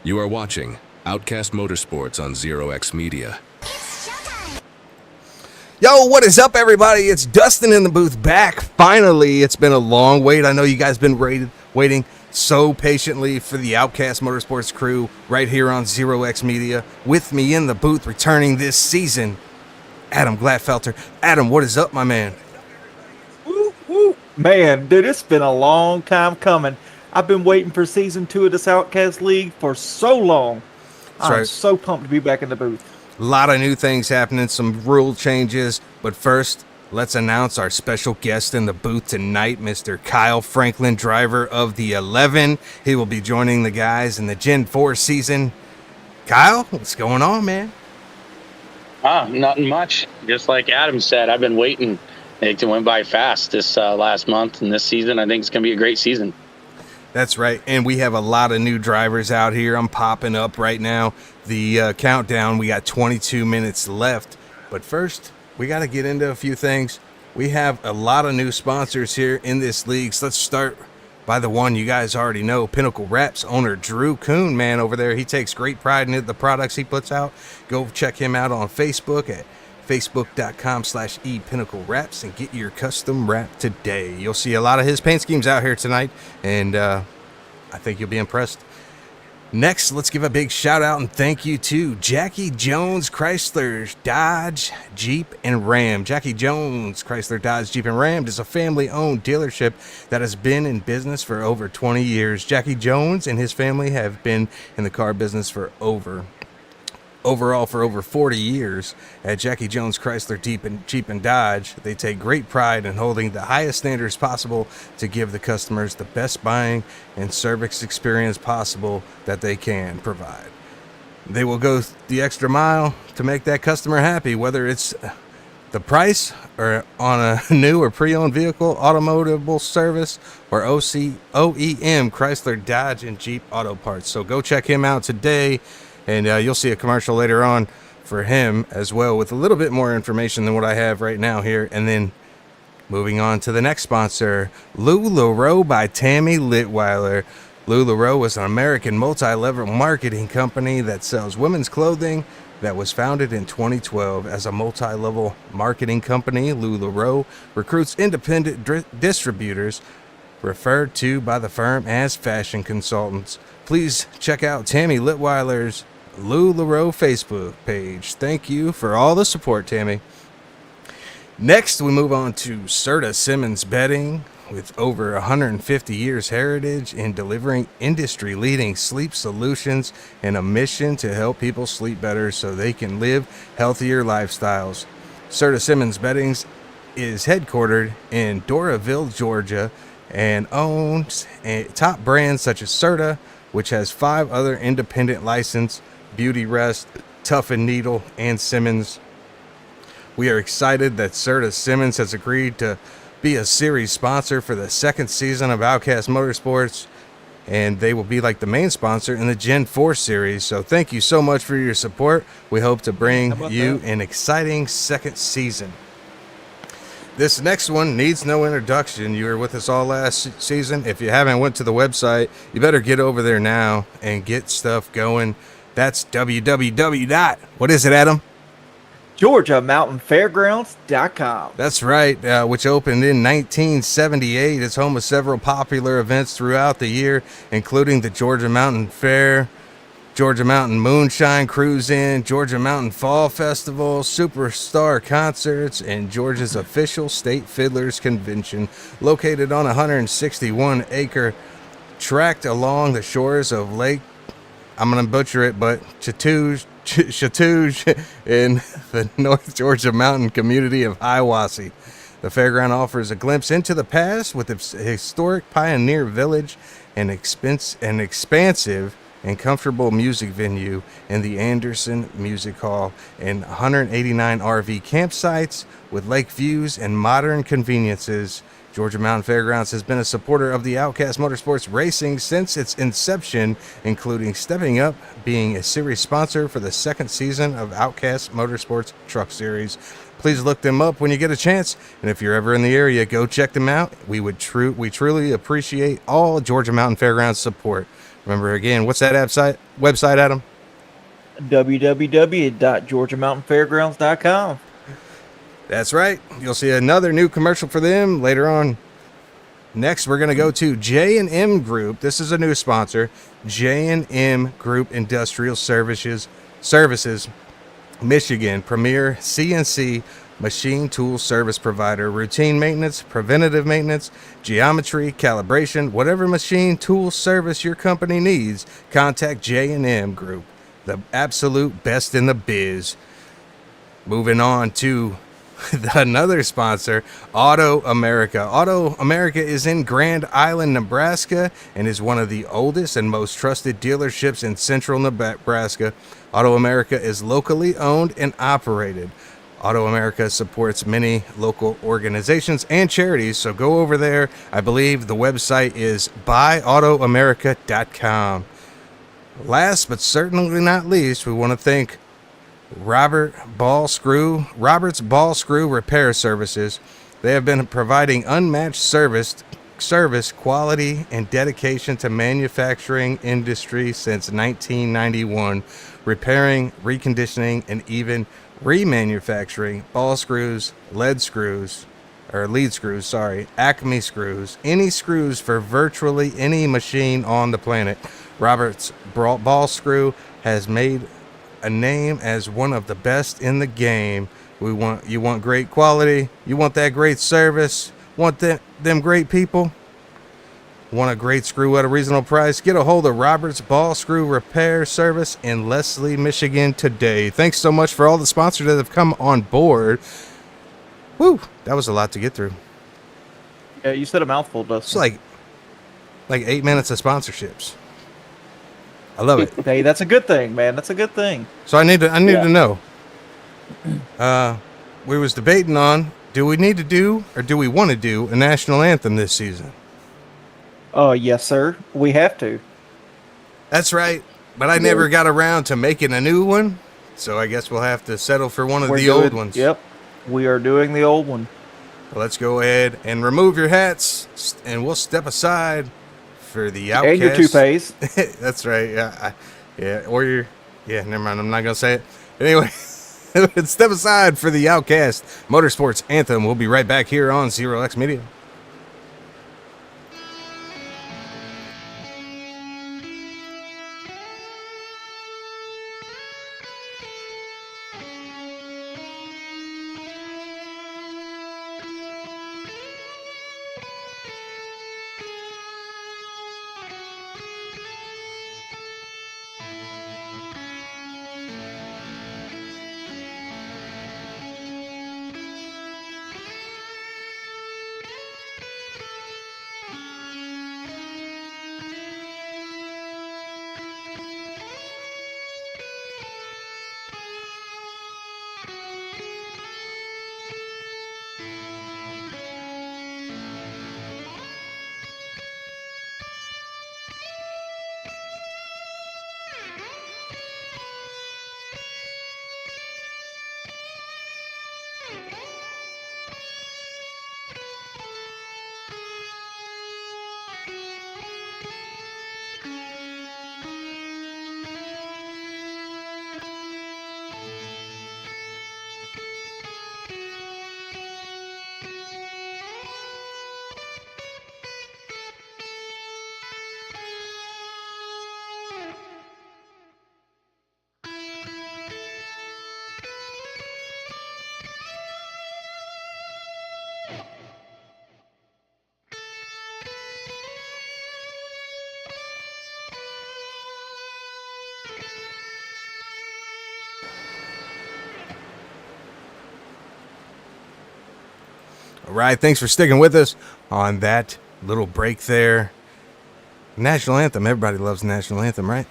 You are watching Outcast Motorsports on Zero X Media. Yo, what is up, everybody? It's Dustin in the booth back. Finally, it's been a long wait. I know you guys been waiting so patiently for the Outcast Motorsports crew right here on Zero X Media. With me in the booth returning this season, Adam Gladfelter. Adam, what is up, my man? Woo, woo. Man, dude, it's been a long time coming. I've been waiting for season 2 of this Outcast League for so long. I'm so pumped to be back in the booth. A lot of new things happening, some rule changes, but first, let's announce our special guest in the booth tonight, Mr. Kyle Franklin, driver of the 11. He will be joining the guys in the Gen 4 season. Kyle, what's going on, man? Nothing much. Just like Adam said, I've been waiting. It went by fast this last month, and this season, I think it's going to be a great season. That's right, and we have a lot of new drivers out here. I'm popping up right now the countdown. We got 22 minutes left, but first, we got to get into a few things. We have a lot of new sponsors here in this league, so let's start by the one you guys already know, Pinnacle Wraps owner Drew Kuhn, man, over there. He takes great pride in the products he puts out. Go check him out on Facebook at facebook.com/epinnaclewraps and get your custom wrap today. You'll see a lot of his paint schemes out here tonight, and I think you'll be impressed. Next, let's give a big shout out and thank you to Jackie Jones Chrysler Dodge Jeep and Ram. Jackie Jones Chrysler Dodge Jeep and Ram is a family-owned dealership that has been in business for over 20 years. Jackie Jones and his family have been in the car business for over 40 years. At Jackie Jones Chrysler Jeep and Dodge, they take great pride in holding the highest standards possible to give the customers the best buying and service experience possible that they can provide. They will go the extra mile to make that customer happy, whether it's the price or on a new or pre-owned vehicle, automotive service, or OEM Chrysler Dodge and Jeep Auto Parts. So go check him out today. And you'll see a commercial later on for him as well with a little bit more information than what I have right now here. And then moving on to the next sponsor, LuLaRoe by Tammy Litweiler. LuLaRoe is an American multi-level marketing company that sells women's clothing that was founded in 2012. As a multi-level marketing company, LuLaRoe recruits independent distributors referred to by the firm as fashion consultants. Please check out Tammy Litweiler's LuLaRoe Facebook page. Thank you for all the support, Tammy. Next, we move on to Serta Simmons Bedding. With over 150 years heritage in delivering industry-leading sleep solutions and a mission to help people sleep better so they can live healthier lifestyles. Serta Simmons Bedding is headquartered in Doraville, Georgia, and owns top brands such as Serta, which has 5 other independent licensed, Beauty Rest, Tough and Needle, and Simmons. We are excited that Serta Simmons has agreed to be a series sponsor for the second season of Outcast Motorsports, and they will be like the main sponsor in the Gen 4 series. So thank you so much for your support. We hope to bring you an exciting second season. This next one needs no introduction. You were with us all last season. If you haven't went to the website, you better get over there now and get stuff going. That's www. What is it, Adam? GeorgiaMountainFairgrounds.com. That's right, which opened in 1978. It's home of several popular events throughout the year, including the Georgia Mountain Fair, Georgia Mountain Moonshine Cruise-In, Georgia Mountain Fall Festival, Superstar Concerts, and Georgia's official State Fiddlers Convention, located on a 161-acre tract along the shores of Lake, I'm going to butcher it, but Chatouche in the North Georgia mountain community of Hiawassee. The fairground offers a glimpse into the past with its historic pioneer village and expansive and comfortable music venue in the Anderson Music Hall, and 189 RV campsites with lake views and modern conveniences. Georgia Mountain Fairgrounds has been a supporter of the Outcast Motorsports Racing since its inception, including stepping up, being a series sponsor for the second season of Outcast Motorsports Truck Series. Please look them up when you get a chance. And if you're ever in the area, go check them out. We truly appreciate all Georgia Mountain Fairgrounds support. Remember, again, what's that website, Adam? www.georgiamountainfairgrounds.com. That's right. You'll see another new commercial for them later on. Next, we're going to go to J&M Group. This is a new sponsor. J&M Group Industrial Services, Michigan, premier CNC machine tool service provider. Routine maintenance, preventative maintenance, geometry, calibration, whatever machine tool service your company needs, contact J&M Group, the absolute best in the biz. Moving on to another sponsor, Auto America. Auto America is in Grand Island, Nebraska, and is one of the oldest and most trusted dealerships in central Nebraska. Auto America is locally owned and operated. Auto America supports many local organizations and charities, so go over there. I believe the website is buyautoamerica.com. Last but certainly not least, we want to thank Robert's Ball Screw Repair Services. They have been providing unmatched service, quality, and dedication to manufacturing industry since 1991, repairing, reconditioning, and even remanufacturing ball screws, lead screws, Acme screws, any screws for virtually any machine on the planet. Robert's Ball Screw has made a name as one of the best in the game. You want great quality, you want that great service, want them great people, want a great screw at a reasonable price. Get a hold of Robert's Ball Screw Repair Service in Leslie, Michigan today. Thanks so much for all the sponsors that have come on board. Woo, that was a lot to get through. Yeah, you said a mouthful, Dustin. It's like 8 minutes of sponsorships. I love it. Hey, that's a good thing, man. That's a good thing. So I need to know. We was debating on, do we need to do or do we want to do a national anthem this season? Yes, sir. We have to. That's right. But I never got around to making a new one, so I guess we'll have to settle for one of the old ones. Yep. We are doing the old one. Well, let's go ahead and remove your hats, and we'll step aside for the Outcast. And your toupees. That's right. Never mind. I'm not going to say it. Anyway, step aside for the Outcast Motorsports Anthem. We'll be right back here on Zero X Media. All right, thanks for sticking with us on that little break there. National Anthem. Everybody loves the National Anthem, right?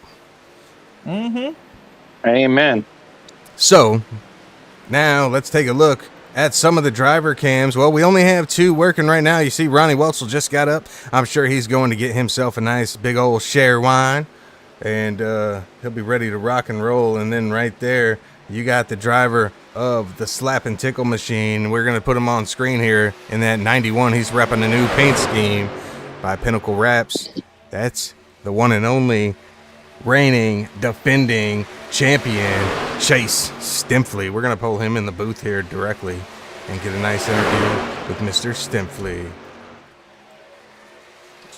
Mm-hmm. Amen. So, now let's take a look at some of the driver cams. Well, we only have 2 working right now. You see Ronnie Welchel just got up. I'm sure he's going to get himself a nice big old share wine. And he'll be ready to rock and roll. And then right there, You got the driver of the Slap and Tickle machine. We're going to put him on screen here. In that 91, he's repping a new paint scheme by Pinnacle Wraps. That's the one and only reigning, defending champion, Chase Stimpfley. We're going to pull him in the booth here directly and get a nice interview with Mr. Stimpfley.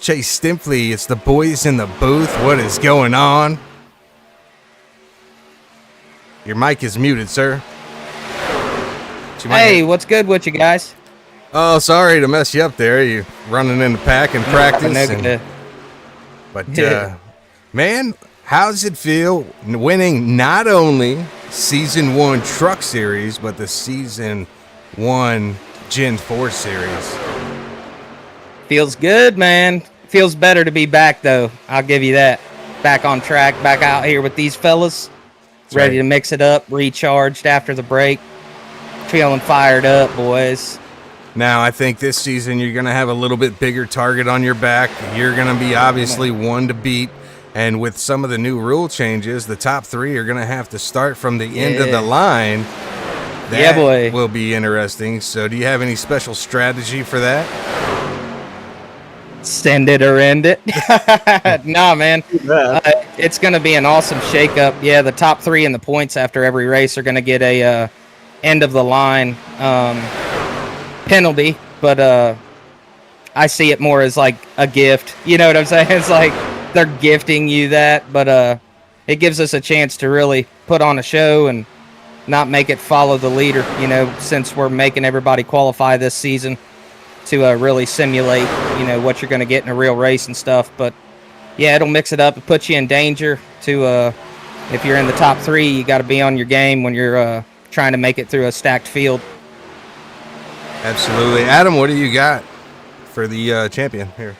Chase Stimpfley, it's the boys in the booth. What is going on? Your mic is muted, sir. Hey, what's good with you guys? Oh, sorry to mess you up there. You running in the pack and practice. Man, how's it feel winning not only Season 1 Truck Series, but the Season 1 Gen 4 Series? Feels good, man. Feels better to be back, though. I'll give you that. Back on track, back out here with these fellas. Ready to mix it up, recharged after the break. Feeling fired up, boys. Now, I think this season you're going to have a little bit bigger target on your back. You're going to be obviously one to beat. And with some of the new rule changes, the top three are going to have to start from the end of the line. That will be interesting. So do you have any special strategy for that? Send it or end it. Nah, man. It's going to be an awesome shakeup. Yeah, the top three in the points after every race are going to get a end of the line penalty. But I see it more as like a gift. You know what I'm saying? It's like they're gifting you that. But it gives us a chance to really put on a show and not make it follow the leader, you know, since we're making everybody qualify this season to really simulate, you know, what you're going to get in a real race and stuff. But yeah, it'll mix it up. It puts you in danger to, if you're in the top three, you got to be on your game when you're trying to make it through a stacked field. Absolutely. Adam, what do you got for the champion here?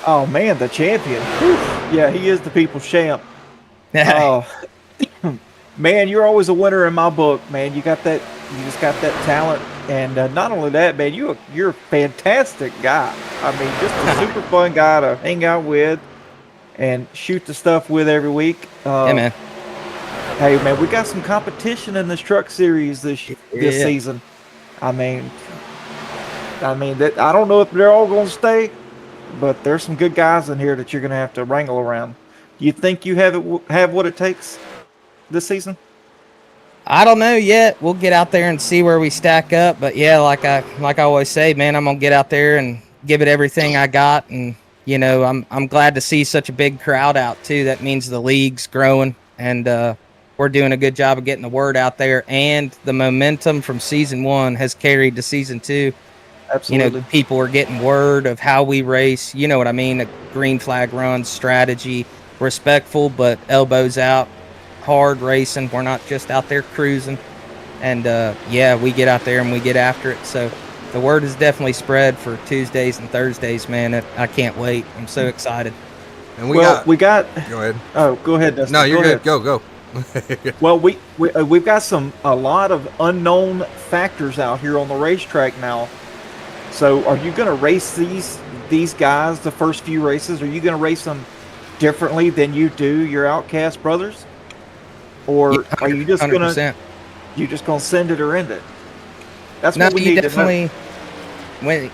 Oh, man, the champion. Whew. Yeah, he is the people's champ. Oh, man, you're always a winner in my book, man. You got that. You just got that talent. And not only that, man, you're a fantastic guy. I mean, just a super fun guy to hang out with and shoot the stuff with every week. Hey, man. Hey, man, we got some competition in this truck series this season. I mean, that I don't know if they're all going to stay, but there's some good guys in here that you're going to have to wrangle around. You think you have what it takes this season? I don't know yet. We'll get out there and see where we stack up. But yeah, like I always say, man, I'm gonna get out there and give it everything I got. And you know, I'm glad to see such a big crowd out too. That means the league's growing, and we're doing a good job of getting the word out there. And the momentum from Season 1 has carried to Season 2. Absolutely. You know, people are getting word of how we race. You know what I mean? A green flag run strategy, respectful but elbows out. Hard racing. We're not just out there cruising. And yeah, we get out there and we get after it. So the word is definitely spread for Tuesdays and Thursdays, man. I can't wait. I'm so excited. And we got go ahead. Oh, go ahead, Dustin. No, you're good. Go. Well, we've got a lot of unknown factors out here on the racetrack now. So are you going to race these guys the first few races? Are you going to race them differently than you do your Outcast brothers? Or are you just 100%. gonna send it or end it? That's what we need definitely, to know.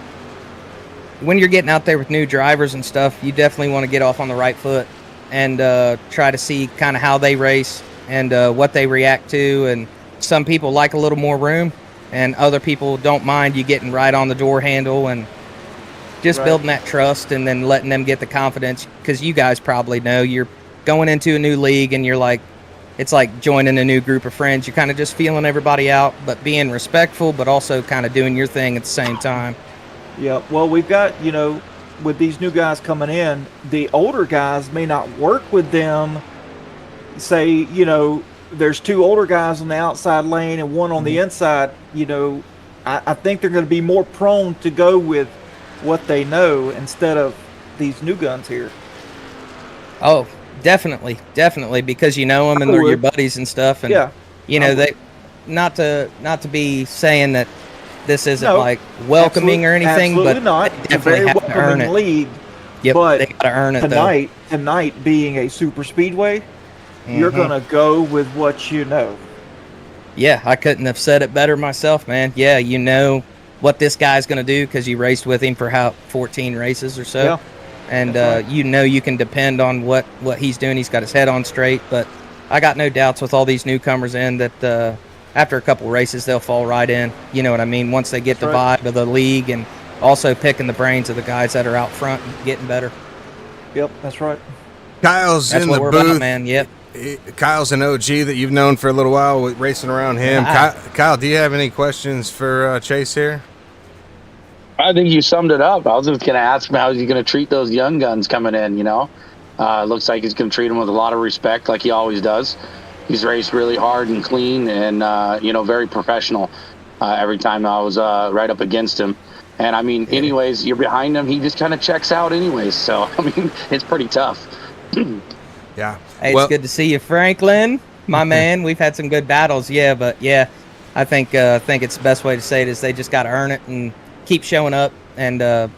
When you're getting out there with new drivers and stuff, you definitely want to get off on the right foot and try to see kind of how they race and what they react to. And some people like a little more room, and other people don't mind you getting right on the door handle and just building that trust and then letting them get the confidence. Because you guys probably know you're going into a new league and you're like, it's like joining a new group of friends. You're kind of just feeling everybody out, but being respectful, but also kind of doing your thing at the same time. Yeah, well, we've got, you know, with these new guys coming in, the older guys may not work with them. Say, you know, there's two older guys on the outside lane and one on the inside. You know, I think they're going to be more prone to go with what they know instead of these new guns here. Oh, definitely, because you know them and they're your buddies and stuff, and you know they not to be saying that this isn't like welcoming or anything, but not. They definitely have to earn it. League, yep, but they got to earn it. Tonight being a super speedway, you're gonna go with what you know. Yeah, I couldn't have said it better myself, man. Yeah, you know what this guy's going to do because you raced with him for 14 races or so. Yeah, and that's right. you know you can depend on what he's doing. He's got his head on straight. But I got no doubts with all these newcomers in that after a couple races, they'll fall right in. You know what I mean? Once they get That's the right. vibe of the league and also picking the brains of the guys that are out front and getting better. Yep, that's right. Kyle's That's in what the we're booth. about, man. Yep. Kyle's an OG that you've known for a little while, racing around him. Kyle, do you have any questions for Chase here? I think you summed it up. I was just going to ask him how he's going to treat those young guns coming in, looks like he's going to treat them with a lot of respect like he always does. He's raced really hard and clean and, very professional every time I was right up against him. And, anyways, you're behind him. He just kind of checks out anyways. So, it's pretty tough. Yeah. Hey, it's good to see you, Franklin, my man. We've had some good battles, but yeah, I think it's the best way to say it is they just got to earn it and keep showing up and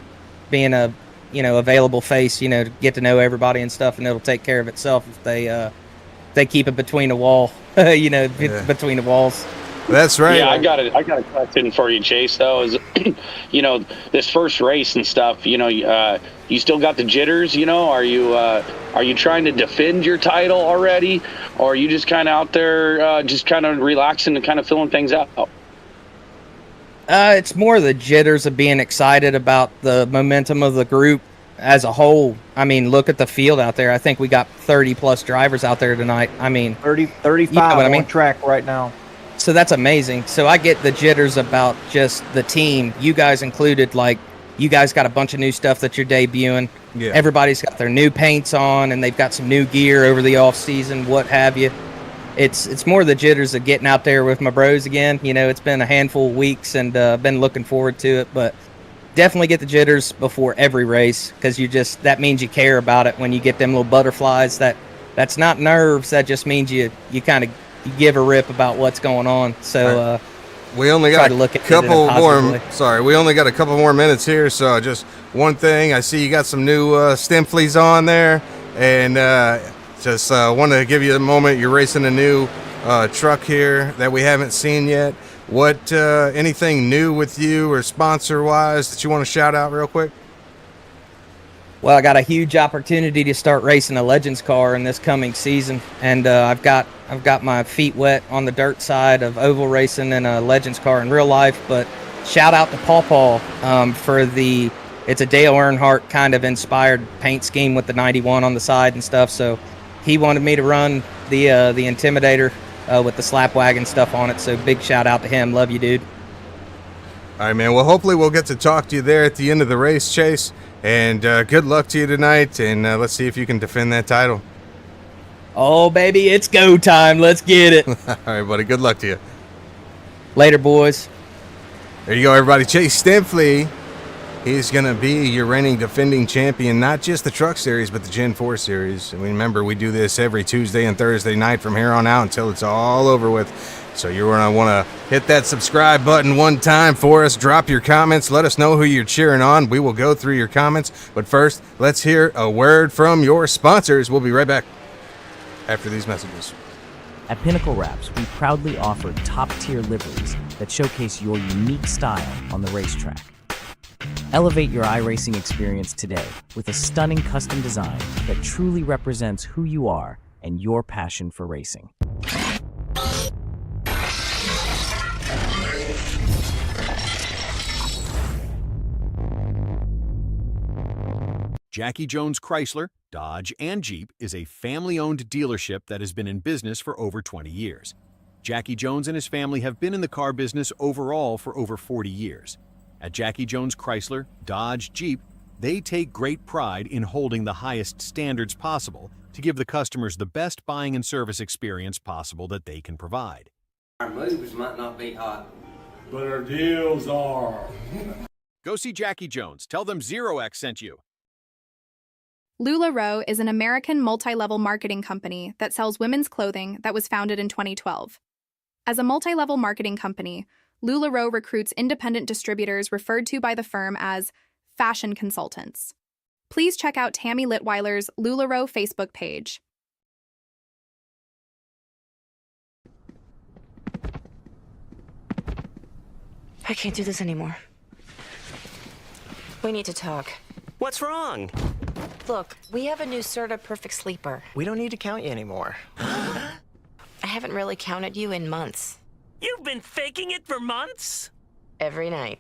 being a available face, to get to know everybody and stuff, and it'll take care of itself if they keep it between the wall, between the walls. That's right. Yeah, I got a question for you, Chase. Though is, this first race and stuff. You still got the jitters. Are you trying to defend your title already, or are you just kind of out there, just kind of relaxing and kind of filling things out? It's more the jitters of being excited about the momentum of the group as a whole. Look at the field out there. I think we got 30 plus drivers out there tonight. 35 on track right now. So that's amazing. So I get the jitters about just the team, you guys included. Like, you guys got a bunch of new stuff that you're debuting. Yeah. Everybody's got their new paints on, and they've got some new gear over the off season, what have you. It's more the jitters of getting out there with my bros again. It's been a handful of weeks, and been looking forward to it. But definitely get the jitters before every race, because that means you care about it. When you get them little butterflies, that's not nerves. That just means you kind of give a rip about what's going on. So we only got a couple more. Sorry, we only got a couple more minutes here. So just one thing, I see you got some new Stemfleys on there, and just want to give you a moment. You're racing a new truck here that we haven't seen yet. What anything new with you or sponsor wise that you want to shout out real quick? Well, I got a huge opportunity to start racing a Legends car in this coming season, and I've got my feet wet on the dirt side of oval racing and a Legends car in real life. But shout out to Paw Paw for it's a Dale Earnhardt kind of inspired paint scheme with the 91 on the side and stuff. So he wanted me to run the Intimidator with the slap wagon stuff on it. So big shout out to him. Love you, dude. All right, man. Well, hopefully we'll get to talk to you there at the end of the race, Chase. And good luck to you tonight, and let's see if you can defend that title. Oh, baby, it's go time. Let's get it. All right, buddy. Good luck to you. Later, boys. There you go, everybody. Chase Stemfley. He's going to be your reigning defending champion, not just the Truck Series, but the Gen 4 Series. And remember, we do this every Tuesday and Thursday night from here on out until it's all over with. So you're going to want to hit that subscribe button one time for us. Drop your comments. Let us know who you're cheering on. We will go through your comments. But first, let's hear a word from your sponsors. We'll be right back after these messages. At Pinnacle Wraps, we proudly offer top-tier liveries that showcase your unique style on the racetrack. Elevate your iRacing experience today with a stunning custom design that truly represents who you are and your passion for racing. Jackie Jones Chrysler, Dodge, and Jeep is a family-owned dealership that has been in business for over 20 years. Jackie Jones and his family have been in the car business overall for over 40 years. At Jackie Jones Chrysler, Dodge, Jeep, they take great pride in holding the highest standards possible to give the customers the best buying and service experience possible that they can provide. Our moves might not be hot, but our deals are. Go see Jackie Jones. Tell them Zero X sent you. LuLaRoe is an American multi-level marketing company that sells women's clothing that was founded in 2012. As a multi-level marketing company, LuLaRoe recruits independent distributors referred to by the firm as fashion consultants. Please check out Tammy Litweiler's LuLaRoe Facebook page. I can't do this anymore. We need to talk. What's wrong? Look, we have a new Serta Perfect Sleeper. We don't need to count you anymore. I haven't really counted you in months. You've been faking it for months? Every night.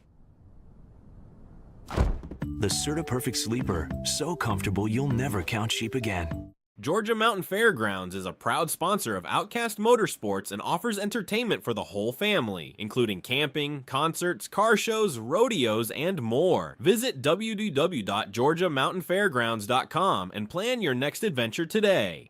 The Serta Perfect Sleeper. So comfortable you'll never count sheep again. Georgia Mountain Fairgrounds is a proud sponsor of Outcast Motorsports and offers entertainment for the whole family, including camping, concerts, car shows, rodeos, and more. Visit www.georgiamountainfairgrounds.com and plan your next adventure today.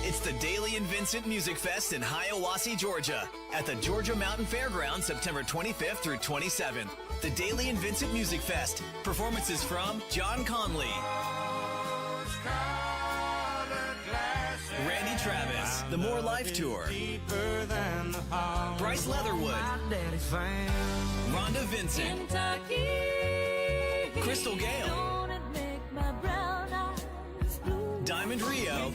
It's the Daily and Vincent Music Fest in Hiawassee, Georgia, at the Georgia Mountain Fairgrounds, September 25th through 27th. The Daily and Vincent Music Fest. Performances from John Conley, Randy Travis, The More Life Tour, Bryce Leatherwood, Rhonda Vincent, Crystal Gale, Diamond Rio,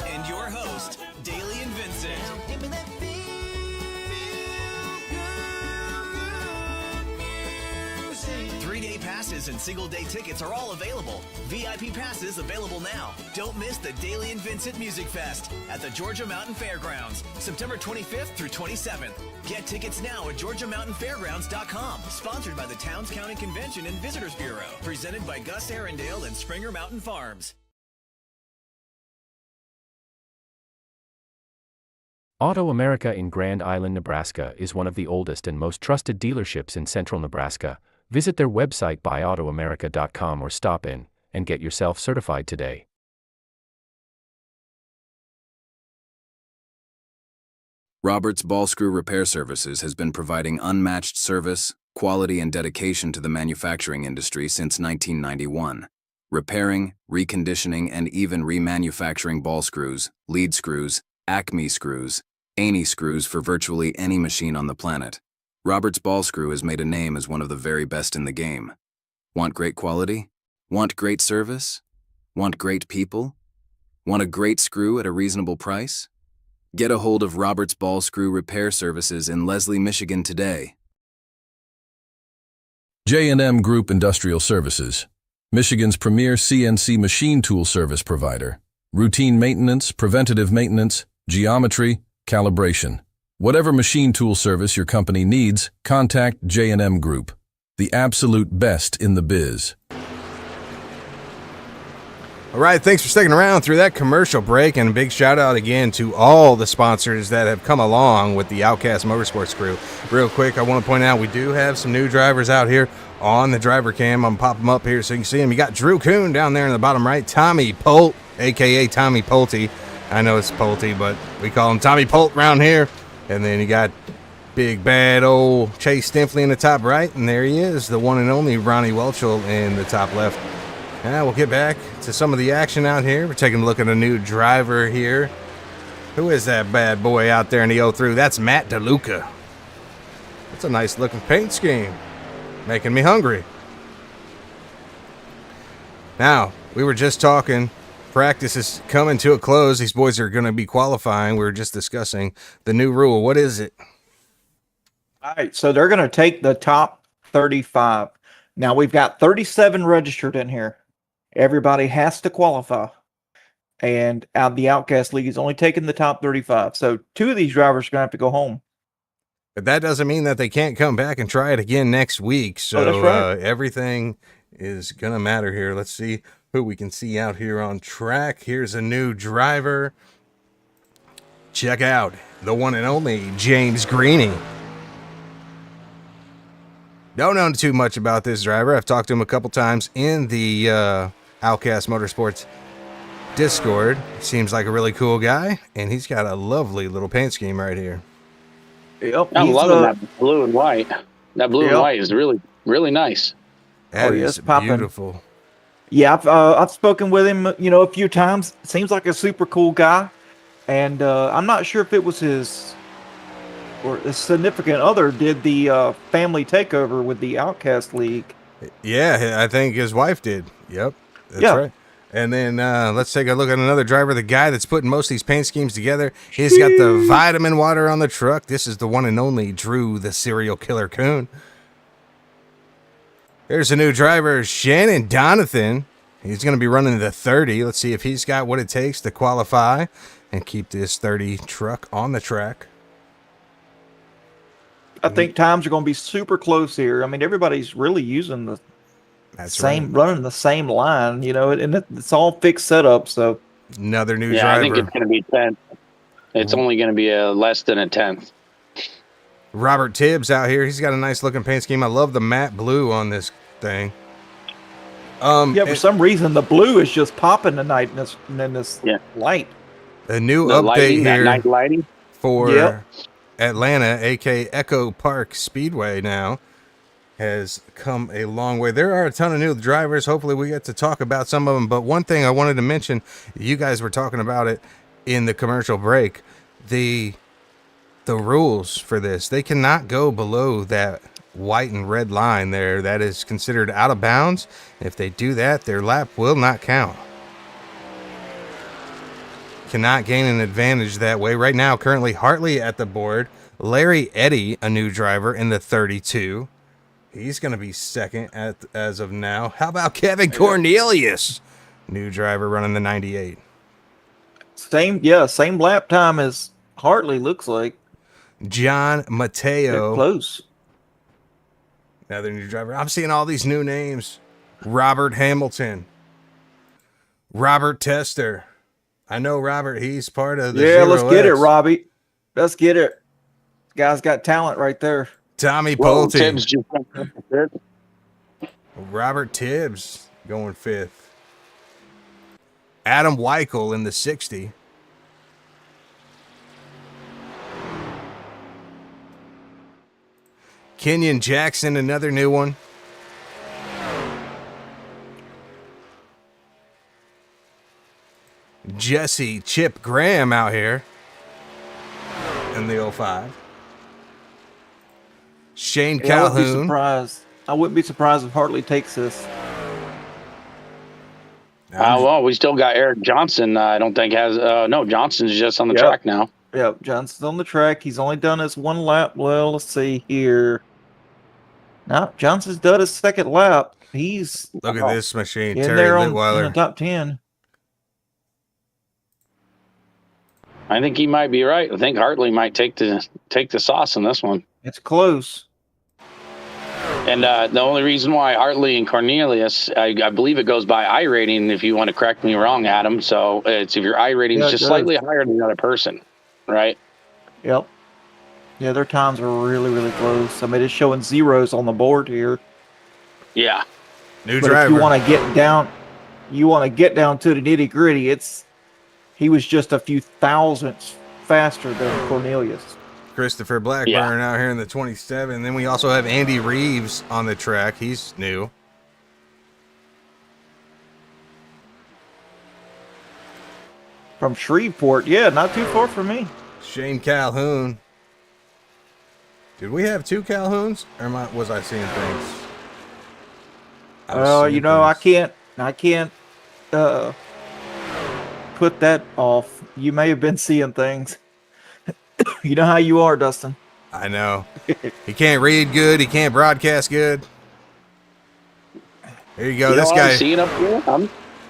and your host, Daily and Vincent. 3-day passes and single-day tickets are all available. VIP passes available now. Don't miss the Daily and Vincent Music Fest at the Georgia Mountain Fairgrounds, September 25th through 27th. Get tickets now at GeorgiaMountainFairgrounds.com. Sponsored by the Towns County Convention and Visitors Bureau. Presented by Gus Arundel and Springer Mountain Farms. Auto America in Grand Island, Nebraska is one of the oldest and most trusted dealerships in central Nebraska. Visit their website buyautoamerica.com or stop in and get yourself certified today. Roberts Ball Screw Repair Services has been providing unmatched service, quality, and dedication to the manufacturing industry since 1991. Repairing, reconditioning, and even remanufacturing ball screws, lead screws, Acme screws, Aney screws for virtually any machine on the planet. Roberts Ball Screw has made a name as one of the very best in the game. Want great quality? Want great service? Want great people? Want a great screw at a reasonable price? Get a hold of Roberts Ball Screw Repair Services in Leslie, Michigan today. J&M Group Industrial Services, Michigan's premier CNC machine tool service provider. Routine maintenance, preventative maintenance, geometry, calibration. Whatever machine tool service your company needs, contact J&M Group, the absolute best in the biz. All right, thanks for sticking around through that commercial break, and a big shout out again to all the sponsors that have come along with the Outcast Motorsports crew. Real quick, I want to point out we do have some new drivers out here on the driver cam. I'm going to pop them up here so you can see them. You got Drew Kuhn down there in the bottom right, Tommy Polt, a.k.a. Tommy Pulte. I know it's Pulte, but we call him Tommy Polt around here. And then you got big bad old Chase Stinfley in the top right, and there he is, the one and only Ronnie Welchel in the top left. Now we'll get back to some of the action out here. We're taking a look at a new driver here. Who is that bad boy out there in the 0-3? That's Matt DeLuca. That's a nice looking paint scheme. Making me hungry. Now, we were just talking. Practice is coming to a close. These boys are going to be qualifying. We were just discussing the new rule. What is it? All right, so they're going to take the top 35. Now, we've got 37 registered in here. Everybody has to qualify. And out the Outcast League is only taking the top 35. So 2 of these drivers are going to have to go home. But that doesn't mean that they can't come back and try it again next week. So that's right. Everything is going to matter here. Let's see who we can see out here on track. Here's a new driver. Check out the one and only James Greeny. Don't know too much about this driver. I've talked to him a couple times in the Outcast Motorsports Discord. Seems like a really cool guy, and he's got a lovely little paint scheme right here. Yep, I'm loving that blue and white. That blue and white is really, really nice. That is beautiful. Yeah, I've spoken with him, a few times. Seems like a super cool guy, and I'm not sure if it was his or a significant other did the family takeover with the Outcast League. Yeah, I think his wife did. Yep, that's right. And then let's take a look at another driver, the guy that's putting most of these paint schemes together. He's got the vitamin water on the truck. This is the one and only Drew, the serial killer coon. There's a new driver, Shannon Donathan. He's going to be running the 30. Let's see if he's got what it takes to qualify and keep this 30 truck on the track. I think times are going to be super close here. I mean, everybody's really using the running the same line, and it's all fixed setup. So another new driver. I think it's going to be 10th. It's only going to be less than a 10th. Robert Tibbs out here. He's got a nice looking paint scheme. I love the matte blue on this thing. For some reason the blue is just popping tonight in this light. A new update here night lighting for Atlanta, aka Echo Park Speedway now, has come a long way. There are a ton of new drivers. Hopefully we get to talk about some of them. But one thing I wanted to mention, you guys were talking about it in the commercial break, the rules for this. They cannot go below that white and red line there. That is considered out of bounds. If they do that, their lap will not count. Cannot gain an advantage that way. Right now, currently Hartley at the board. Larry Eddy, a new driver in the 32. He's going to be second as of now. How about Kevin Cornelius? New driver running the 98. Same lap time as Hartley, looks like. John Mateo. They're close. Another new driver. I'm seeing all these new names. Robert Hamilton. Robert Tester. I know Robert. He's part of the let's get it, Robbie. Let's get it. Guy's got talent right there. Tommy Pulte. Robert Tibbs going 5th. Adam Weichel in the 60. Kenyon Jackson, another new one. Jesse Chip Graham out here in the 05. Shane Calhoun. I wouldn't be surprised if Hartley takes this. Well, we still got Eric Johnson. I don't think has. No, Johnson's just on the track now. Yep, Johnson's on the track. He's only done his one lap. Well, let's see here. No, Johnson's done his second lap. He's look at this machine. In Terry there in Litweiler. the top 10. I think he might be right. I think Hartley might take the sauce in this one. It's close. And the only reason why Hartley and Cornelius, I believe it goes by I rating. If you want to correct me wrong, Adam. So it's if your I rating is just slightly higher than the other person, right? Yep. Yeah, their times are really, really close. I mean, it's showing zeros on the board here. Yeah. New but driver. If you want to get down to the nitty gritty. He was just a few thousandths faster than Cornelius. Christopher Blackburn out here in the 27. Then we also have Andy Reeves on the track. He's new. From Shreveport. Yeah, not too far from me. Shane Calhoun. Did we have 2 Calhouns? Or was I seeing things? I can't put that off. You may have been seeing things. You know how you are, Dustin. I know. He can't read good. He can't broadcast good. There you go. This guy. I'm seeing up here.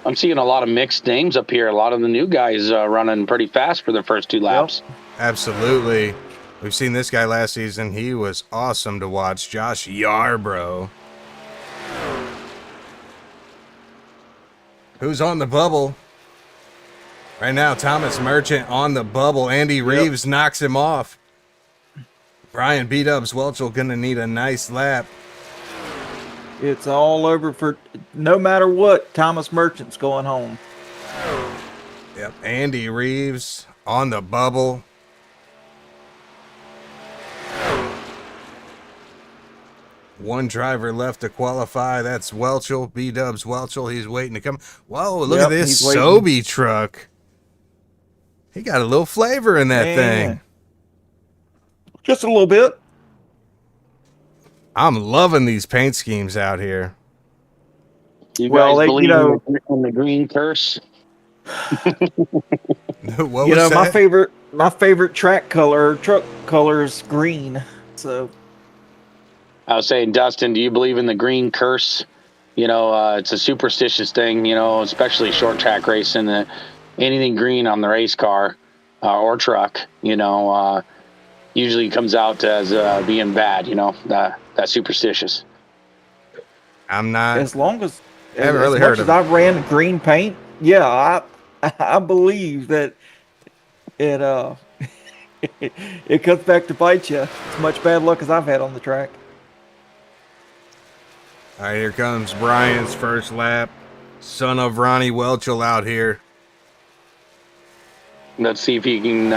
I'm seeing a lot of mixed names up here. A lot of the new guys running pretty fast for their first 2 laps. Yep. Absolutely. We've seen this guy last season. He was awesome to watch. Josh Yarbrough. Who's on the bubble? Right now, Thomas Merchant on the bubble. Andy Reeves knocks him off. Brian B-Dubs Welchel going to need a nice lap. It's all over for no matter what. Thomas Merchant's going home. Yep, Andy Reeves on the bubble. One driver left to qualify. That's Welchel, B-Dubs Welchel. He's waiting to come. Whoa, look at this Sobe truck. He got a little flavor in that thing. Just a little bit. I'm loving these paint schemes out here. You Well, guys they, believe in the green curse? What was my that? favorite truck color is green. So I was saying, Dustin, do you believe in the green curse? It's a superstitious thing, especially short track racing. Anything green on the race car or truck, usually comes out as being bad, that superstitious. I'm not. as long as Haven't as really much heard as of it. I ran green paint, yeah, I believe that it it comes back to bite you. As much bad luck as I've had on the track. All right, here comes Brian's first lap. Son of Ronnie Welchel out here. Let's see if he can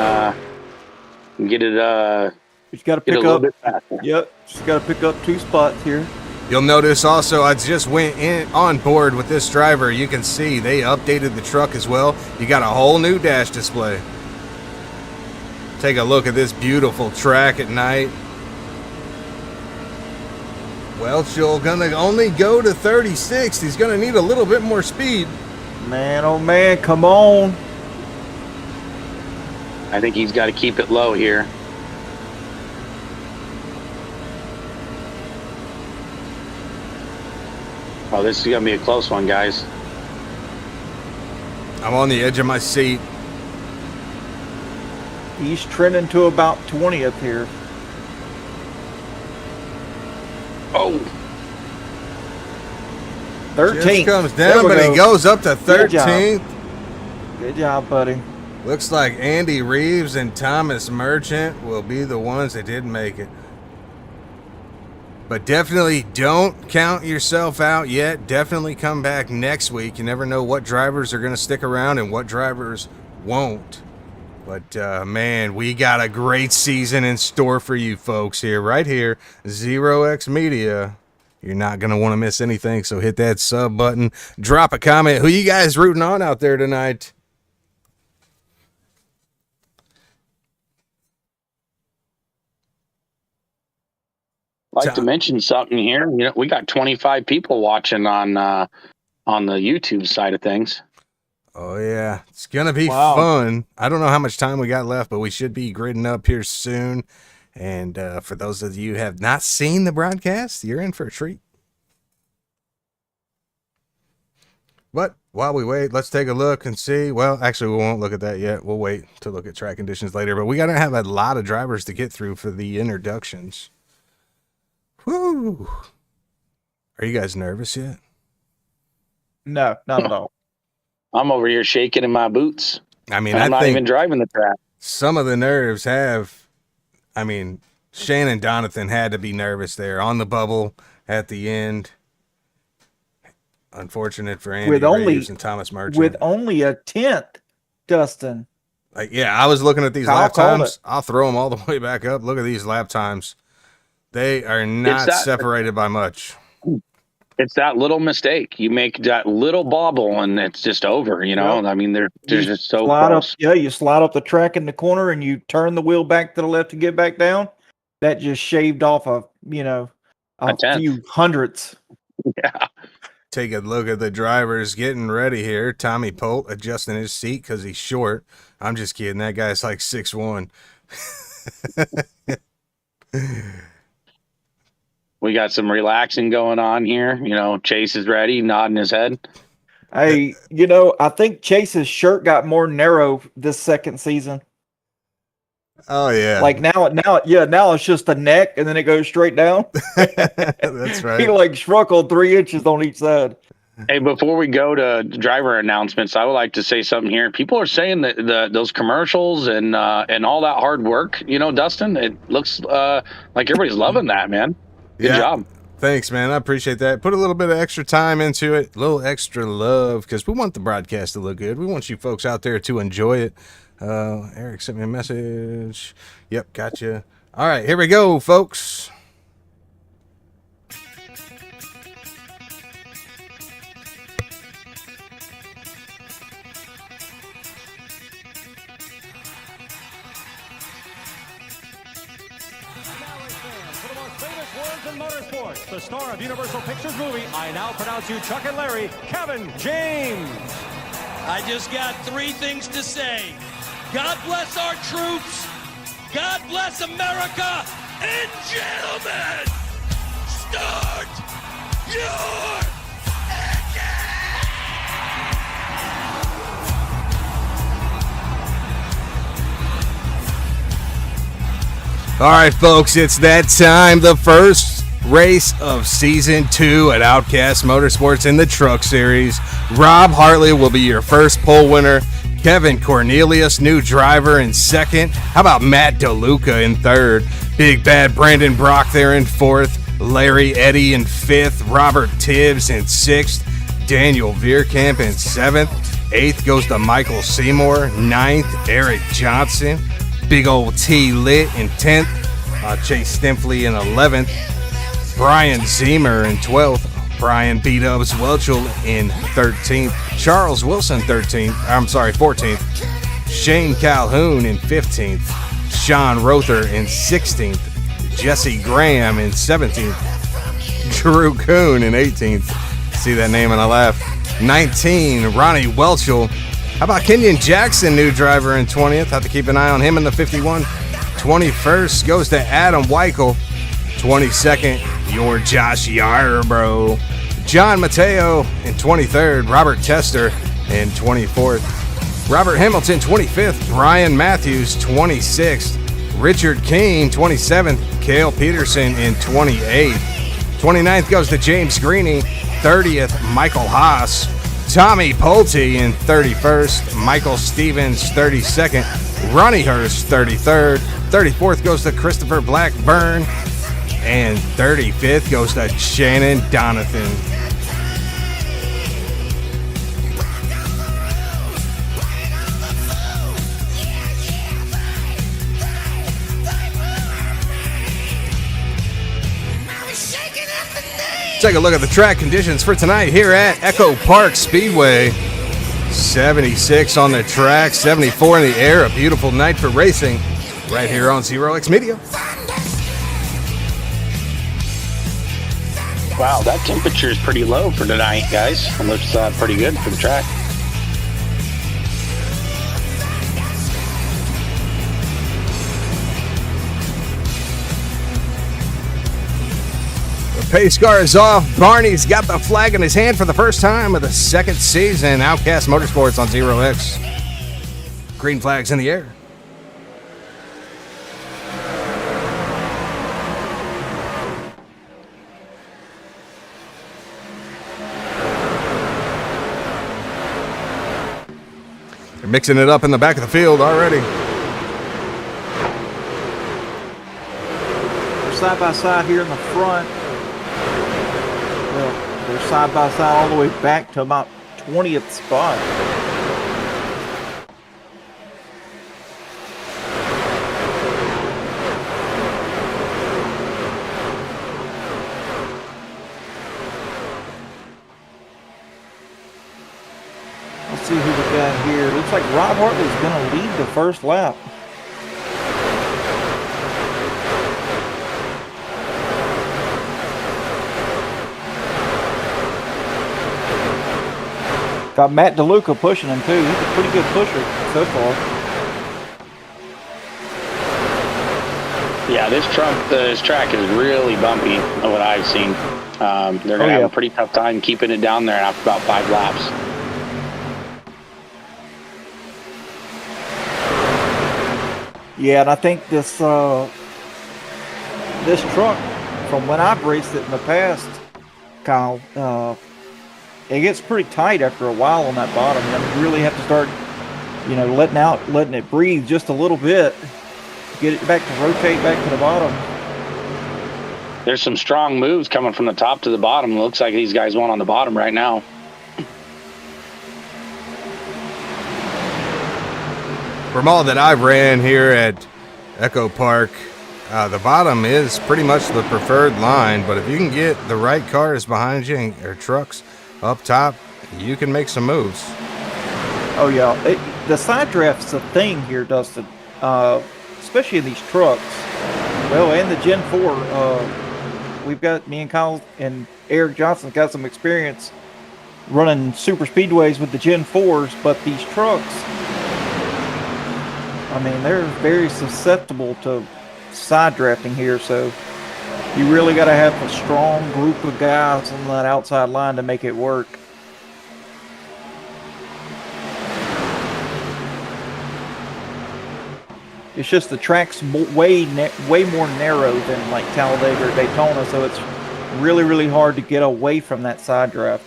get it. He's got to get pick a little up. bit faster. Yep, just got to pick up 2 spots here. You'll notice also I just went in on board with this driver. You can see they updated the truck as well. You got a whole new dash display. Take a look at this beautiful track at night. Welchel gonna only go to 36. He's gonna need a little bit more speed. Man, oh man, come on. I think he's got to keep it low here. Oh, this is going to be a close one, guys. I'm on the edge of my seat. He's trending to about 20th here. Oh. 13th. Just comes down, but he goes up to 13th. Good job, buddy. Looks like Andy Reeves and Thomas Merchant will be the ones that didn't make it. But definitely don't count yourself out yet. Definitely come back next week. You never know what drivers are going to stick around and what drivers won't. But, man, we got a great season in store for you folks here, right here. 0X Media. You're not going to want to miss anything, so hit that sub button. Drop a comment. Who you guys rooting on out there tonight? I'd like to mention something here. We got 25 people watching on the YouTube side of things. Oh, yeah. It's going to be fun. I don't know how much time we got left, but we should be gridding up here soon. And for those of you who have not seen the broadcast, you're in for a treat. But while we wait, let's take a look and see. Well, actually, we won't look at that yet. We'll wait to look at track conditions later. But we got to have a lot of drivers to get through for the introductions. Woo! Are you guys nervous yet? No, not at all. I'm over here shaking in my boots. I mean, I'm not even driving the track. Some of the nerves have. I mean, Shannon Donathan had to be nervous there on the bubble at the end. Unfortunate for Andy Reeves and Thomas Merchant. With only a 10th, Dustin. Like, yeah, I was looking at these Kyle lap called times. I'll throw them all the way back up. Look at these lap times. They are not separated by much. It's that little mistake. You make that little bobble and it's just over, you know? I mean, they're just so close. You slide up the track in the corner and you turn the wheel back to the left to get back down. That just shaved off a few hundredths. Yeah. Take a look at the drivers getting ready here. Tommy Polt adjusting his seat because he's short. I'm just kidding. That guy's like 6'1". We got some relaxing going on here. Chase is ready, nodding his head. Hey, I think Chase's shirt got more narrow this second season. Oh yeah. Like now it's just the neck and then it goes straight down. That's right. He like shrunkled 3 inches on each side. Hey, before we go to driver announcements, I would like to say something here. People are saying that those commercials and all that hard work, Dustin, it looks like everybody's loving that, man. Good job. Thanks, man. I appreciate that. Put a little bit of extra time into it, a little extra love, because we want the broadcast to look good. We want you folks out there to enjoy it. Eric sent me a message. Yep, gotcha. All right, here we go, folks. Motorsports, the star of Universal Pictures movie, I now pronounce you Chuck and Larry, Kevin James. I just got 3 things to say. God bless our troops. God bless America. And gentlemen, start your All right, folks, it's that time. The first race of Season 2 at Outcast Motorsports in the Truck Series. Rob Hartley will be your first pole winner. Kevin Cornelius, new driver, in second. How about Matt DeLuca in third? Big Bad Brandon Brock there in fourth. Larry Eddy in fifth. Robert Tibbs in sixth. Daniel Veerkamp in seventh. Eighth goes to Michael Seymour. Ninth, Eric Johnson. Big old T Lit in 10th. Chase Stimpley in 11th. Brian Zemer in 12th. Brian B-Dubs Welchel in 13th. Charles Wilson 14th. Shane Calhoun in 15th. Sean Rother in 16th. Jesse Graham in 17th. Drew Kuhn in 18th. See that name and I laugh. 19, Ronnie Welchel. How about Kenyon Jackson, new driver, in 20th? Have to keep an eye on him in the 51. 21st goes to Adam Weichel. 22nd, your Josh Yarbrough. John Mateo in 23rd. Robert Tester in 24th. Robert Hamilton, 25th. Ryan Matthews, 26th. Richard King, 27th. Cale Peterson in 28th. 29th goes to James Greeney. 30th, Michael Haas. Tommy Pulte in 31st, Michael Stevens 32nd, Ronnie Hurst 33rd, 34th goes to Christopher Blackburn, and 35th goes to Shannon Donathan. Take a look at the track conditions for tonight here at Echo Park Speedway. 76 on the track, 74 in the air. A beautiful night for racing right here on Zero X Media. Wow, that temperature is pretty low for tonight, guys. It looks pretty good for the track. Pace car is off. Barney's got the flag in his hand for the first time of the second season. Outcast Motorsports on Zero X. Green flags in the air. They're mixing it up in the back of the field already. They're side by side here in the front. They're side by side all the way back to about 20th spot. Let's see who we got here. Looks like Rob Hartley's going to lead the first lap. Got Matt DeLuca pushing him too. He's a pretty good pusher so far. Yeah, this track is really bumpy of what I've seen. They're going to have a pretty tough time keeping it down there after about 5 laps. Yeah, and I think this this truck, from when I've raced it in the past, Kyle, it gets pretty tight after a while on that bottom. You really have to start, letting it breathe just a little bit, get it back to rotate back to the bottom. There's some strong moves coming from the top to the bottom. It looks like these guys won on the bottom right now. From all that I've ran here at Echo Park, the bottom is pretty much the preferred line, but if you can get the right cars behind you or trucks up top, you can make some moves. Oh yeah, the side draft's a thing here, Dustin, especially in these trucks. Well, and the Gen 4 me and Kyle and Eric Johnson got some experience running super speedways with the Gen 4s, but these trucks, I mean, they're very susceptible to side drafting here, so you really got to have a strong group of guys on that outside line to make it work. It's just the track's way more narrow than like Talladega or Daytona, so it's really, really hard to get away from that side draft.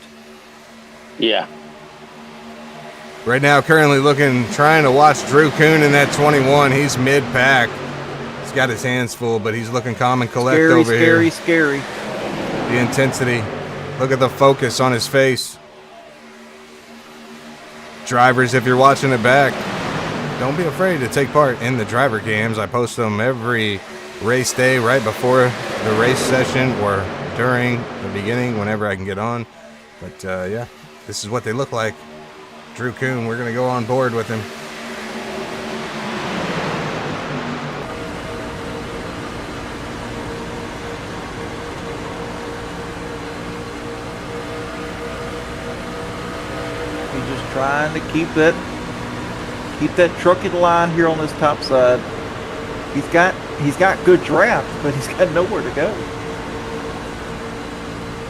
Yeah. Right now, currently trying to watch Drew Kuhn in that 21. He's mid-pack. He's got his hands full, but he's looking calm and collect over here. Scary. The intensity. Look at the focus on his face. Drivers, if you're watching it back, don't be afraid to take part in the driver cams. I post them every race day right before the race session or during the beginning, whenever I can get on. But yeah, this is what they look like. Drew Kuhn, we're going to go on board with him. He's just trying to keep that truck in line here on this top side. He's got good draft, but he's got nowhere to go.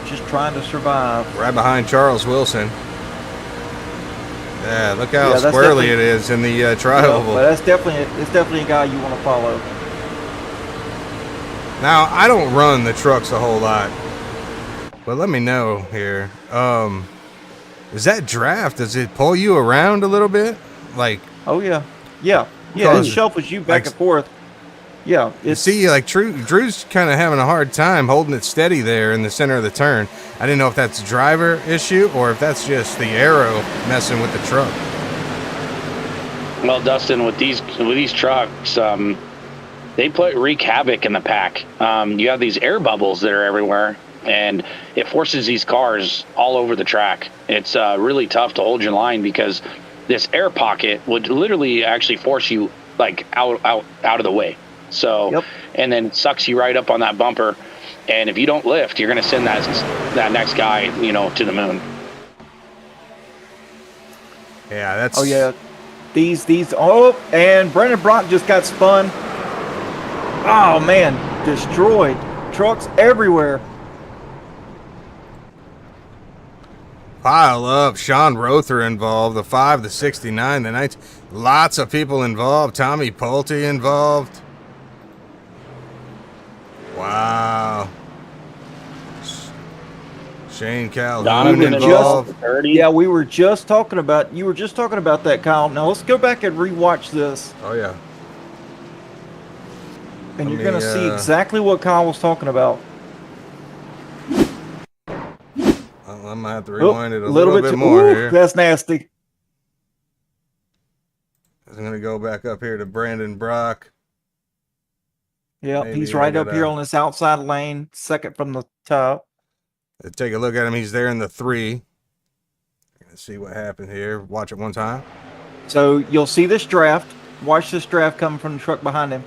Just trying to survive. Right behind Charles Wilson. Yeah, look how squirrely it is in the tri-oval. But it's definitely a guy you want to follow. Now, I don't run the trucks a whole lot, but let me know here. Is that draft? Does it pull you around a little bit? Like, oh yeah. It shuffles you back and forth. Yeah, see, like Drew's kind of having a hard time holding it steady there in the center of the turn. I didn't know if that's a driver issue or if that's just the aero messing with the truck. Well, Dustin, with these trucks, they wreak havoc in the pack. You have these air bubbles that are everywhere, and it forces these cars all over the track. It's really tough to hold your line because this air pocket would literally actually force you like out of the way. So, and then it sucks you right up on that bumper. And if you don't lift, you're going to send that next guy, to the moon. Yeah, that's. Oh yeah, these. Oh, and Brendan Brock just got spun. Oh man, destroyed. Trucks everywhere. Pile up. Sean Rother involved. The 5, the 69, the 19. Lots of people involved. Tommy Pulte involved. Wow. Shane Calhoun involved. Yeah, you were just talking about that, Kyle. Now let's go back and rewatch this. Oh yeah. And you're going to see exactly what Kyle was talking about. I'm going to have to rewind it a little bit more here. That's nasty. I'm going to go back up here to Brandon Brock. Yeah, he's right up here on this outside lane, second from the top. Take a look at him. He's there in the 3. Let's see what happened here. Watch it one time. So you'll see this draft. Watch this draft coming from the truck behind him.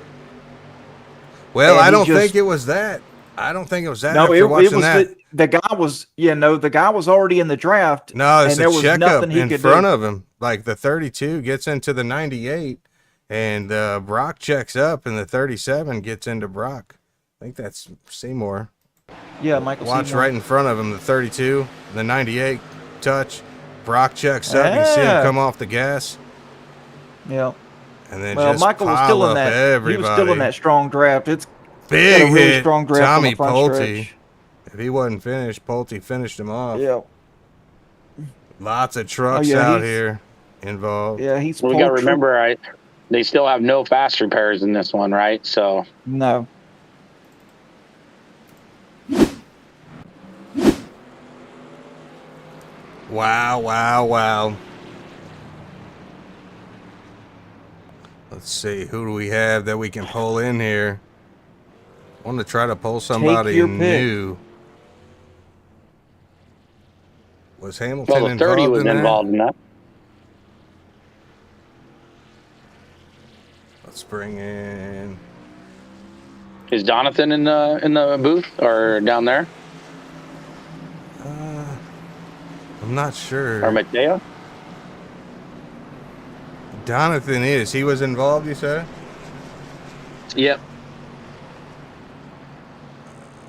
Well, I don't think it was that. I don't think it was that. No, it was that. The guy was, the guy was already in the draft. No, it's and a there was checkup nothing he in could front do. of him. Like the 32 gets into the 98, and Brock checks up, and the 37 gets into Brock. I think that's Seymour. Yeah, Michael Watch Seymour. right in front of him, the 32, the 98 touch. Brock checks up. You see him come off the gas. Yeah. And then Michael was still in that. Everybody. He was still in that strong draft. It's big a really hit. strong draft. Tommy on the front Pulte. stretch. If he wasn't finished, Pulte finished him off. Yeah. Lots of trucks out here involved. Yeah, he's. We got to remember, they still have no fast repairs in this one, right? So no. Wow. Let's see, who do we have that we can pull in here? I want to try to pull somebody new. Was Hamilton the 30 was involved in that. Let's bring in Is Jonathan in the booth or down there? I'm not sure. Or Mateo? Jonathan is. He was involved, you said? Yep.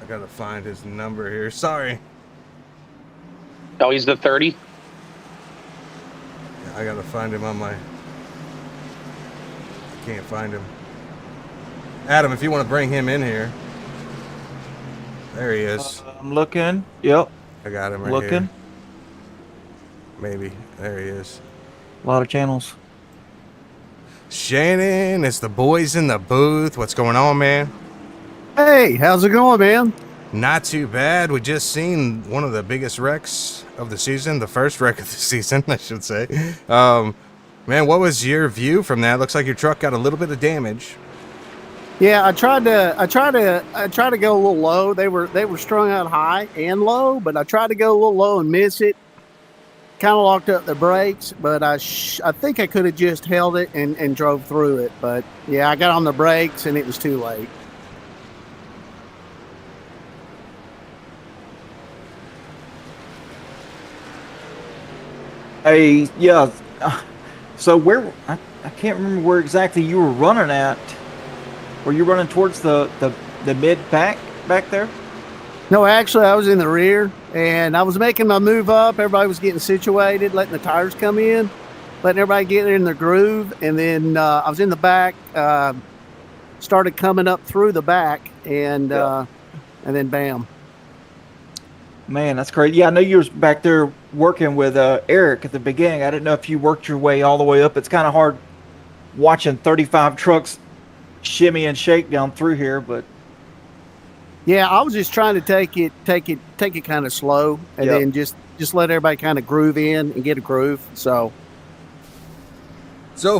I gotta find his number here. Sorry. Oh, he's the 30? I gotta find him on my... I can't find him. Adam, if you want to bring him in here. There he is. I'm looking. Yep. I got him right Looking. here. Maybe. There he is. A lot of channels. Shannon, it's the boys in the booth. What's going on, man? Hey, how's it going, man? Not too bad. We just seen one of the biggest wrecks of the season, the first wreck of the season, I should say. Man, what was your view from that? Looks like your truck got a little bit of damage. Yeah, I tried to go a little low. They were strung out high and low, but I tried to go a little low and miss it. Kind of locked up the brakes, but I think I could have just held it and drove through it. But yeah, I got on the brakes and it was too late. Hey, yeah. So where I can't remember where exactly you were running at. Were you running towards the mid back there? No, actually, I was in the rear, and I was making my move up. Everybody was getting situated, letting the tires come in, letting everybody get in their groove, and then I was in the back, started coming up through the back, and then bam. Man, that's great. Yeah, I know you was back there working with Eric at the beginning. I didn't know if you worked your way all the way up. It's kind of hard watching 35 trucks shimmy and shake down through here, but yeah, I was just trying to take it kind of slow, and then just let everybody kind of groove in and get a groove. So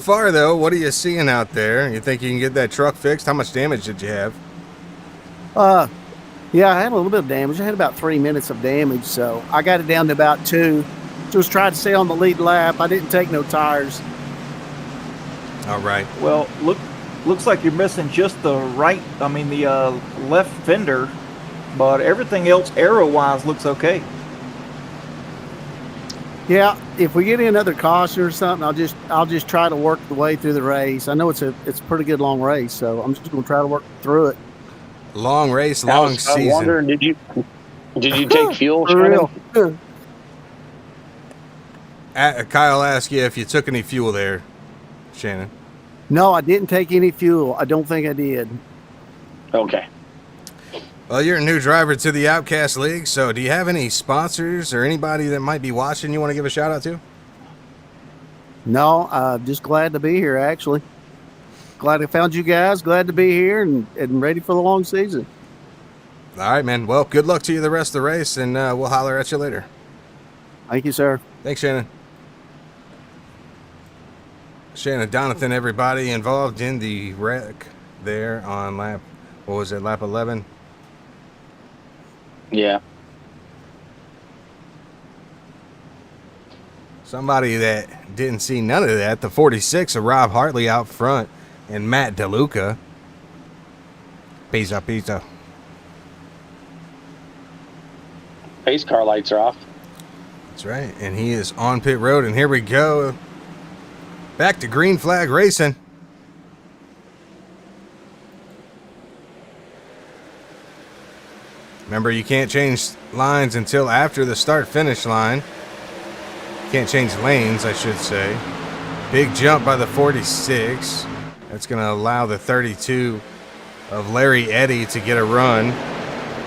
far, though, what are you seeing out there? You think you can get that truck fixed? How much damage did you have? Yeah, I had a little bit of damage. I had about 3 minutes of damage, so I got it down to about 2. Just tried to stay on the lead lap. I didn't take no tires. All right. Well, looks like you're missing just the left fender, but everything else arrow-wise looks okay. Yeah, if we get another caution or something, I'll just try to work the way through the race. I know it's a pretty good long race, so I'm just going to try to work through it. Long race, long season. I'm wondering, did you take fuel, For Shannon? real. Kyle asked you if you took any fuel there, Shannon. No, I didn't take any fuel. I don't think I did. Okay. Well, you're a new driver to the Outcast League, so do you have any sponsors or anybody that might be watching you want to give a shout out to? No, just glad to be here, actually. Glad I found you guys. Glad to be here and ready for the long season. All right, man. Well, good luck to you the rest of the race, and we'll holler at you later. Thank you, sir. Thanks, Shannon. Shannon Donathan, everybody involved in the wreck there on lap 11? Yeah. Somebody that didn't see none of that, the 46 of Rob Hartley out front and Matt DeLuca. Pizza. Pace car lights are off. That's right, and he is on pit road, and here we go. Back to green flag racing. Remember, you can't change lines until after the start-finish line. Can't change lanes, I should say. Big jump by the 46. That's going to allow the 32 of Larry Eddy to get a run.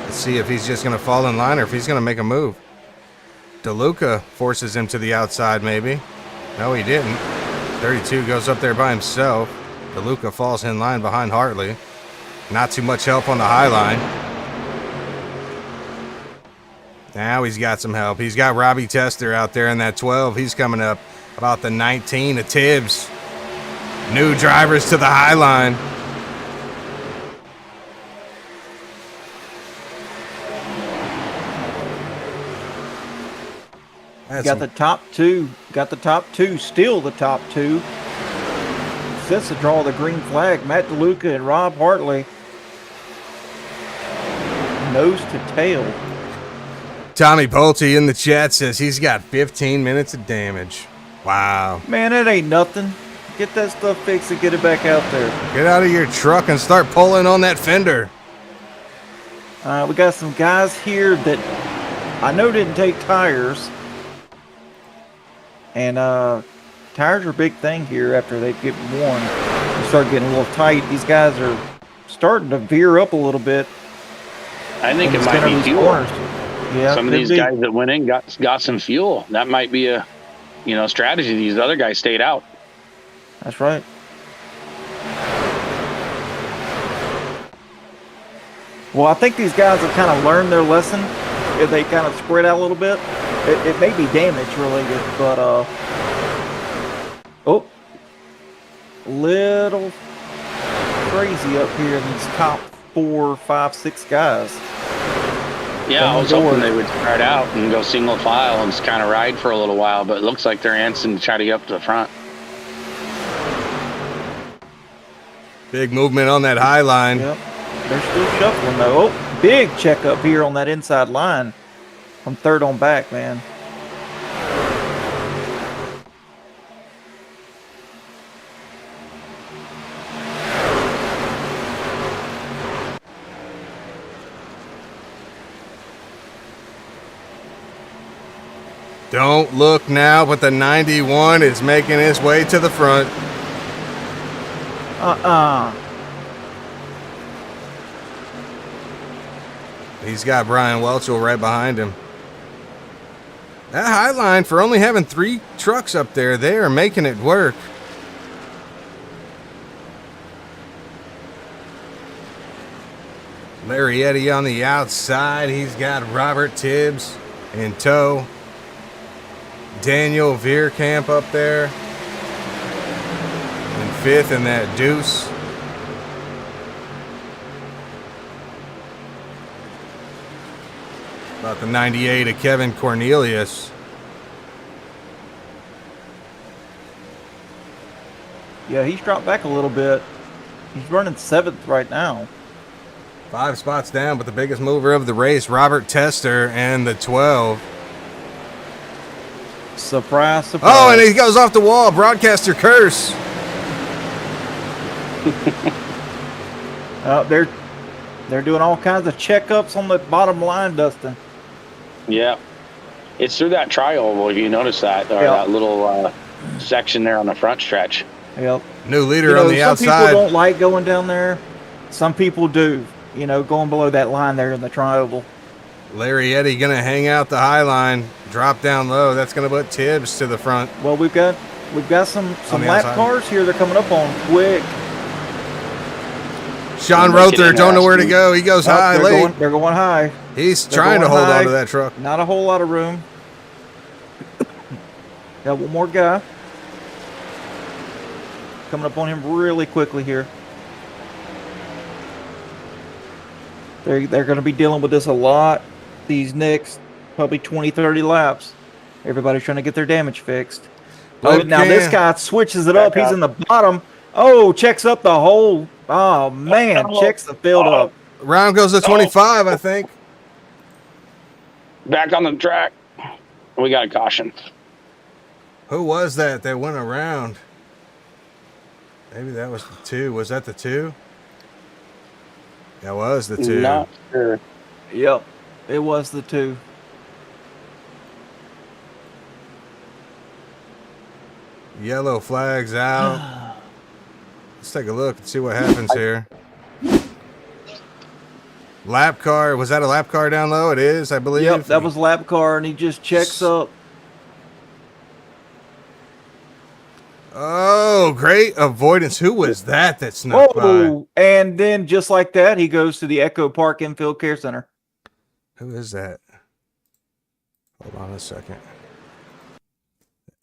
Let's see if he's just going to fall in line or if he's going to make a move. DeLuca forces him to the outside, maybe. No, he didn't. 32 goes up there by himself. DeLuca falls in line behind Hartley. Not too much help on the high line. Now he's got some help. He's got Robbie Tester out there in that 12. He's coming up about the 19 of Tibbs. New drivers to the high line. Got the top two. Still the top two. Sets to draw the green flag. Matt DeLuca and Rob Hartley. nose to tail. Tommy Bolte in the chat says he's got 15 minutes of damage. Wow. Man, it ain't nothing. Get that stuff fixed and get it back out there. Get out of your truck and start pulling on that fender. We got some guys here that I know didn't take tires. And tires are a big thing here after they get worn. They start getting a little tight. These guys are starting to veer up a little bit. I think it might be fuel. Yeah, some of these guys that went in got some fuel. That might be a strategy. These other guys stayed out. That's right. Well, I think these guys have kind of learned their lesson. If they kind of spread out a little bit, it may be damage related, but little crazy up here in these top 4, 5, 6 guys. Yeah, I was hoping they would start out and go single file and just kind of ride for a little while, but it looks like they're answering to try to get up to the front. Big movement on that high line. Yep. They're still shuffling though. Oh, big check up here on that inside line from third on back, man. Don't look now, but the 91 is making its way to the front. He's got Brian Welchel right behind him. That high line, for only having 3 trucks up there, they are making it work. Larry Eddy on the outside. He's got Robert Tibbs in tow. Daniel Veerkamp up there in 5th in that deuce. About the 98 of Kevin Cornelius. Yeah, he's dropped back a little bit. He's running 7th right now. 5 spots down, but the biggest mover of the race, Robert Tester and the 12. Surprise, surprise. Oh, and he goes off the wall. Broadcaster curse. They're doing all kinds of checkups on the bottom line, Dustin. Yeah. It's through that tri-oval, if you notice that, or that little section there on the front stretch. Yep. New leader on the outside. Some people don't like going down there. Some people do. Going below that line there in the tri-oval. Larry Eddy going to hang out the high line, drop down low. That's going to put Tibbs to the front. Well, we've got some lap cars here. They're coming up on quick. Sean Rother don't know where to go. He goes high late. They're going high. He's trying to hold on to that truck. Not a whole lot of room. Got one more guy coming up on him really quickly here. They're going to be dealing with this a lot these next probably 20, 30 laps. Everybody's trying to get their damage fixed. Oh, now this guy switches it up. He's in the bottom. Oh, checks up the whole. Oh, man. Checks the field up. Round goes to 25, I think. Back on the track. We got a caution. Who was that went around? Maybe that was the 2. Was that the 2? That was the 2. Not sure. Yep, it was the 2. Yellow flags out. Let's take a look and see what happens here. Lap car. Was that a lap car down low? It is, I believe. Yep, that was lap car, and he just checks up. Oh, great avoidance. Who was that snuck by? And then just like that, he goes to the Echo Park Infield Care Center. Who is that? Hold on a second.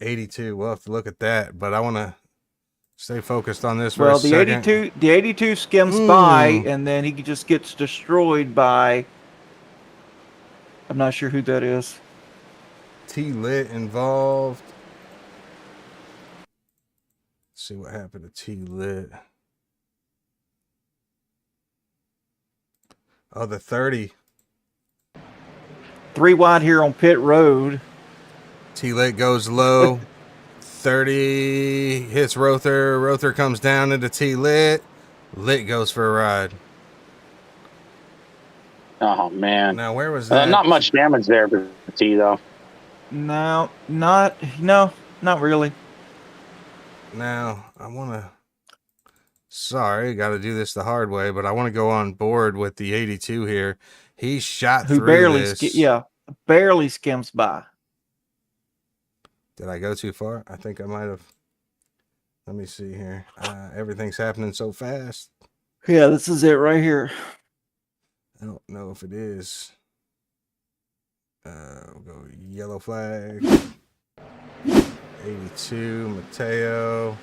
82. We'll have to look at that, but I want to stay focused on this for a second. The 82 skims by, and then he just gets destroyed by. I'm not sure who that is. T-Lit involved. See what happened to T-Lit. Oh, the 30. 3 wide here on pit road. T-Lit goes low. 30 hits Rother. Rother comes down into T-Lit. Lit goes for a ride. Oh, man. Now, where was that? Not much damage there for T, though. No, not really. Now, I want to... Sorry, got to do this the hard way, but I want to go on board with the 82 here. He shot Who through barely, this. barely skims by. Did I go too far? I think I might have. Let me see here. Everything's happening so fast. Yeah, this is it right here. I don't know if it is. We'll go yellow flag. 82, Mateo.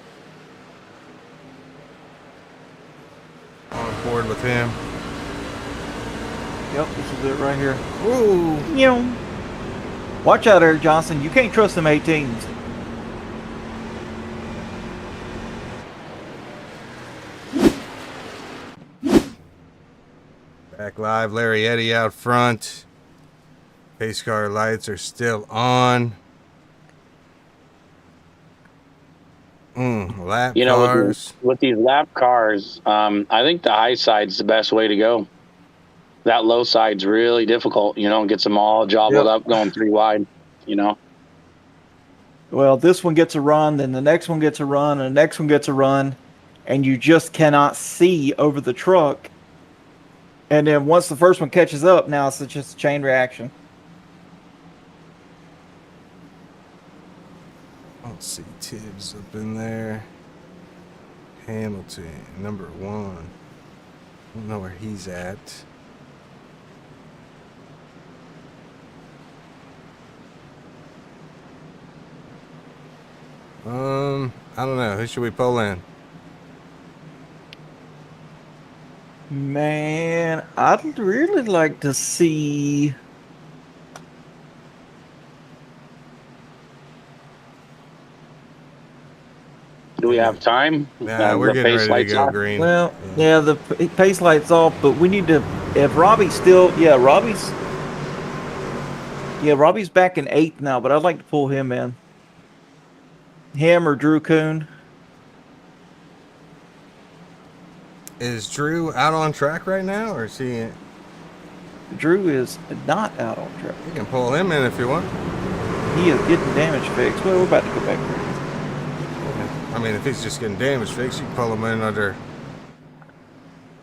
On board with him. Yep, this is it right here. Ooh. Meow. Watch out, Eric Johnson. You can't trust them 18s. Back live, Larry Eddy out front. Pace car lights are still on. Lap cars. With these lap cars, I think the high side's the best way to go. That low side's really difficult, gets them all jobbled up going 3 wide, Well, this one gets a run, then the next one gets a run, and the next one gets a run, and you just cannot see over the truck. And then once the first one catches up, now it's just a chain reaction. I don't see Tibbs up in there. Hamilton, number 1. I don't know where he's at. I don't know. Who should we pull in? Man, I'd really like to see... Do we have time? Nah, we're getting ready to go green. Well, yeah, the pace light's off, but we need to... If Robbie's still... Yeah, Robbie's back in 8th now, but I'd like to pull him in. Him or Drew Kuhn. Is Drew out on track right now, or is he? Drew is not out on track. You can pull him in if you want. He is getting damage fixed. Well, we're about to go back there. I mean, if he's just getting damage fixed, you can pull him in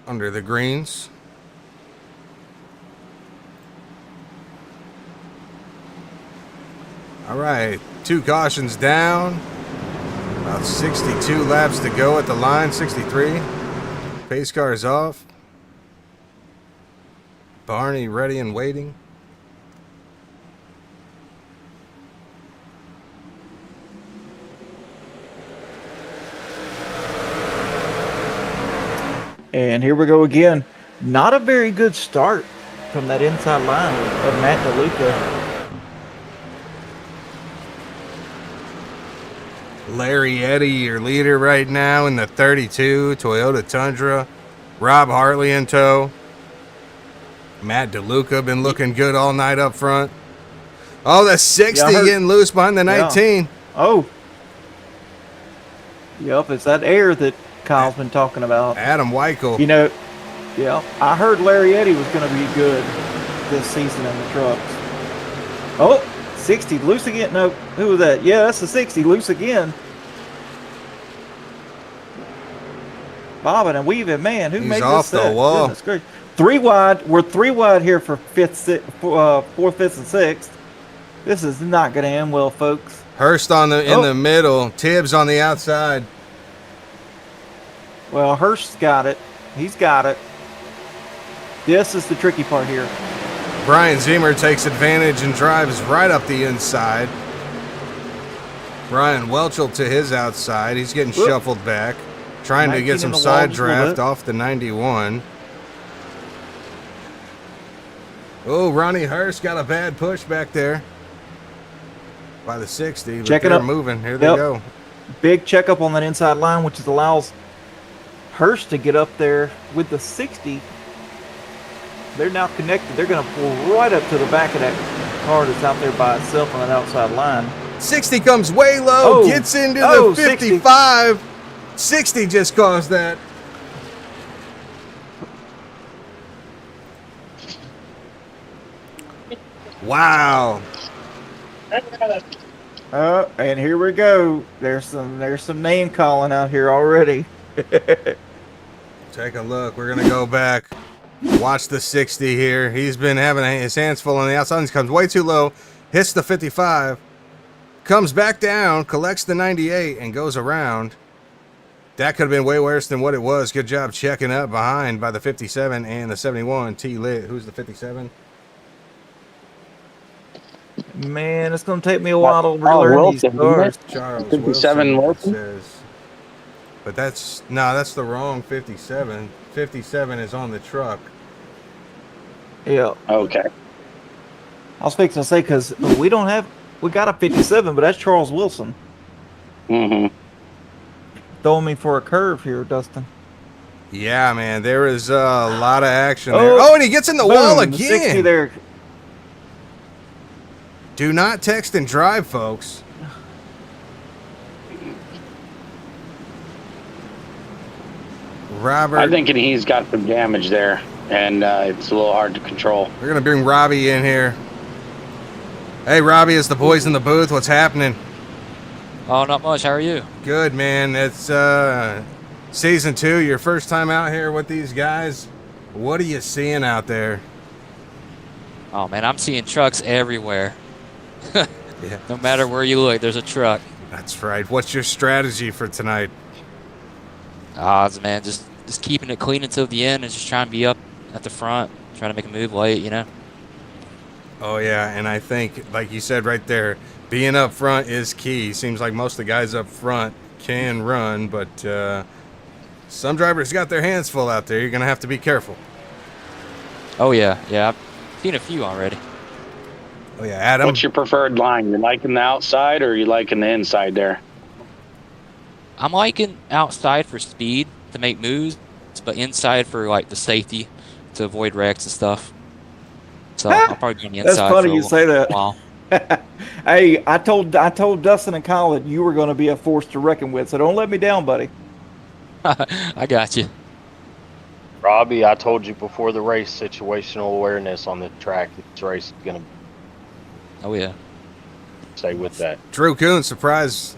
under the greens. All right, 2 cautions down. About 62 laps to go at the line, 63. Pace car is off. Barney ready and waiting. And here we go again. Not a very good start from that inside line of Matt DeLuca. Larry Eddy, your leader right now in the 32 Toyota Tundra. Rob Hartley in tow. Matt DeLuca been looking good all night up front. Oh, the 60 getting loose behind the 19. Yeah. Oh. Yep, it's that air that Kyle's been talking about. Adam Weichel. Yeah, I heard Larry Eddy was going to be good this season in the trucks. Oh, 60 loose again. No, who was that? Yeah, that's the 60 loose again. Bobbing and weaving, man. Who made this off the wall. Goodness gracious. 3 wide. We're 3 wide here for 4th, 5th, and 6th. This is not going to end well, folks. Hurst in the middle. Tibbs on the outside. Well, Hurst's got it. He's got it. This is the tricky part here. Brian Ziemer takes advantage and drives right up the inside. Brian Welchel to his outside. He's getting shuffled back. Trying to get some side draft off the 91. Oh, Ronnie Hurst got a bad push back there by the 60. But Check it they're up. moving. Here they go. Big checkup on that inside line, which allows Hurst to get up there with the 60. They're now connected. They're going to pull right up to the back of that car that's out there by itself on that outside line. 60 comes way low, gets into the 55. 60 just caused that. Wow. And here we go. There's some name calling out here already. Take a look. We're gonna go back. Watch the 60 here. He's been having his hands full on the outside. He comes way too low, hits the 55, comes back down, collects the 98, and goes around. That could have been way worse than what it was. Good job checking up behind by the 57 and the 71. T-Lit. Who's the 57? Man, it's going to take me a while to relearn these cars. Charles 57 Wilson, says. But that's the wrong 57. 57 is on the truck. Yeah. Okay. I was fixing to say, because we got a 57, but that's Charles Wilson. Mm-hmm. Throwing me for a curve here, Dustin. Yeah, man, there is a lot of action there. Oh, and he gets in the wall again. 60 there. Do not text and drive, folks. Robert. I'm thinking he's got some damage there, and it's a little hard to control. We're going to bring Robbie in here. Hey, Robbie, it's the boys in the booth. What's happening? Oh, not much. How are you? Good, man. It's season 2, your first time out here with these guys. What are you seeing out there? Oh, man, I'm seeing trucks everywhere. Yeah. No matter where you look, there's a truck. That's right. What's your strategy for tonight? Odds, man, just keeping it clean until the end and just trying to be up at the front, trying to make a move late, you know? Oh, yeah, and I think, like you said right there, being up front is key. Seems like most of the guys up front can run, but some drivers got their hands full out there. You're going to have to be careful. Oh, yeah. Yeah, I've seen a few already. Oh, yeah, Adam. What's your preferred line? You liking the outside or you liking the inside there? I'm liking outside for speed to make moves, but inside for, like, the safety to avoid wrecks and stuff. So I'll probably be on the inside. That's funny you say that. While. Hey, I told Dustin and Kyle that you were going to be a force to reckon with, so don't let me down, buddy. I got you. Robbie, I told you before the race, situational awareness on the track. This race is going to. Oh, yeah. Stay with that. Drew Coon, surprise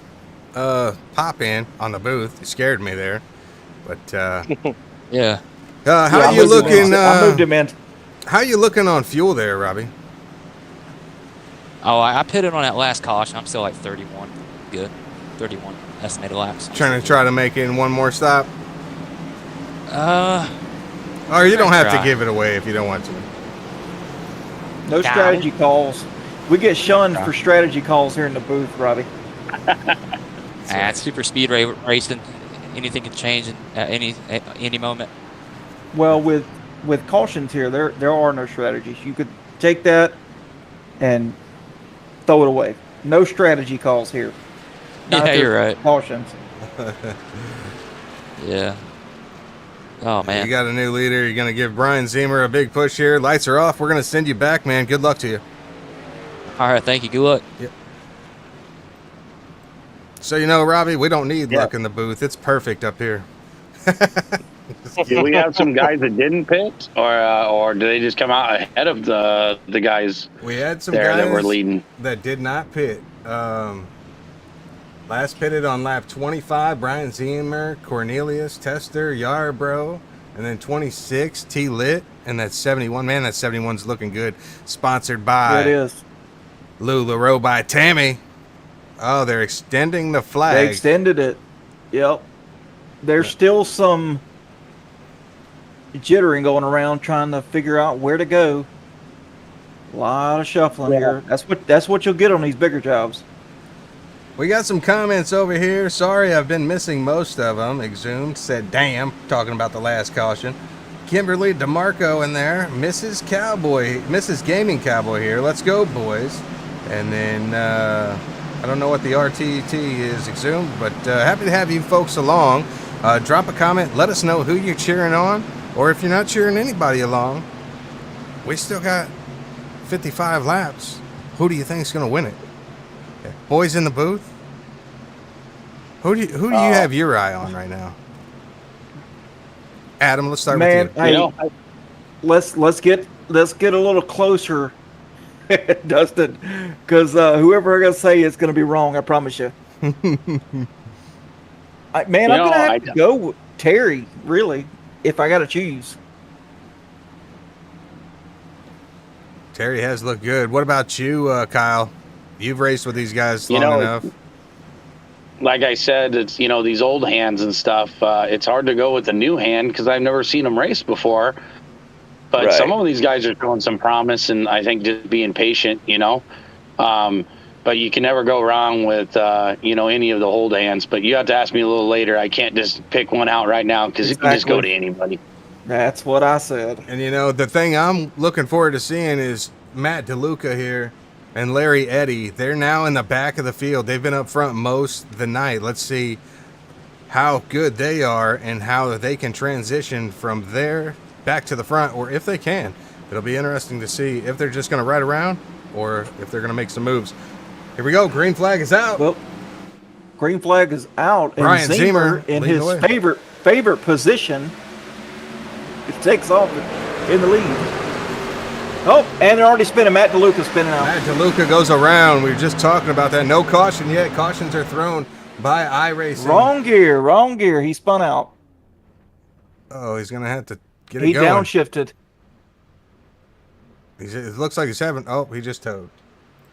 pop in on the booth. He scared me there. But, yeah. How are you looking? I moved him in. How you looking on fuel there, Robbie? Oh, I pitted on that last caution. I'm still like 31. Good. 31 estimated laps. Trying to make it in one more stop? Or you don't have to give it away if you don't want to. No strategy calls. We get shunned for strategy calls here in the booth, Robbie. It's super speed racing. Anything can change at any moment. Well, with cautions here, there are no strategies. You could take that and throw it away. No strategy calls here. Yeah, you're right. Cautions. Yeah. Oh, man. You got a new leader. You're going to give Brian Zemer a big push here. Lights are off. We're going to send you back, man. Good luck to you. All right. Thank you. Good luck. Yep. So, Robbie, we don't need luck in the booth. It's perfect up here. Do we have some guys that didn't pit, or do they just come out ahead of the guys? We had some guys guys that were leading that did not pit. Last pitted on lap 25, Brian Zemer, Cornelius, Tester, Yarbrough, and then 26, T-Lit, and that's 71. Man, that 71's looking good. Sponsored by it is. Lou LaRoe by Tammy. Oh, they're extending the flag. They extended it. Yep. There's still some jittering going around trying to figure out where to go. A lot of shuffling here. That's what you'll get on these bigger jobs. We got some comments over here. Sorry, I've been missing most of them. Exhumed said, damn, talking about the last caution. Kimberly DeMarco in there. Mrs. Gaming Cowboy here. Let's go, boys. And then, I don't know what the RTT is, Exhumed, but happy to have you folks along. Drop a comment. Let us know who you're cheering on, or if you're not cheering anybody along, We still got 55 laps. Who do you think's going to win it? Boys in the booth? Who do you have your eye on right now? Adam, let's start with you. Hey, let's get a little closer, Dustin, because whoever I'm gonna say is gonna be wrong. I promise you. I'm gonna have to go with Terry. Really, if I got to choose. Terry has looked good. What about you, Kyle? You've raced with these guys long enough. Like I said, it's these old hands and stuff. It's hard to go with a new hand because I've never seen them race before. But some of these guys are showing some promise, and I think just being patient, But you can never go wrong with any of the old hands. But you have to ask me a little later. I can't just pick one out right now because it can just go to anybody. That's what I said. And the thing I'm looking forward to seeing is Matt DeLuca here and Larry Eddy. They're now in the back of the field. They've been up front most of the night. Let's see how good they are and how they can transition from there back to the front, or if they can. It'll be interesting to see if they're just going to ride around or if they're going to make some moves. Here we go. Green flag is out. Well, green flag is out. And Brian Zimmer in his favorite position, it takes off in the lead. Oh, and they're already spinning. Matt DeLuca spinning out. Matt DeLuca goes around. We were just talking about that. No caution yet. Cautions are thrown by iRacing. Wrong gear. He spun out. Oh, he's going to have to get it going. He downshifted. It looks like he's having... Oh, he just towed.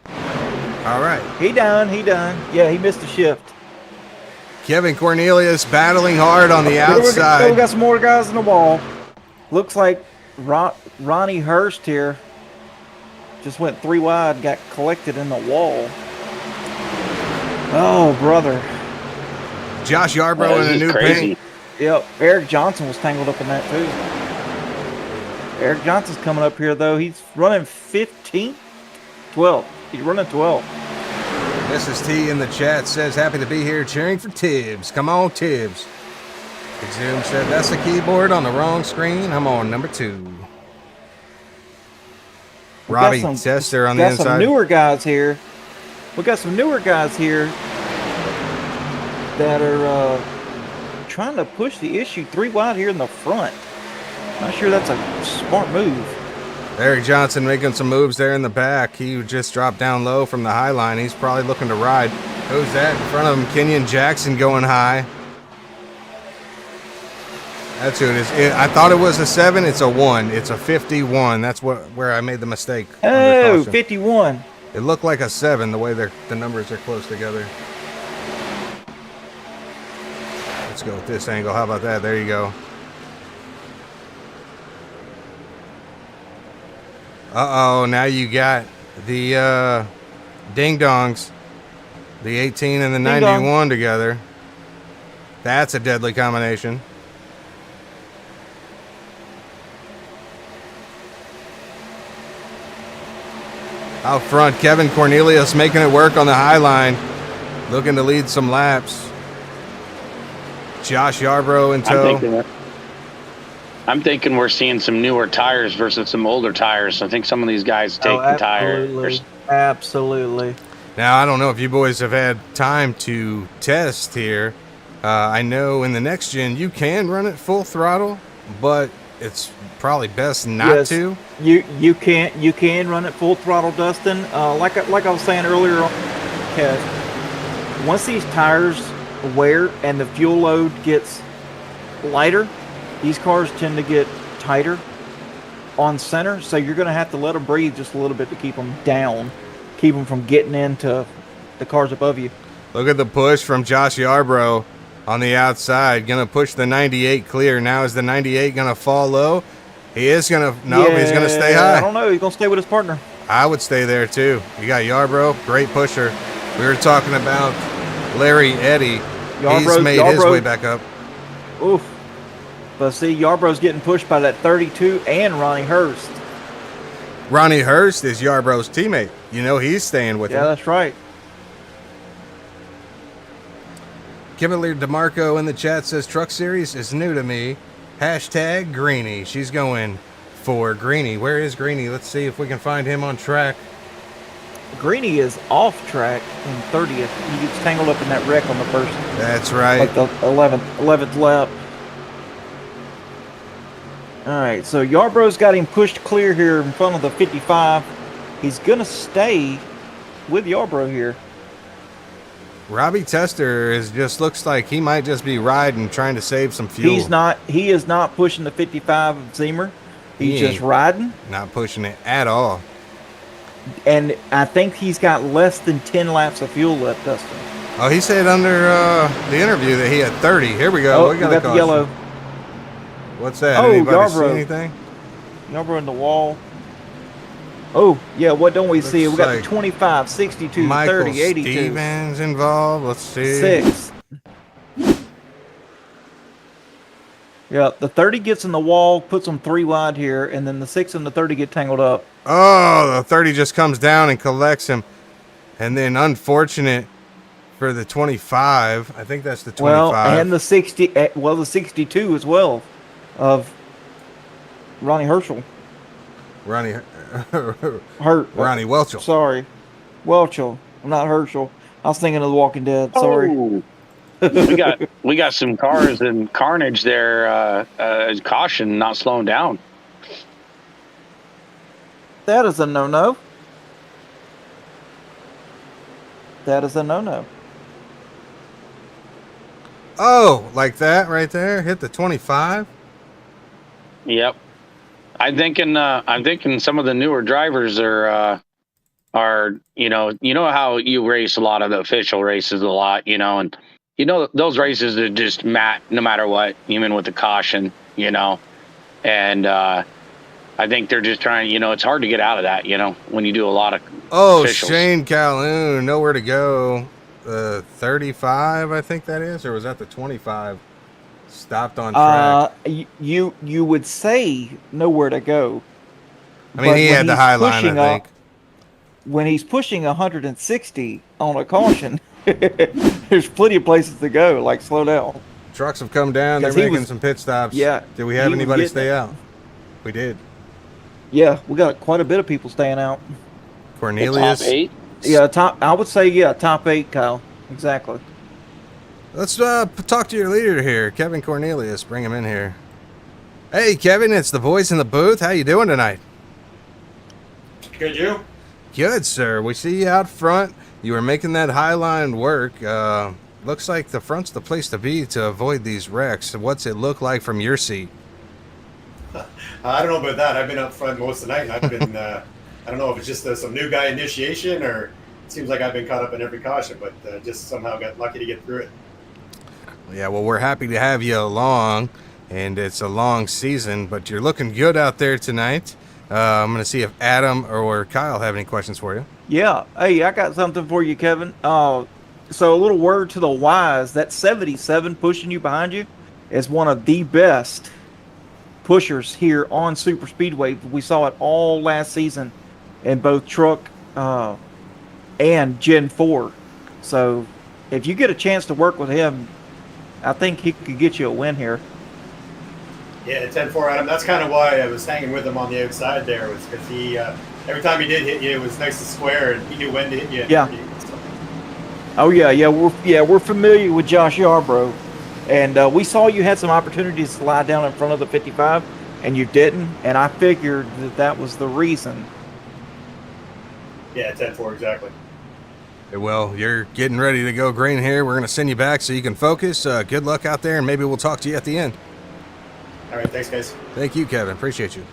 All right. He done. Yeah, he missed the shift. Kevin Cornelius battling hard on the outside. We got some more guys in the wall. Looks like Ronnie Hurst here just went 3 wide, got collected in the wall. Oh, brother. Josh Yarbrough in a new paint. Yep, Eric Johnson was tangled up in that too. Eric Johnson's coming up here though. He's running 15th, 12th. He's running 12th. Mrs. T in the chat says, happy to be here cheering for Tibbs. Come on, Tibbs. Exum said, that's the keyboard on the wrong screen. I'm on number 2. Robbie Tester on the inside. We got some newer guys here. We got some newer guys here that are trying to push the issue 3 wide here in the front. Not sure that's a smart move. Eric Johnson making some moves there in the back. He just dropped down low from the high line. He's probably looking to ride. Who's that in front of him? Kenyon Jackson going high. That's who it is. I thought it was a 7. It's a 1. It's a 51. That's where I made the mistake. Oh, 51. It looked like a 7 the way the numbers are close together. Let's go with this angle. How about that? There you go. Uh-oh, now you got the ding-dongs, the 18 and the 91 together. That's a deadly combination. Out front, Kevin Cornelius making it work on the high line, looking to lead some laps. Josh Yarbrough in tow. I'm thinking we're seeing some newer tires versus some older tires. I think some of these guys take the tires. Absolutely. Now, I don't know if you boys have had time to test here. I know in the next gen you can run it full throttle, but it's probably best not to. You can run it full throttle, Dustin. Like I was saying earlier, once these tires wear and the fuel load gets lighter, these cars tend to get tighter on center, so you're going to have to let them breathe just a little bit to keep them down, keep them from getting into the cars above you. Look at the push from Josh Yarbrough on the outside. Going to push the 98 clear. Now is the 98 going to fall low? He is going to, nope, he's going to stay high. I don't know. He's going to stay with his partner. I would stay there too. You got Yarbrough, great pusher. We were talking about Larry Eddy. He's made his way back up. Oof. But see, Yarbrough's getting pushed by that 32 and Ronnie Hurst. Ronnie Hurst is Yarbrough's teammate. You know he's staying with him. Yeah, that's right. Kimberly DeMarco in the chat says, Truck Series is new to me. Hashtag Greenie. She's going for Greeny. Where is Greeny? Let's see if we can find him on track. Greeny is off track in 30th. He gets tangled up in that wreck on the first. That's right. Like the 11th lap. All right, so Yarbrough's got him pushed clear here in front of the 55. He's going to stay with Yarbrough here. Robbie Tester looks like he might just be riding, trying to save some fuel. He is not pushing the 55 of Zemer. He's just riding. Not pushing it at all. And I think he's got less than 10 laps of fuel left, Dustin. Oh, he said under the interview that he had 30. Here we go. Oh, we got the yellow. What's that? Oh, Anybody see Yarbrough. anything? Yarbrough in the wall. Oh, yeah, what don't we see? We got like the 25, 62, Michael 30, 82. Stevens involved. Let's see. 6. Yeah, the 30 gets in the wall, puts them 3 wide here, and then the 6 and the 30 get tangled up. Oh, the 30 just comes down and collects him. And then unfortunate for the 25. I think that's the 25. Well, and the 60, the 62 as well of Ronnie Herschel. Ronnie Ronnie Welchel. Sorry. Welchel. Not Herschel. I was thinking of The Walking Dead. Sorry. Oh. we got some cars and carnage there. Caution, not slowing down. That is a no-no. That is a no-no. Oh, like that right there? Hit the 25? Yep. I'm thinking some of the newer drivers are you know how you race a lot of the official races a lot, and those races are just no matter what, even with the caution, and I think they're just trying, it's hard to get out of that, when you do a lot of officials. Shane Calhoun, nowhere to go. 35, I think that is, or was that the 25? Stopped on track. You would say nowhere to go. I mean, he had the high line, I think. When he's pushing 160 on a caution, there's plenty of places to go. Like, slow down. Trucks have come down. They're making some pit stops. Yeah. Did we have anybody stay out? We did. Yeah, we got quite a bit of people staying out. Cornelius. The top 8? Yeah, I would say, top 8, Kyle. Exactly. Let's talk to your leader here, Kevin Cornelius. Bring him in here. Hey, Kevin, it's the voice in the booth. How you doing tonight? Good, you? Good, sir. We see you out front. You were making that high line work. Looks like the front's the place to be to avoid these wrecks. What's it look like from your seat? I don't know about that. I've been up front most of the night. I've been, I don't know if it's just some new guy initiation or it seems like I've been caught up in every caution, but just somehow got lucky to get through it. Yeah, well, we're happy to have you along, and it's a long season, but you're looking good out there tonight. I'm going to see if Adam or Kyle have any questions for you. Yeah. Hey, I got something for you, Kevin. So a little word to the wise, that 77 pushing you behind you is one of the best pushers here on Super Speedway. We saw it all last season in both truck and Gen 4. So if you get a chance to work with him, I think he could get you a win here. Yeah, 10-4 Adam. That's kind of why I was hanging with him on the outside there, was because he, every time he did hit you, it was nice to square, and he knew when to hit you. Yeah. Oh yeah, we're familiar with Josh Yarbrough, and we saw you had some opportunities to slide down in front of the 55, and you didn't, and I figured that was the reason. Yeah, 10-4 exactly. Well, you're getting ready to go green here. We're going to send you back so you can focus. Good luck out there, and maybe we'll talk to you at the end. All right, thanks, guys. Thank you, Kevin. Appreciate you.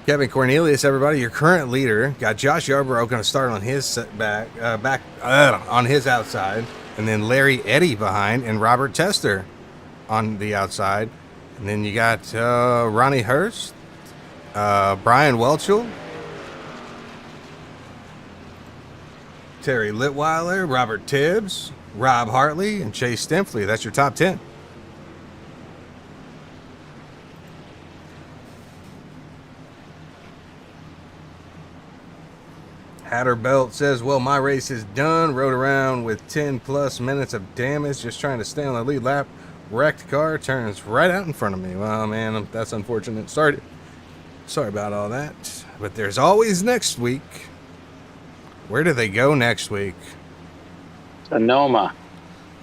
Kevin Cornelius, everybody, your current leader. Got Josh Yarbrough going to start on his on his outside, and then Larry Eddy behind, and Robert Tester on the outside. And then you got Ronnie Hurst, Brian Welchel, Terry Litweiler, Robert Tibbs, Rob Hartley, and Chase Stempley. That's your top 10. Hatterbelt says, well, my race is done. Rode around with 10 plus minutes of damage, just trying to stay on the lead lap. Wrecked car turns right out in front of me. Well, man, that's unfortunate. Sorry Sorry about all that. But there's always next week. Where do they go next week? Sonoma.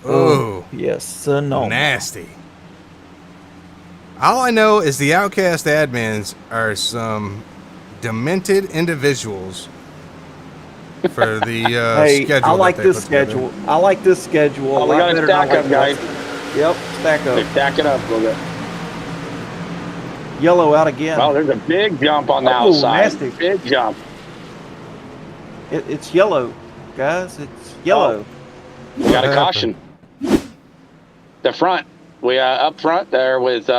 Oh, yes, Sonoma. Nasty. All I know is the Outcast admins are some demented individuals for the Hey, schedule. I like that they this put together. schedule. I like this schedule a Oh, we lot got to better than I stack like up, guys. last. Yep, stack up. Stack it up a little bit. Yellow out again. Well, there's a big jump on the Oh, outside. nasty. Big jump. It's yellow, guys. It's yellow. We got a caution. The front. We up front there with 2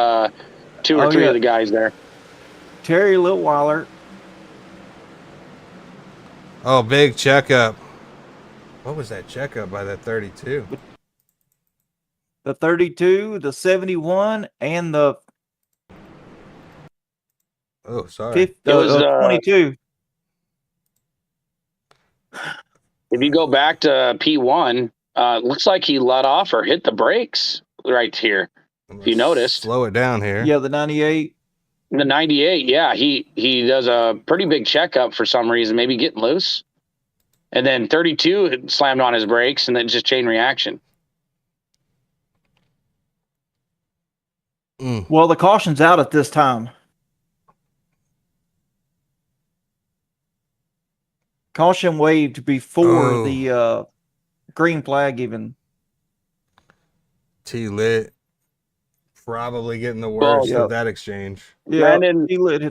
or 3 of the guys there. Terry Litweiler. Oh, big checkup. What was that checkup by that 32? The 32, the 71, and the Oh, sorry. It was 22. If you go back to P1, looks like he let off or hit the brakes right here. If you noticed. Slow it down here. Yeah, the 98. The 98, yeah, he does a pretty big checkup for some reason, maybe getting loose. And then 32 slammed on his brakes and then just chain reaction. Well, the caution's out at this time. Caution waved before the green flag even. T-Lit probably getting the worst of that exchange. Yeah,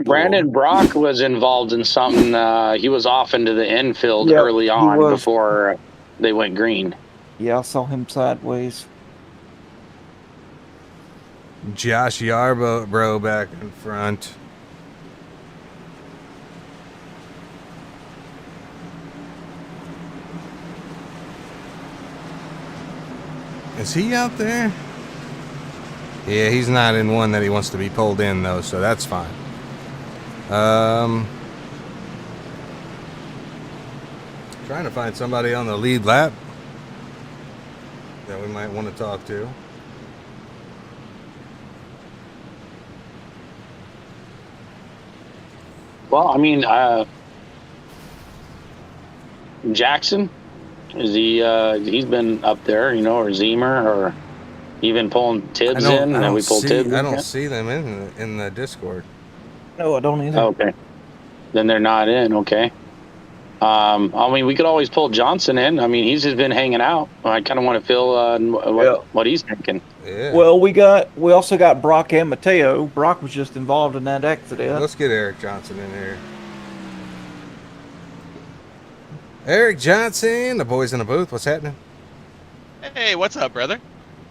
Brandon Brock was involved in something. He was off into the infield Yep, early he on was. before they went green. Yeah, I saw him sideways. Josh Yarbrough back in front. Is he out there? Yeah, he's not in one that he wants to be pulled in, though, so that's fine. Trying to find somebody on the lead lap that we might want to talk to. Well, I mean, Jackson, is he? He's been up there, you know, or Zemer, or even pulling Tibbs in, and then we pulled Tibbs. I don't see them in the Discord. No, I don't either. Okay, then they're not in. Okay. I mean, we could always pull Johnson in. I mean, he's just been hanging out. I kind of want to feel what he's thinking. Yeah. Well, we also got Brock and Mateo. Brock was just involved in that accident. Let's get Eric Johnson in here. Eric Johnson, the boys in the booth. What's happening? Hey, what's up, brother?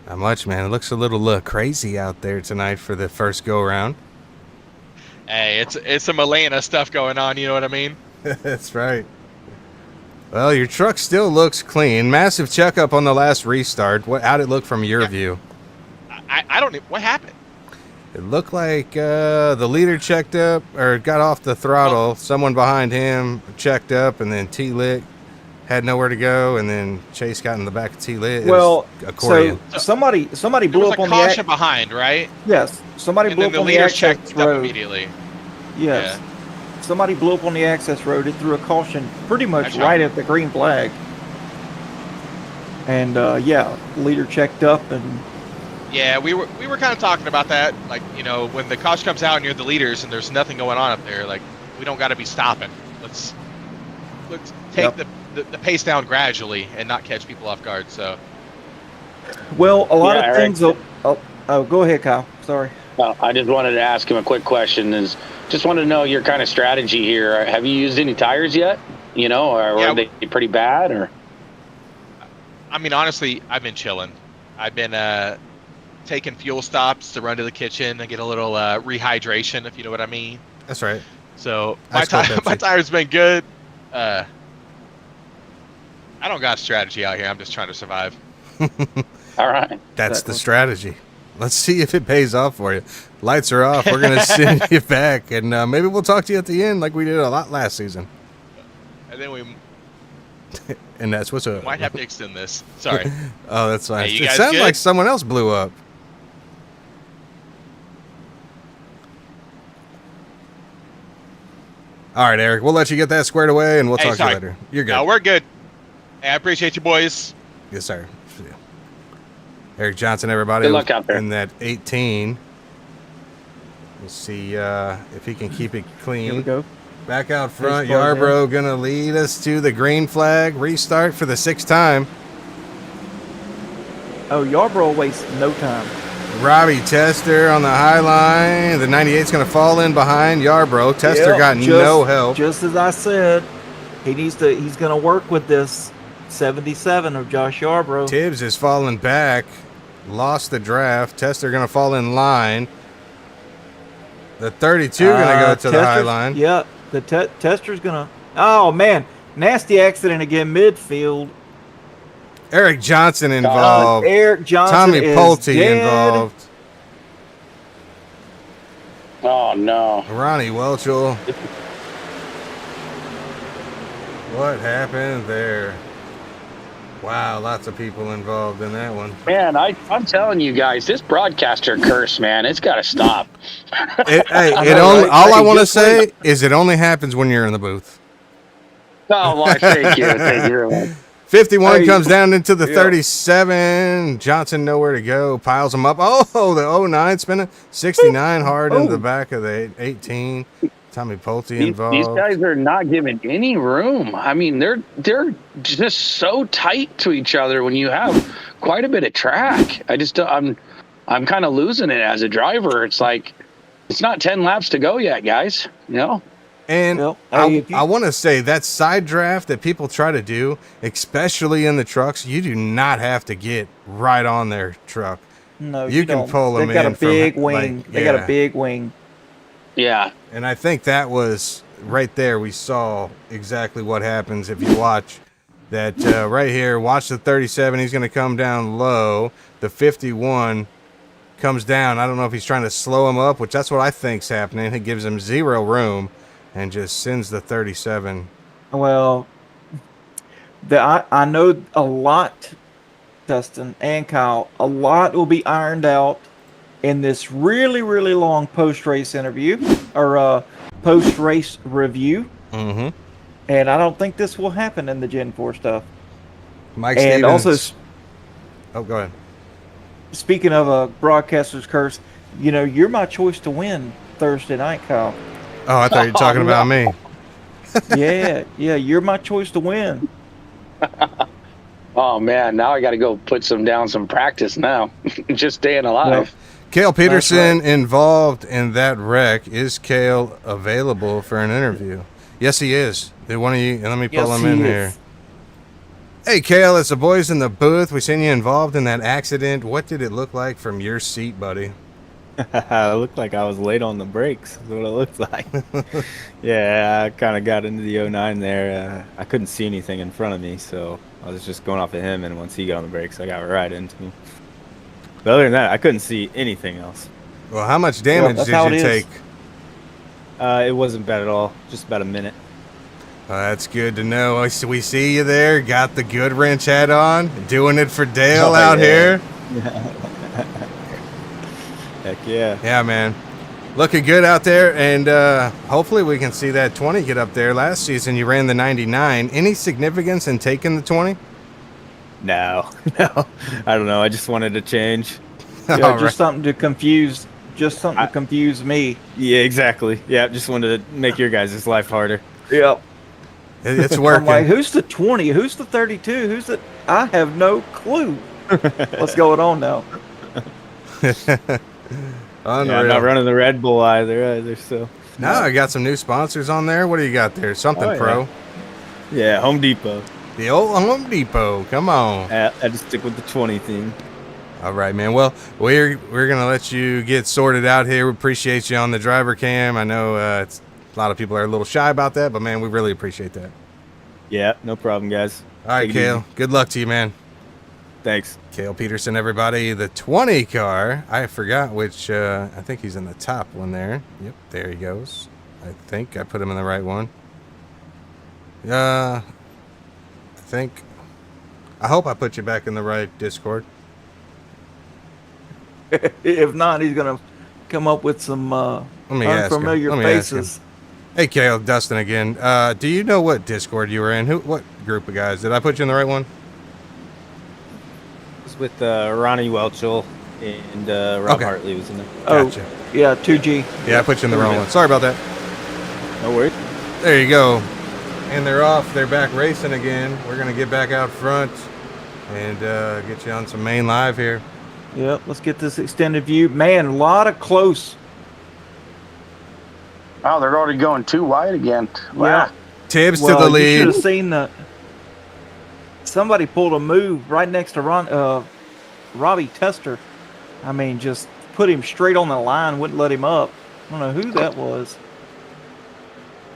Not much, man. It looks a little crazy out there tonight for the first go round. Hey, it's some Elena stuff going on. You know what I mean? That's right. Well, your truck still looks clean. Massive checkup on the last restart. How'd it look from your view? I don't. What happened? It looked like the leader checked up or got off the throttle. Someone behind him checked up, and then T-Lit had nowhere to go, and then Chase got in the back of T-Lit. Well, accordion. so somebody There blew was up a on caution the behind, right? yes, somebody And blew then up the on the leader access checked up road. immediately. Yes. Somebody blew up on the access road. It threw a caution pretty much That's right right. at the green flag. And leader checked up and Yeah, we were kind of talking about that. Like, you know, when the caution comes out and you're the leaders and there's nothing going on up there, like, we don't got to be stopping. Let's take the pace down gradually and not catch people off guard. So. well, a lot Yeah, of Eric. things. Oh, go ahead, Kyle. Sorry. I just wanted to ask him a quick question. Just wanted to know your kind of strategy here. Have you used any tires yet? You know, or were they pretty bad? Or I mean, honestly, I've been chilling. I've been taking fuel stops to run to the kitchen and get a little rehydration, if you know what I mean. That's right. So my tire's been good. I don't got a strategy out here. I'm just trying to survive. All right. That's the strategy. Let's see if it pays off for you. Lights are off. We're going to send you back, and maybe we'll talk to you at the end like we did a lot last season. And then we And that's what's up. might have to extend this. Sorry. Oh, that's fine. Hey, you It guys sounded good? like someone else blew up. All right, Eric. We'll let you get that squared away, and we'll talk to you later. You're good. No, we're good. Hey, I appreciate you, boys. Yes, sir. See ya. Eric Johnson, everybody. Good luck out there. In that 18. We'll see if he can keep it clean. Here we go. Back out front. Yarbrough going to lead us to the green flag. Restart for the 6th time. Oh, Yarbrough wastes no time. Robbie Tester on the high line. The 98's going to fall in behind Yarbrough. Tester got no help. Just as I said, he's going to work with this 77 of Josh Yarbrough. Tibbs is falling back. Lost the draft. Tester going to fall in line. The 32 going to go to the high line. Yeah, the Tester's going to... Oh, man. Nasty accident again midfield. Eric Johnson involved. Eric Johnson Tommy is Pulte dead. involved. Oh, no. Ronnie Welchel. What happened there? Wow, lots of people involved in that one. Man, I'm telling you guys, this broadcaster curse, man, it's got to stop. All I want to say is it only happens when you're in the booth. Oh, well, thank you. Thank you. 51 comes down into the 37. Johnson nowhere to go. Piles them up. Oh, the 09 spinning. 69 hard into the back of the 18. Tommy Pulte involved. These guys are not giving any room. I mean, they're just so tight to each other when you have quite a bit of track. I'm kind of losing it as a driver. It's like it's not 10 laps to go yet, guys. You know. And I want to say that side draft that people try to do, especially in the trucks, you do not have to get right on their truck. No, you can don't. pull them in. They've got a big from, wing. They got a big wing. Yeah. And I think that was right there. We saw exactly what happens if you watch that right here. Watch the 37. He's going to come down low. The 51 comes down. I don't know if he's trying to slow him up, which that's what I think's happening. It gives him zero room and just sends the 37. Well, I know a lot, Dustin and Kyle, a lot will be ironed out in this really, really long post-race interview or post-race review. Mm-hmm. And I don't think this will happen in the Gen 4 stuff. Mike and Stevens. Also, oh, go ahead. Speaking of a broadcaster's curse, you know, you're my choice to win Thursday night, Kyle. Oh, I thought you were talking about me. yeah, you're my choice to win. Oh, man, now I got to go put some practice now. Just staying alive. Cale Peterson involved in that wreck. Is Cale available for an interview? Yes, he is. Did one of you? Let me pull him in here. Hey, Cale, it's the boys in the booth. We seen you involved in that accident. What did it look like from your seat, buddy? It looked like I was late on the brakes. Is what it looked like. Yeah, I kind of got into the 09 there. I couldn't see anything in front of me, so I was just going off of him. And once he got on the brakes, I got right into him. But other than that, I couldn't see anything else. Well, how much damage did you take? It wasn't bad at all. Just about a minute. That's good to know. We see you there. Got the good wrench hat on. Doing it for Dale out here. Heck yeah. Yeah, man. Looking good out there. And hopefully we can see that 20 get up there. Last season you ran the 99. Any significance in taking the 20? No. I don't know. I just wanted to change. Yeah, just something to confuse. Just something to confuse me. Yeah, exactly. Yeah, just wanted to make your guys' life harder. Yep. It's working. I'm like, who's the 20? Who's the 32? Who's the... I have no clue. What's going on now? Unreal. Yeah, I'm not running the Red Bull either, so... No, I got some new sponsors on there. What do you got there? Something pro? Yeah, Home Depot. The old Home Depot. Come on. I just stick with the 20 theme. All right, man. Well, we're going to let you get sorted out here. We appreciate you on the driver cam. I know a lot of people are a little shy about that, but, man, we really appreciate that. Yeah, no problem, guys. All right, Cale. Good luck to you, man. Thanks. Cale Peterson, everybody. The 20 car. I forgot which. I think he's in the top one there. Yep, there he goes. I think I put him in the right one. I hope I put you back in the right Discord. If not, he's gonna come up with some unfamiliar faces. Hey, Kale, Dustin again. Do you know what Discord you were in? What group of guys? Did I put you in the right one? It was with Ronnie Welchel and Rob Hartley was in there. Gotcha. Yeah, 2G. Yeah, I put you in the wrong one. Sorry about that. No worries. There you go. And they're off. They're back racing again. We're going to get back out front and get you on some main live here. Yep, let's get this extended view. Man, a lot of close. Oh, they're already going too wide again. Wow. Yeah. Tibbs to the lead. You should have seen that. Somebody pulled a move right next to Robbie Tester. I mean, just put him straight on the line, wouldn't let him up. I don't know who that was.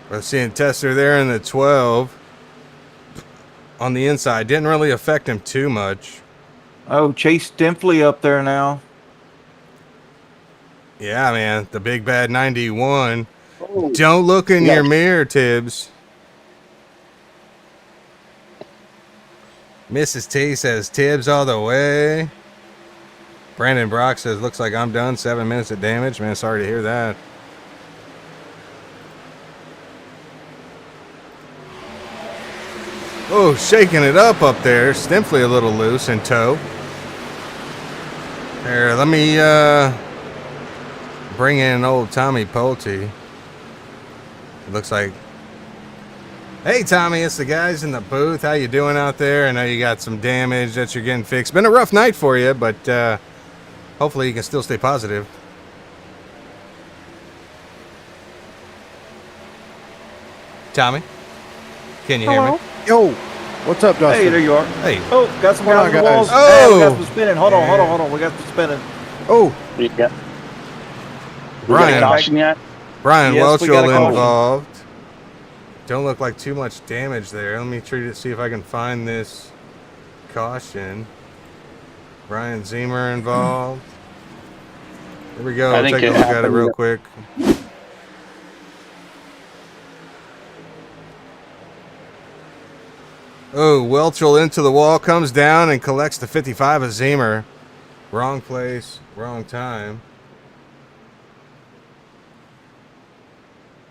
We're seeing Tester there in the 12. On the inside. Didn't really affect him too much. Oh, Chase Demphley up there now. Yeah, man. The big bad 91. Oh. Don't look in your mirror, Tibbs. Mrs. T says Tibbs all the way. Brandon Brock says, looks like I'm done. 7 minutes of damage. Man, sorry to hear that. Oh, shaking it up there. Stimpley a little loose in tow. Here, let me bring in old Tommy Pulte. It looks like... Hey, Tommy, it's the guys in the booth. How you doing out there? I know you got some damage that you're getting fixed. Been a rough night for you, but hopefully you can still stay positive. Tommy, can you hear me? Yo, what's up, Dustin? Hey, there you are. Hey. Oh, got some guys on the walls. Oh! Hey, we got some spinning. Hold on. We got some spinning. Oh. Yeah. Brian, caution yet? Brian Yes, we got a Welchel caution. involved. Don't look like too much damage there. Let me treat it, see if I can find this caution. Brian Zemer involved. Here we go. I think Take a it look at it happened. real quick. Oh, Welchel into the wall, comes down and collects the 55 of Zemer. Wrong place, wrong time.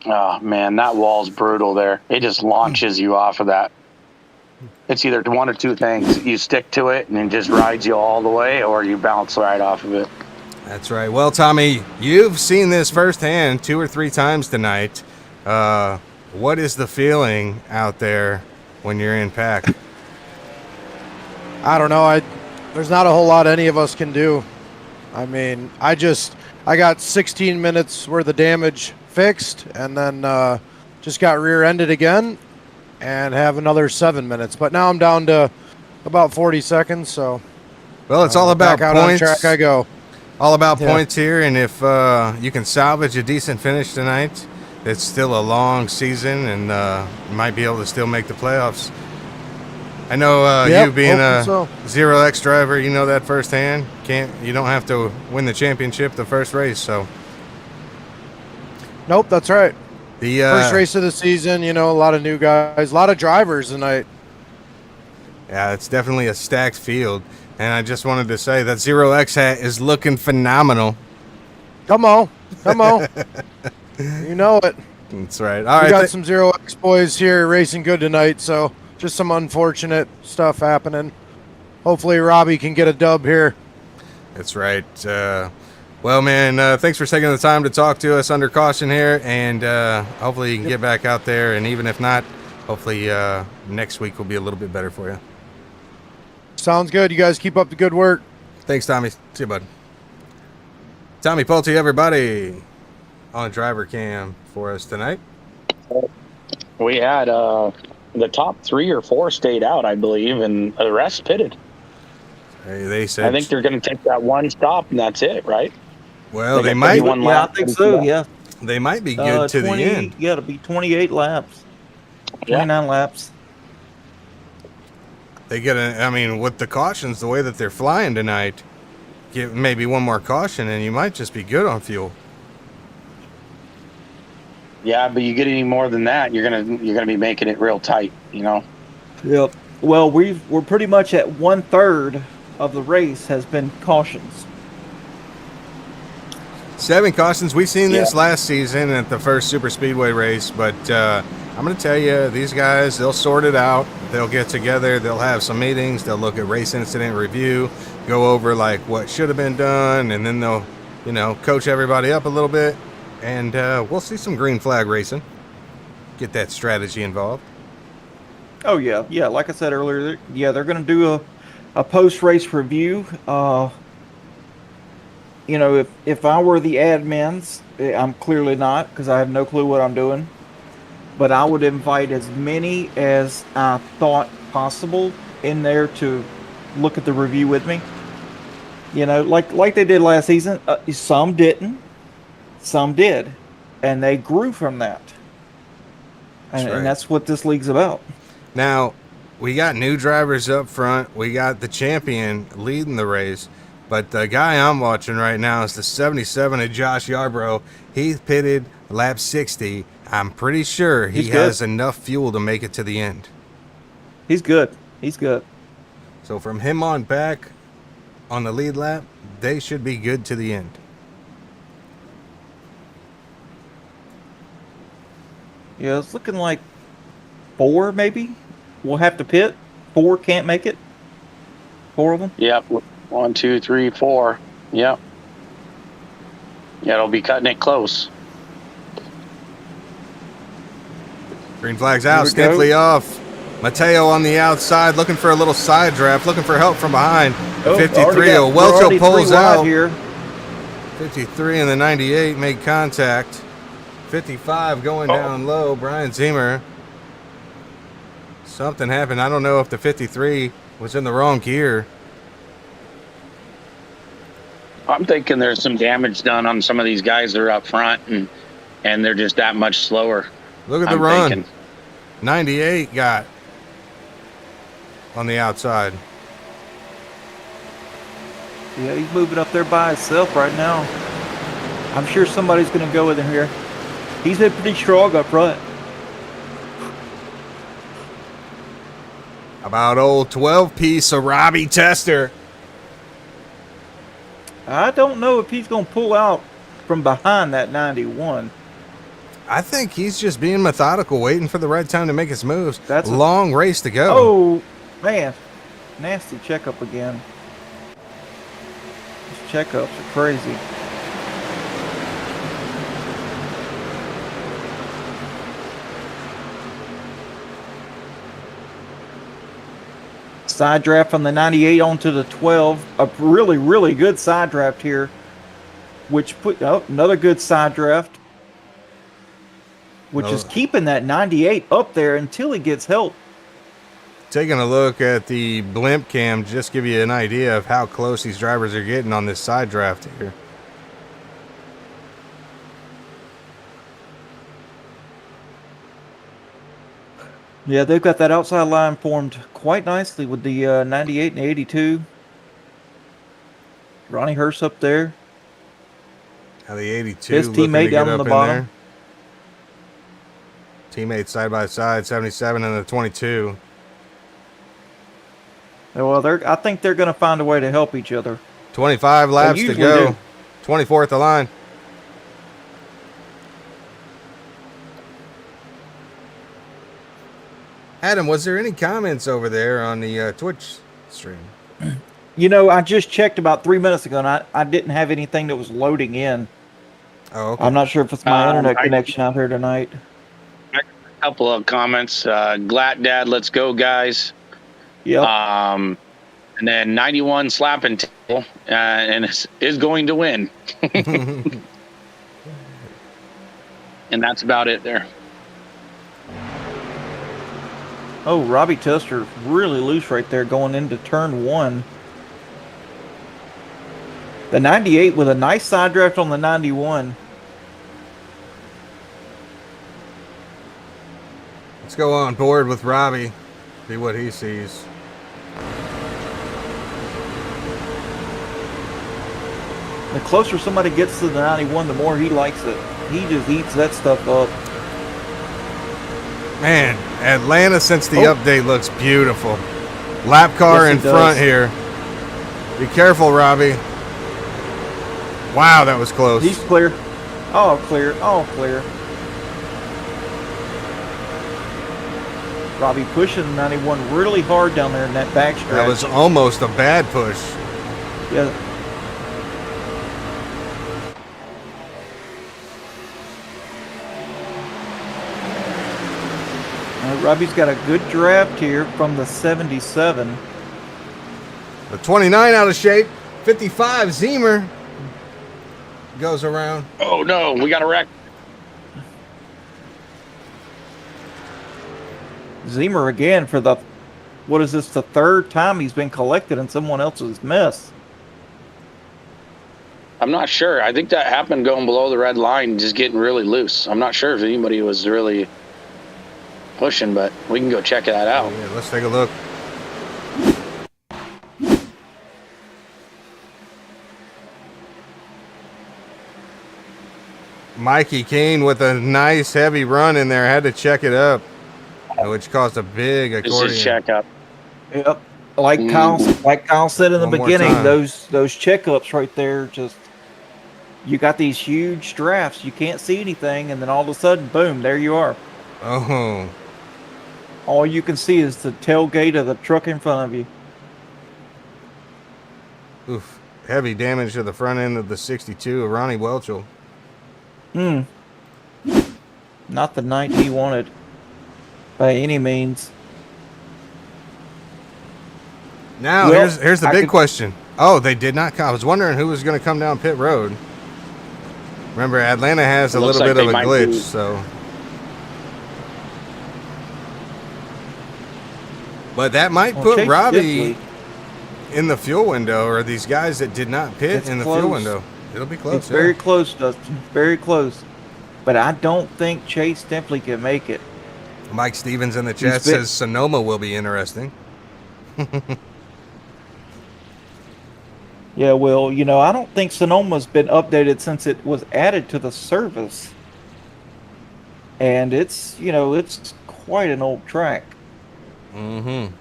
Oh, man, that wall's brutal there. It just launches you off of that. It's either one or two things. You stick to it and it just rides you all the way, or you bounce right off of it. That's right. Well, Tommy, you've seen this firsthand 2 or 3 times tonight. What is the feeling out there when you're in pack? I don't know. There's not a whole lot any of us can do. I mean, I got 16 minutes worth of damage fixed, and then just got rear-ended again, and have another 7 minutes. But now I'm down to about 40 seconds. So, well, it's all about back out points. on track I go. All about points here, and if you can salvage a decent finish tonight, it's still a long season, and you might be able to still make the playoffs. I know you being a so. 0X driver, you know that firsthand. You don't have to win the championship the first race, so. Nope, that's right. The first race of the season, a lot of new guys, a lot of drivers tonight. Yeah, it's definitely a stacked field. And I just wanted to say that 0X hat is looking phenomenal. Come on. You know it. That's right. All right. We got some 0X boys here racing good tonight, so just some unfortunate stuff happening. Hopefully Robbie can get a dub here. That's right. Well, man, thanks for taking the time to talk to us under caution here, and hopefully you can get back out there, and even if not, hopefully next week will be a little bit better for you. Sounds good. You guys keep up the good work. Thanks, Tommy. See you, bud. Tommy Pulte, everybody, on driver cam for us tonight. We had the top 3 or 4 stayed out, I believe, and the rest pitted. Hey, they said. I think they're going to take that one stop, and that's it, right? Well, they might. Yeah, I think so. Yeah, they might be good to 20, the end. Yeah, it'll be 28 laps, 29 laps. They get with the cautions, the way that they're flying tonight, get maybe one more caution, and you might just be good on fuel. Yeah, but you get any more than that, you're gonna be making it real tight, Yep. Well, we're pretty much at 1/3 of the race has been cautions. 7 cautions. We've seen this Yeah. last season at the first super speedway race, but I'm going to tell you, these guys, they'll sort it out. They'll get together. They'll have some meetings. They'll look at race incident review, go over like what should have been done, and then they'll, coach everybody up a little bit, and we'll see some green flag racing. Get that strategy involved. Oh yeah, yeah. Like I said earlier, they're going to do a post-race review. If I were the admins, I'm clearly not because I have no clue what I'm doing. But I would invite as many as I thought possible in there to look at the review with me. Like they did last season. Some didn't, some did, and they grew from that. And that's what this league's about. Now, we got new drivers up front. We got the champion leading the race. But the guy I'm watching right now is the 77 of Josh Yarbrough. He pitted lap 60. I'm pretty sure he has enough fuel to make it to the end. He's good. He's good. So from him on back on the lead lap, they should be good to the end. Yeah, it's looking like 4 maybe. We'll have to pit. 4 can't make it. 4 of them. Yep. 1, 2, 3, 4. Yep. Yeah, it'll be cutting it close. Green flag's out. Stiffly off. Mateo on the outside, looking for a little side draft, looking for help from behind. The 53, Welcho pulls out. Here. 53 and the 98 make contact. 55 going down low. Brian Ziemer. Something happened. I don't know if the 53 was in the wrong gear. I'm thinking there's some damage done on some of these guys that are up front, and they're just that much slower. Look at the run. 98 got on the outside. Yeah, he's moving up there by himself right now. I'm sure somebody's going to go with him here. He's been pretty strong up front. About old 12-piece of Robbie Tester. I don't know if he's going to pull out from behind that 91. I think he's just being methodical, waiting for the right time to make his moves. That's a long race to go. Oh, man. Nasty checkup again. These checkups are crazy. Side draft from the 98 onto the 12. A really, really good side draft here. Which put another good side draft. Which is keeping that 98 up there until he gets help. Taking a look at the blimp cam, just give you an idea of how close these drivers are getting on this side draft here. Yeah, they've got that outside line formed quite nicely with the 98 and 82. Ronnie Hurst up there. Now the 82. His teammate down on the bottom. Teammates side by side, 77 and the 22. Well, I think they're going to find a way to help each other. 25 laps to go. 24th the line. Adam, was there any comments over there on the Twitch stream? I just checked about 3 minutes ago, and I didn't have anything that was loading in. Oh, okay. I'm not sure if it's my internet connection out here tonight. A couple of comments. Glat Dad, let's go, guys. Yep. And then 91 slapping tail, and is going to win. And that's about it there. Oh, Robbie Tester really loose right there going into turn 1. The 98 with a nice side draft on the 91. Let's go on board with Robbie. See what he sees. The closer somebody gets to the 91, the more he likes it. He just eats that stuff up. Man, Atlanta since the update looks beautiful. Lap car in front here. Be careful, Robbie. Wow, that was close. He's clear. All clear. All clear. Robbie pushing 91 really hard down there in that backstretch. That was almost a bad push. Yeah. Robbie's got a good draft here from the 77. The 29 out of shape. 55 Zemer goes around. Oh no, we got a wreck. Zemer again for the, what is this, the third time he's been collected in someone else's mess. I'm not sure. I think that happened going below the red line, just getting really loose. I'm not sure if anybody was really pushing, but we can go check that out. Yeah, let's take a look. Mikey Kane with a nice heavy run in there. Had to check it up, which caused a big accordion. Just check up. Yep. Like Kyle said in the beginning, those checkups right there, just you got these huge drafts, you can't see anything, and then all of a sudden, boom, there you are. Oh. All you can see is the tailgate of the truck in front of you. Oof. Heavy damage to the front end of the 62 of Ronnie Welchel. Not the night he wanted by any means. Now, here's the big question. Oh, they did not come. I was wondering who was going to come down pit road. Remember, Atlanta has a little bit of a glitch, so. But that might put Robbie in the fuel window, or these guys that did not pit in the fuel window. It'll be close. It's very close, Dustin. Very close. But I don't think Chase Stempley can make it. Mike Stevens in the chat says Sonoma will be interesting. Yeah, well, you know, I don't think Sonoma's been updated since it was added to the service. And it's, you know, it's quite an old track. Mm-hmm.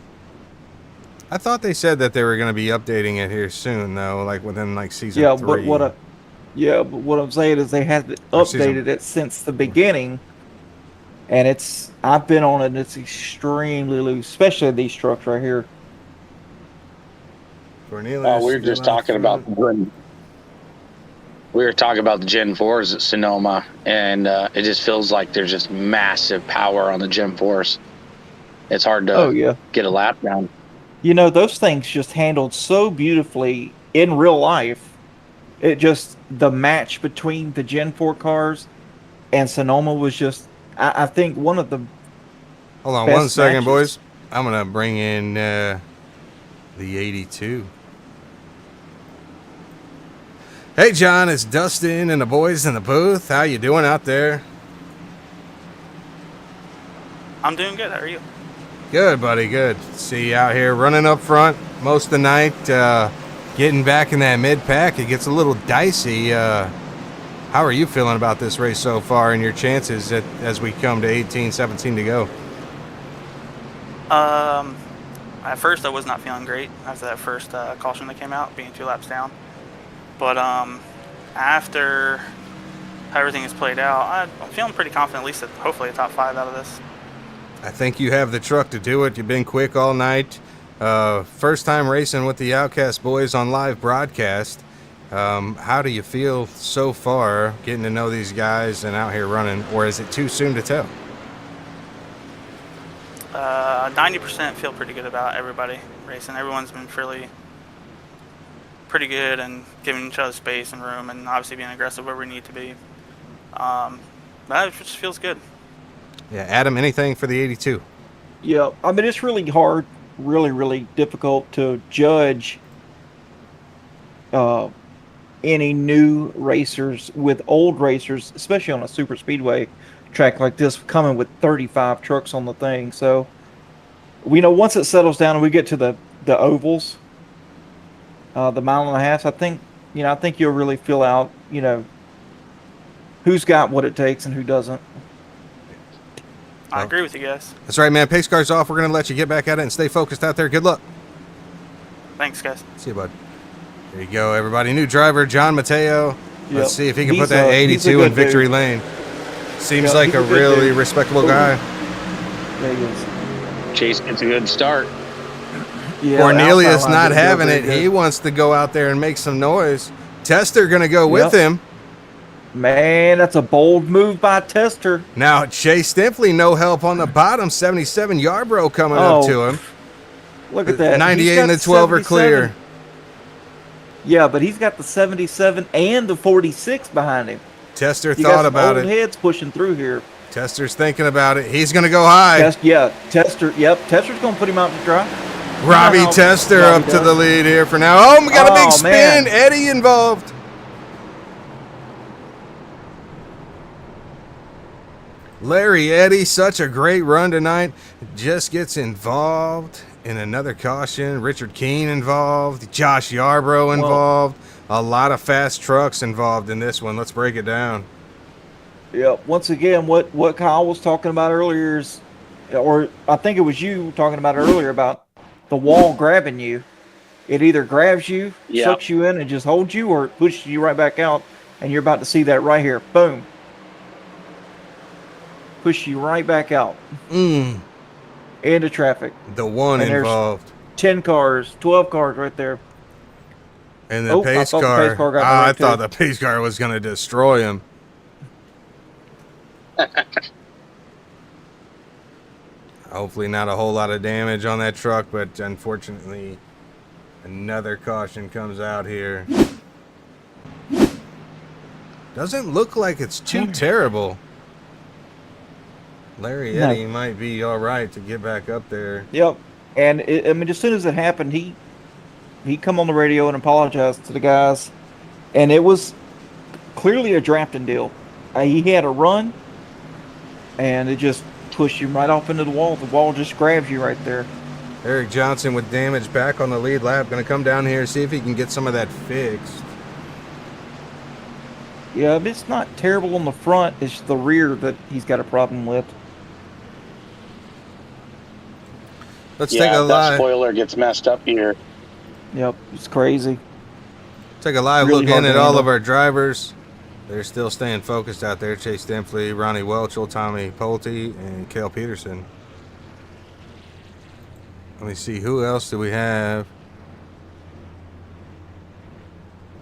I thought they said that they were going to be updating it here soon, though, like within like season 3. But what I'm saying is they haven't updated it since the beginning. And I've been on it, and it's extremely loose, especially these trucks right here. Cornelius, we were just talking about the Gen 4s at Sonoma, and it just feels like there's just massive power on the Gen 4s. It's hard to get a lap down. You know, those things just handled so beautifully in real life. It just, the match between the Gen 4 cars and Sonoma was just, I think, one of the Hold on one second, boys. I'm going to bring in the 82. Hey, John, it's Dustin and the boys in the booth. How you doing out there? I'm doing good. How are you? Good, buddy. Good. See you out here running up front most of the night, getting back in that mid-pack. It gets a little dicey. How are you feeling about this race so far and your chances as we come to 18, 17 to go? At first, I was not feeling great after that first caution that came out, being 2 laps down. But after how everything has played out, I'm feeling pretty confident, at least hopefully a top 5 out of this. I think you have the truck to do it. You've been quick all night. First time racing with the Outcast boys on live broadcast. How do you feel so far getting to know these guys and out here running, or is it too soon to tell? 90% feel pretty good about everybody racing. Everyone's been pretty good and giving each other space and room, and obviously being aggressive where we need to be. That just feels good. Yeah, Adam, anything for the 82? Yeah, I mean, it's really hard, really difficult to judge any new racers with old racers, especially on a super speedway track like this, coming with 35 trucks on the thing. So, we know once it settles down and we get to the ovals, the 1.5 miles, I think you'll really feel out, who's got what it takes and who doesn't. I agree with you guys. That's right, man. Pace car's off. We're going to let you get back at it and stay focused out there. Good luck. Thanks, guys. See you, bud. There you go, everybody. New driver, John Mateo. Let's see if he can He's put that a 82 in good victory dude. lane. Seems Yep, like he's a a good really dude. respectable guy. Yeah, he is. Chase gets a good start. Yeah, Cornelius outside line not didn't go having very it. good. He wants to go out there and make some noise. Tester going to go with Yep. him. Man, that's a bold move by Tester. Now, Chase Stimpley, no help on the bottom. 77 Yarbrough coming up to him. Look at that. 98 He's got and the 12 are 77. clear. Yeah, but he's got the 77 and the 46 behind him. Tester You thought got some about old it. heads pushing through here. Tester's thinking about it. He's going to go high. Tester. Yep, Tester's going to put him out to dry. Robbie You know how Tester Robbie up to does. the lead here for now. Oh, we got a big Oh, spin. man. Eddie involved. Larry Eddy, such a great run tonight. Just gets involved in another caution. Richard Keene involved. Josh Yarbrough involved. A lot of fast trucks involved in this one. Let's break it down. Yeah, once again, what Kyle was talking about earlier is, or I think it was you talking about earlier about the wall grabbing you. It either grabs you, Yeah. sucks you in, and just holds you, or it pushes you right back out. And you're about to see that right here. Boom. Push you right back out into traffic. The one And there's involved. 10 cars, 12 cars right there. And the Oh, I pace thought the car. pace car got I wrecked, thought too. the pace car was going to destroy him. Hopefully not a whole lot of damage on that truck, but unfortunately another caution comes out here. Doesn't look like it's too terrible. Larry No. Eddy might be all right to get back up there. Yep. And I mean, as soon as it happened, he come on the radio and apologized to the guys, and it was clearly a drafting deal. He had a run, and it just pushed him right off into the wall. The wall just grabs you right there. Eric Johnson with damage back on the lead lap. Going to come down here and see if he can get some of that fixed. Yeah, it's not terrible on the front. It's the rear that he's got a problem with. Let's Yeah, take a if that live. spoiler gets messed up here. Yep, it's crazy. Take a live Really look hard in to at all handle. of our drivers. They're still staying focused out there. Chase Stimpley, Ronnie Welchel, Tommy Pulte, and Cale Peterson. Let me see, who else do we have?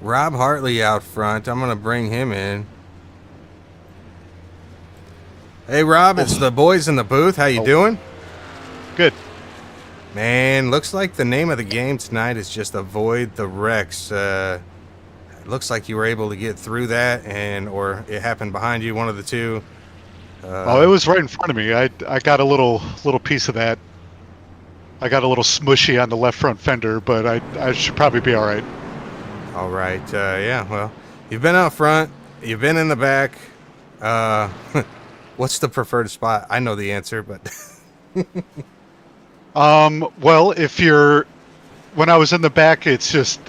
Rob Hartley out front. I'm going to bring him in. Hey, Rob, it's the boys in the booth. How you doing? Good. Man, looks like the name of the game tonight is just avoid the wrecks. It looks like you were able to get through that, or it happened behind you, one of the two. Oh, it was right in front of me. I got a little piece of that. I got a little smushy on the left front fender, but I should probably be all right. All right. Yeah, well, you've been out front. You've been in the back. What's the preferred spot? I know the answer, but... Well, when I was in the back, it's just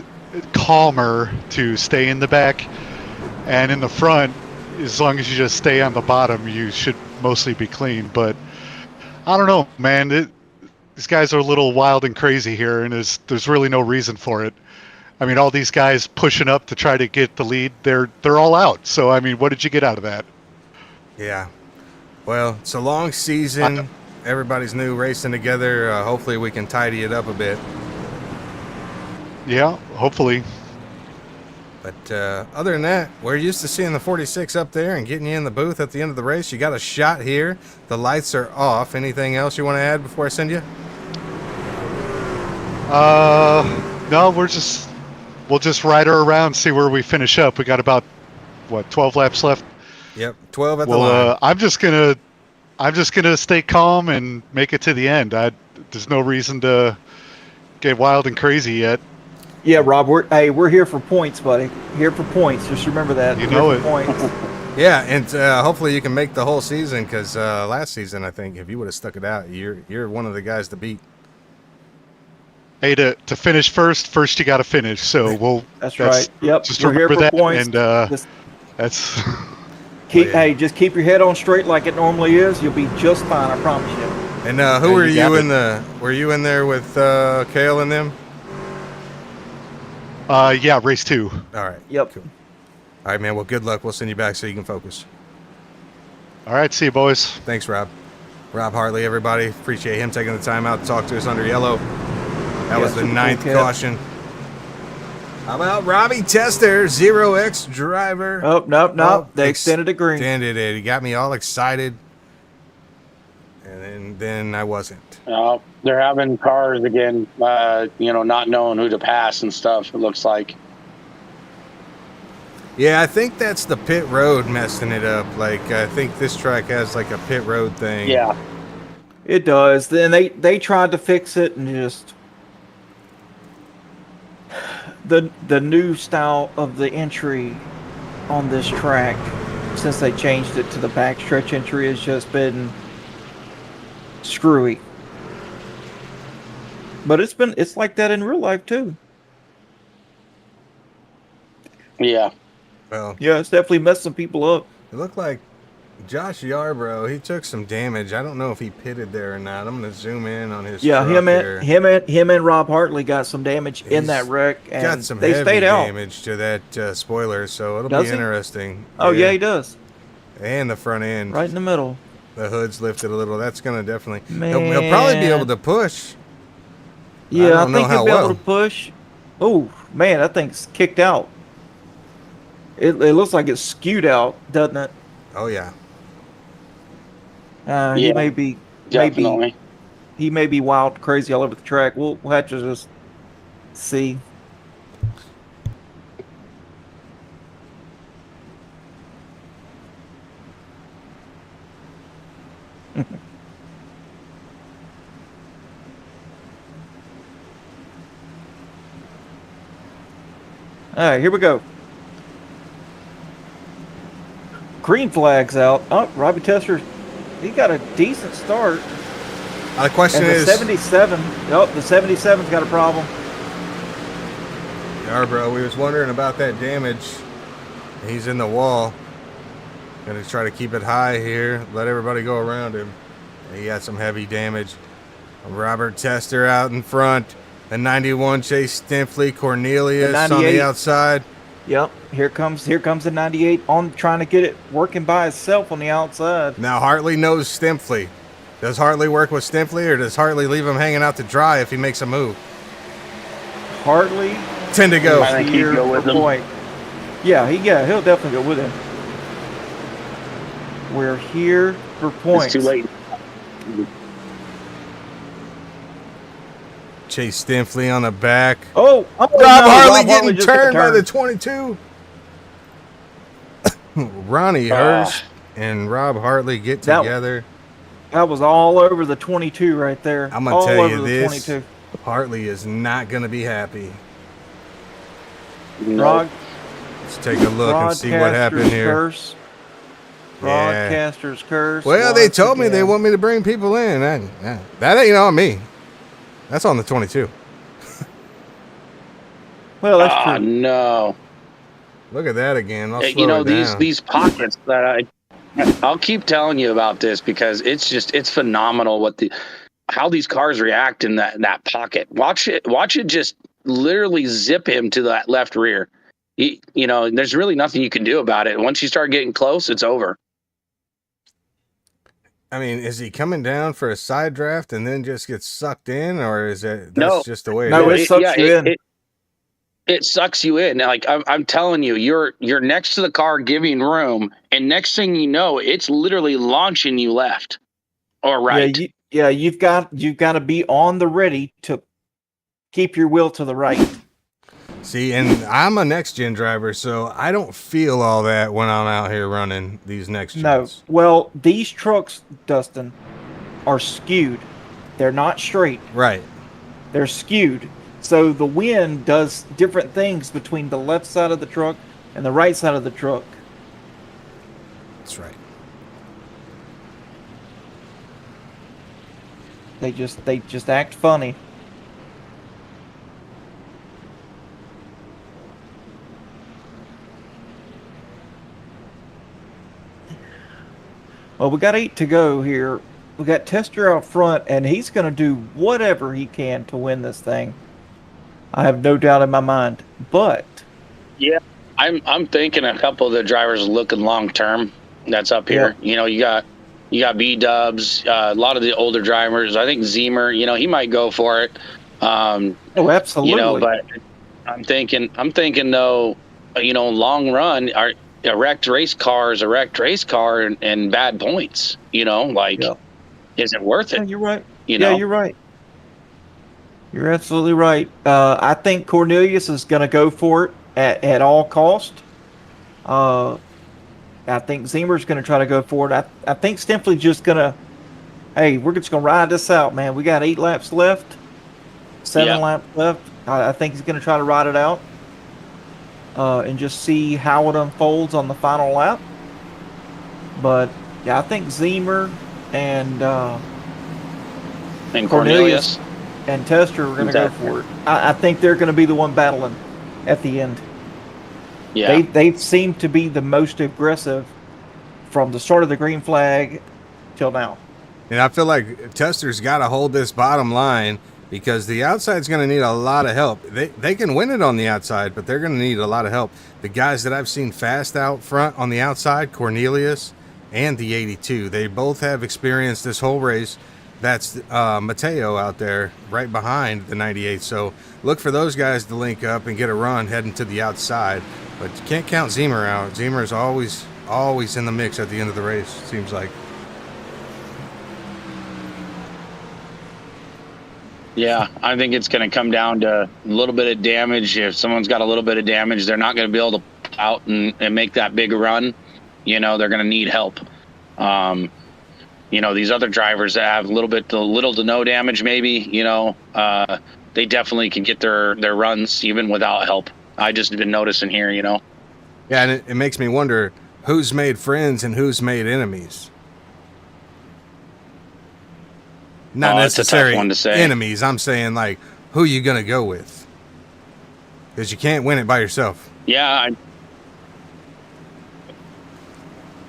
calmer to stay in the back, and in the front, as long as you just stay on the bottom, you should mostly be clean. But I don't know, man. These guys are a little wild and crazy here, and there's really no reason for it. I mean, all these guys pushing up to try to get the lead, they're all out. So I mean, what did you get out of that? Yeah. Well, it's a long season. Everybody's new, racing together. Hopefully we can tidy it up a bit. Yeah, hopefully. But other than that, we're used to seeing the 46 up there and getting you in the booth at the end of the race. You got a shot here. The lights are off. Anything else you want to add before I send you? No, we'll just ride her around, see where we finish up. We got about 12 laps left. Yep, 12 at the line. I'm just gonna stay calm and make it to the end. There's no reason to get wild and crazy yet. Yeah, Rob, we're here for points, buddy. Here for points. Just remember that. You We're know here it. for points. Yeah, and hopefully you can make the whole season, because last season, I think, if you would have stuck it out, you're one of the guys to beat. Hey, to finish first you got to finish. So That's right. Yep, Just we're here remember for that, points. and that's. Hey, just keep your head on straight like it normally is. You'll be just fine. I promise you. And who were you you got in the? Were you in there with Kale and them? Yeah, race 2. All right. Yep. Cool. All right, man. Well, good luck. We'll send you back so you can focus. All right, see you, boys. Thanks, Rob. Rob Hartley, everybody. Appreciate him taking the time out to talk to us under yellow. That was the 9th caution. How about Robbie Tester, 0X driver? Oh, nope. They extended it green. Extended it. He got me all excited. And then I wasn't. They're having cars again, not knowing who to pass and stuff, it looks like. Yeah, I think that's the pit road messing it up. Like, I think this track has like a pit road thing. Yeah. It does. Then they tried to fix it and just the new style of the entry on this track since they changed it to the backstretch entry has just been screwy. But it's like that in real life too. Yeah. Well, yeah, it's definitely messed some people up. It looked like Josh Yarbrough, he took some damage. I don't know if he pitted there or not. I'm gonna zoom in on his. Yeah, truck here. him and Rob Hartley got some damage in that wreck, and got some they heavy stayed out. damage to that spoiler, so it'll Does be he? interesting. Oh yeah, he does. And the front end, Right in the middle. The hood's lifted a little. That's gonna definitely. He'll probably be able to push. Yeah, I don't know think how he'll be well. able to push. Oh man, that thing's kicked out. It looks like it's skewed out, doesn't it? Oh yeah. He may be definitely. He may be wild, crazy all over the track. We'll have to just see. All right, here we go. Green flag's out. Oh, Robbie Tester, he got a decent start. The question and the is, 77. Oh, the 77's got a problem. Yarbrough, we was wondering about that damage. He's in the wall. Gonna try to keep it high here. Let everybody go around him. He got some heavy damage. Robert Tester out in front. The 91 Chase Stinfley, Cornelius on the outside. Yep, here comes the 98 on trying to get it working by itself on the outside. Now Hartley knows Stinfley. Does Hartley work with Stinfley, or does Hartley leave him hanging out to dry if he makes a move? Hartley tend to go. I think he'd go with him. Point. Yeah, he'll definitely go with him. We're here for points. It's too late. Chase Stinfley on the back. Oh, Rob Hartley getting turned by the 22. Ronnie Hirsch and Rob Hartley get together. That was all over the 22 right there. I'm going to tell you this. 22. Hartley is not going to be happy. Nope. Let's take a look and see what happened here. Curse. Broadcaster's curse. Well, they told me they want me to bring people in. That ain't on me. That's on the 22. Well, that's true. No. Look at that again. I'll slow it down. these pockets that I'll keep telling you about this because it's phenomenal how these cars react in that pocket. Watch it just literally zip him to that left rear. There's really nothing you can do about it. Once you start getting close, it's over. I mean, is he coming down for a side draft and then just gets sucked in, or is that's just the way it is? It sucks you in. It sucks you in. Like I'm telling you, you're next to the car giving room, and next thing you know, it's literally launching you left or right. You've got to be on the ready to keep your wheel to the right. See, and I'm a next gen driver, so I don't feel all that when I'm out here running these next gens. No. Well, these trucks, Dustin, are skewed. They're not straight. Right. They're skewed. So the wind does different things between the left side of the truck and the right side of the truck. That's right. They just act funny. Well, we got 8 to go here. We got Tester out front, and he's going to do whatever he can to win this thing. I have no doubt in my mind. But Yeah, I'm thinking a couple of the drivers looking long term. That's up here. You know, you got B Dubs, a lot of the older drivers. I think Zemer, you know, he might go for it. oh, absolutely. You know, but I'm thinking though, you know, long run, a wrecked race car is a wrecked race car and bad points. You know, like, is it worth it? Yeah, you're right. You know, you're right. You're absolutely right. I think Cornelius is going to go for it at all cost. I think Zemer's going to try to go for it. I think Stempley's just going to, hey, we're just going to ride this out, man. We got 8 laps left, 7 laps left. I think he's going to try to ride it out and just see how it unfolds on the final lap. But, yeah, I think Zemer and Cornelius and Tester are going to go for it. I think they're going to be the one battling at the end. Yeah. They seem to be the most aggressive from the start of the green flag till now. And I feel like Tester's got to hold this bottom line because the outside's going to need a lot of help. They can win it on the outside, but they're going to need a lot of help. The guys that I've seen fast out front on the outside, Cornelius and the 82, they both have experienced this whole race. That's Mateo out there right behind the 98. So look for those guys to link up and get a run heading to the outside. But you can't count Zemer out. Zemer is always in the mix at the end of the race, seems like. Yeah, I think it's going to come down to a little bit of damage. If someone's got a little bit of damage, they're not going to be able to pull out and make that big run. You know, they're going to need help. You know, these other drivers that have little to no damage, maybe, you know, they definitely can get their runs even without help. I just been noticing here, you know. Yeah, and it makes me wonder who's made friends and who's made enemies. Not necessarily one to say. enemies. I'm saying, like, who you going to go with? Because you can't win it by yourself. Yeah.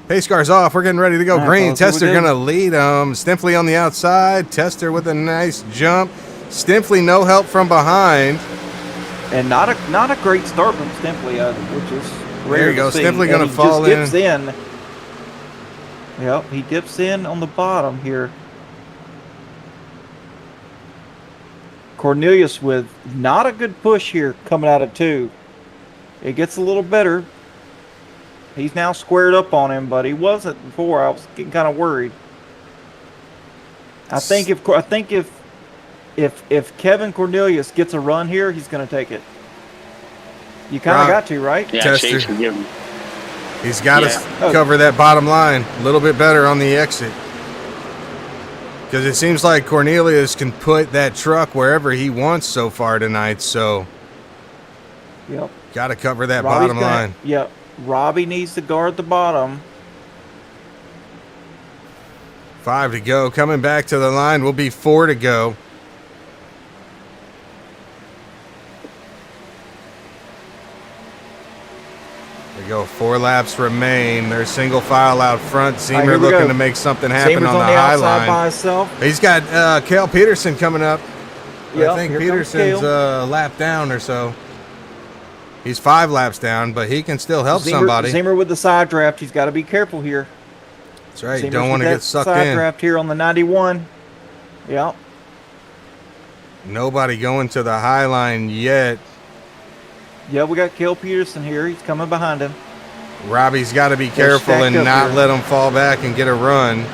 Pace car's off. We're getting ready to go green. Tester good. going to lead them. Stempley on the outside. Tester with a nice jump. Stempley no help from behind. And not a great start from Stempley either, which is rare. There you go. To see. Stempley going to fall in. Dips in. Yep, he dips in on the bottom here. Cornelius with not a good push here coming out of 2. It gets a little better. He's now squared up on him, but he wasn't before. I was getting kind of worried. I think if Kevin Cornelius gets a run here, he's going to take it. You kind of got to, right? Yeah, Tester. He's got to Oh. cover that bottom line a little bit better on the exit. Because it seems like Cornelius can put that truck wherever he wants so far tonight. So, Yep. got to cover that Robbie's bottom line. Yep. Robbie needs to guard the bottom. 5 to go. Coming back to the line will be 4 to go. There you go. 4 laps remain. There's single file out front. Here Zemer we looking go. to make something happen Zemer's on the on the high outside line. by himself. He's got Cale Peterson coming up. Yep, I think here comes Peterson's Cale. a lap down or so. He's 5 laps down, but he can still help somebody. Zemer with the side draft. He's got to be careful here. That's right. Zemer's Don't want to with get that sucked side in. draft here on the 91. Yep. Nobody going to the high line yet. Yeah, we got Cale Peterson here. He's coming behind him. Robbie's got to be They're careful stacked and up not here. let him fall back and get a run.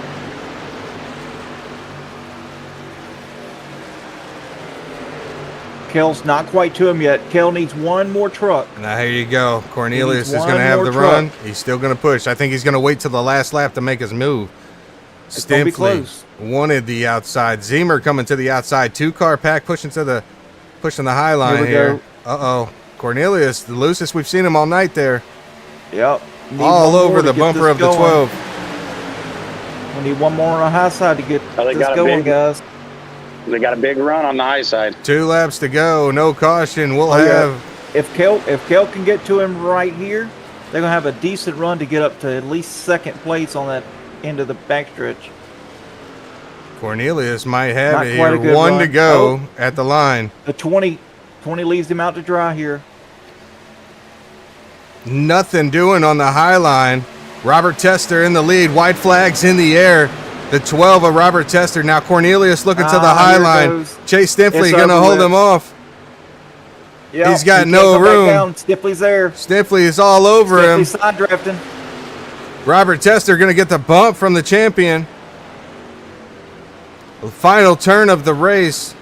Cale's not quite to him yet. Cale needs one more truck. Now here you go. Cornelius He is needs going to one have more the truck. run. He's still going to push. I think he's going to wait till the last lap to make his move. It's gonna be Stempley close. wanted the outside. Zemer coming to the outside. 2-car pack pushing the high line we here. go. Uh-oh. Cornelius, the loosest we've seen him all night there. Yep. Need All one more over to the get bumper this of the going. 12. We need one more on the high side to get they this got a going, big- guys. They got a big run on the high side. 2 laps to go. No caution. We'll Oh, yeah. have... If Cale can get to him right here, they're gonna have a decent run to get up to at least second place on that end of the backstretch. Cornelius might have Not it quite a here. good 1 to run. go at the line. The 20 leaves him out to dry here. nothing doing on the high line. Robert Tester in the lead. White flags in the air. The 12 of Robert Tester. Now Cornelius looking to the high line. Chase Stifley going to hold him off. Yep, he's got he no can't come back room. down. Stifley's there. Stifley is all over him. Stifley's side drafting. Robert Tester going to get the bump from the champion. The final turn of the race.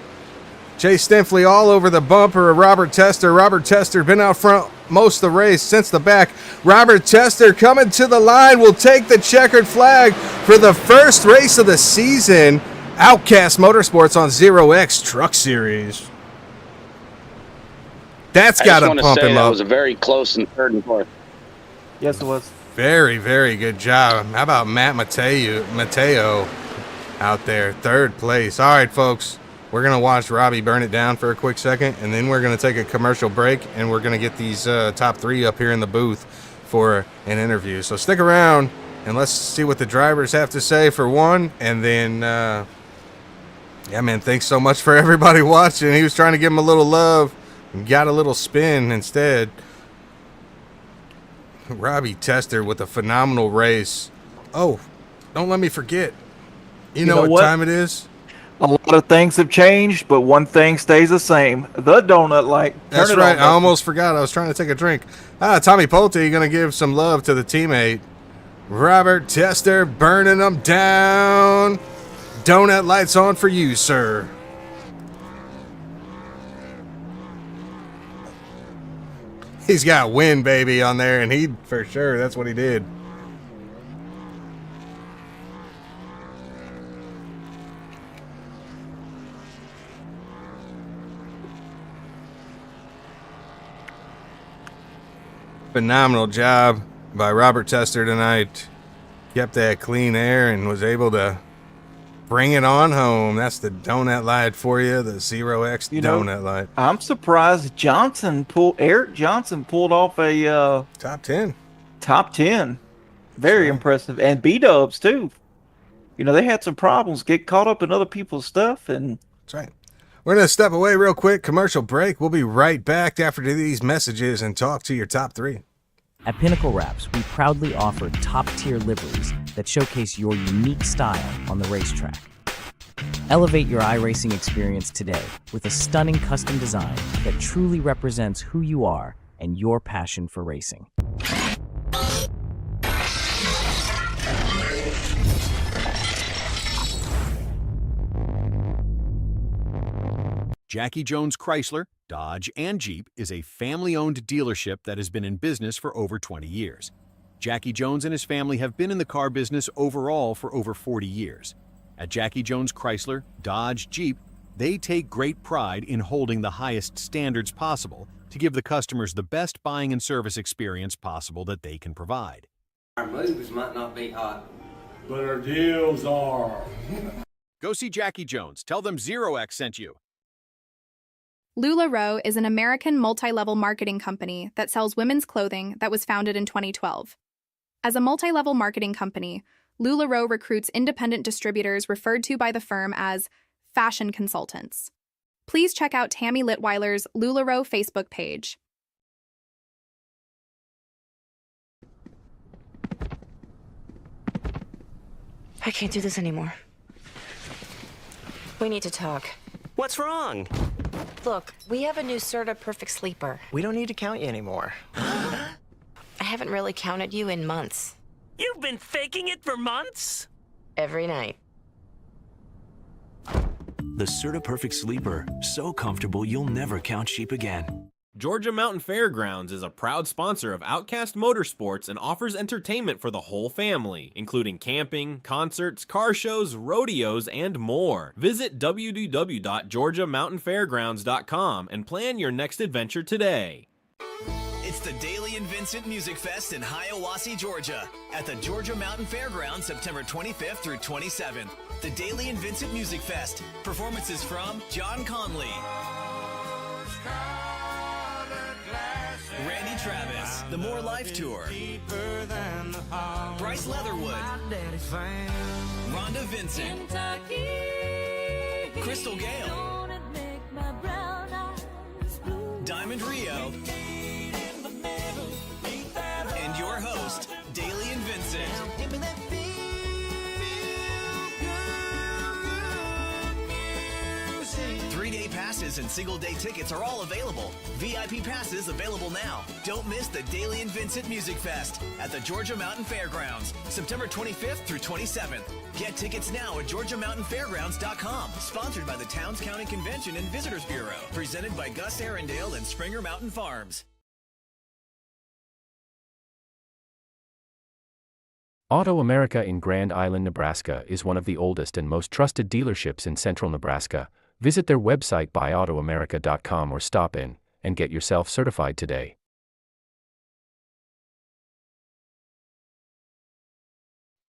Chase Stifley all over the bumper of Robert Tester. Robert Tester been out front most of the race since the back. Robert Tester coming to the line will take the checkered flag for the first race of the season. Outcast Motorsports on 0X Truck Series. That's got to pump him that up. was a very close and third and fourth. Yes, it was. Very, very good job. How about Matt Mateo out there, third place. All right, folks, we're going to watch Robbie burn it down for a quick second, and then we're going to take a commercial break, and we're going to get these top three up here in the booth for an interview. So stick around, and let's see what the drivers have to say for one, and then, yeah, man, thanks so much for everybody watching. He was trying to give him a little love and got a little spin instead. Robbie Tester with a phenomenal race. Oh, don't let me forget. You know what time it is? A lot of things have changed, but one thing stays the same. The donut light. That's right. I almost forgot. I was trying to take a drink. Tommy Pulte going to give some love to the teammate. Robert Tester burning them down. Donut lights on for you, sir. He's got win, baby, on there, and he, for sure, that's what he did. Phenomenal job by Robert Tester tonight. Kept that clean air and was able to bring it on home. That's the donut light for you, the 0X donut light. I'm surprised Eric Johnson pulled off a top 10. Top 10. Very impressive. And B-Dubs, too. You know, they had some problems, get caught up in other people's stuff. And that's right. We're going to step away real quick, commercial break. We'll be right back after these messages and talk to your top three. At Pinnacle Wraps, we proudly offer top-tier liveries that showcase your unique style on the racetrack. Elevate your iRacing experience today with a stunning custom design that truly represents who you are and your passion for racing. Jackie Jones Chrysler, Dodge, and Jeep is a family-owned dealership that has been in business for over 20 years. Jackie Jones and his family have been in the car business overall for over 40 years. At Jackie Jones Chrysler, Dodge, Jeep, they take great pride in holding the highest standards possible to give the customers the best buying and service experience possible that they can provide. Our moves might not be hot, But our deals are. Go see Jackie Jones. Tell them 0X sent you. LuLaRoe is an American multi-level marketing company that sells women's clothing that was founded in 2012. As a multi-level marketing company, LuLaRoe recruits independent distributors referred to by the firm as fashion consultants. Please check out Tammy Litweiler's LuLaRoe Facebook page. I can't do this anymore. We need to talk. What's wrong? Look, we have a new Serta Perfect Sleeper. We don't need to count you anymore. I haven't really counted you in months. You've been faking it for months? Every night. The Serta Perfect Sleeper. So comfortable you'll never count sheep again. Georgia Mountain Fairgrounds is a proud sponsor of Outcast Motorsports and offers entertainment for the whole family, including camping, concerts, car shows, rodeos, and more. Visit www.georgiamountainfairgrounds.com and plan your next adventure today. It's the Daily and Vincent Music Fest in Hiawassee, Georgia, at the Georgia Mountain Fairgrounds, September 25th through 27th. The Daily and Vincent Music Fest. Performances from John Conley, Randy Travis, The More Life Tour, Bryce Leatherwood, Rhonda Vincent, Crystal Gale, Diamond Rio, passes and single-day tickets are all available. VIP passes available now. Don't miss the Daily and Vincent Music Fest at the Georgia Mountain Fairgrounds, September 25th through 27th. Get tickets now at GeorgiaMountainFairgrounds.com. Sponsored by the Towns County Convention and Visitors Bureau. Presented by Gus Arundel and Springer Mountain Farms. Auto America in Grand Island, Nebraska is one of the oldest and most trusted dealerships in central Nebraska. Visit their website buyautoamerica.com or stop in and get yourself certified today.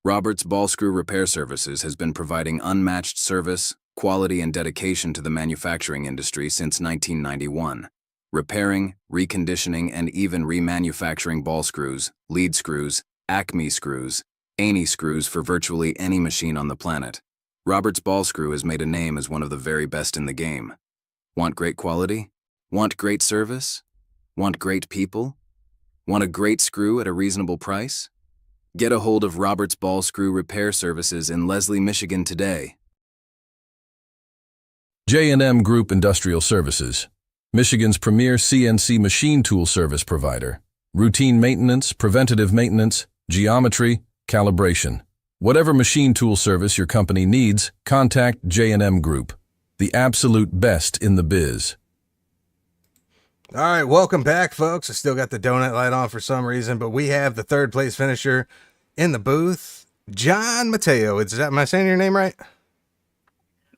Roberts Ball Screw Repair Services has been providing unmatched service, quality, and dedication to the manufacturing industry since 1991. Repairing, reconditioning, and even remanufacturing ball screws, lead screws, Acme screws, Aney screws for virtually any machine on the planet. Roberts Ball Screw has made a name as one of the very best in the game. Want great quality? Want great service? Want great people? Want a great screw at a reasonable price? Get a hold of Roberts Ball Screw Repair Services in Leslie, Michigan today. J&M Group Industrial Services, Michigan's premier CNC machine tool service provider. Routine maintenance, preventative maintenance, geometry, calibration. Whatever machine tool service your company needs, contact J&M Group, the absolute best in the biz. All right, welcome back, folks. I still got the donut light on for some reason, but we have the third place finisher in the booth, John Mateo. Am I saying your name right?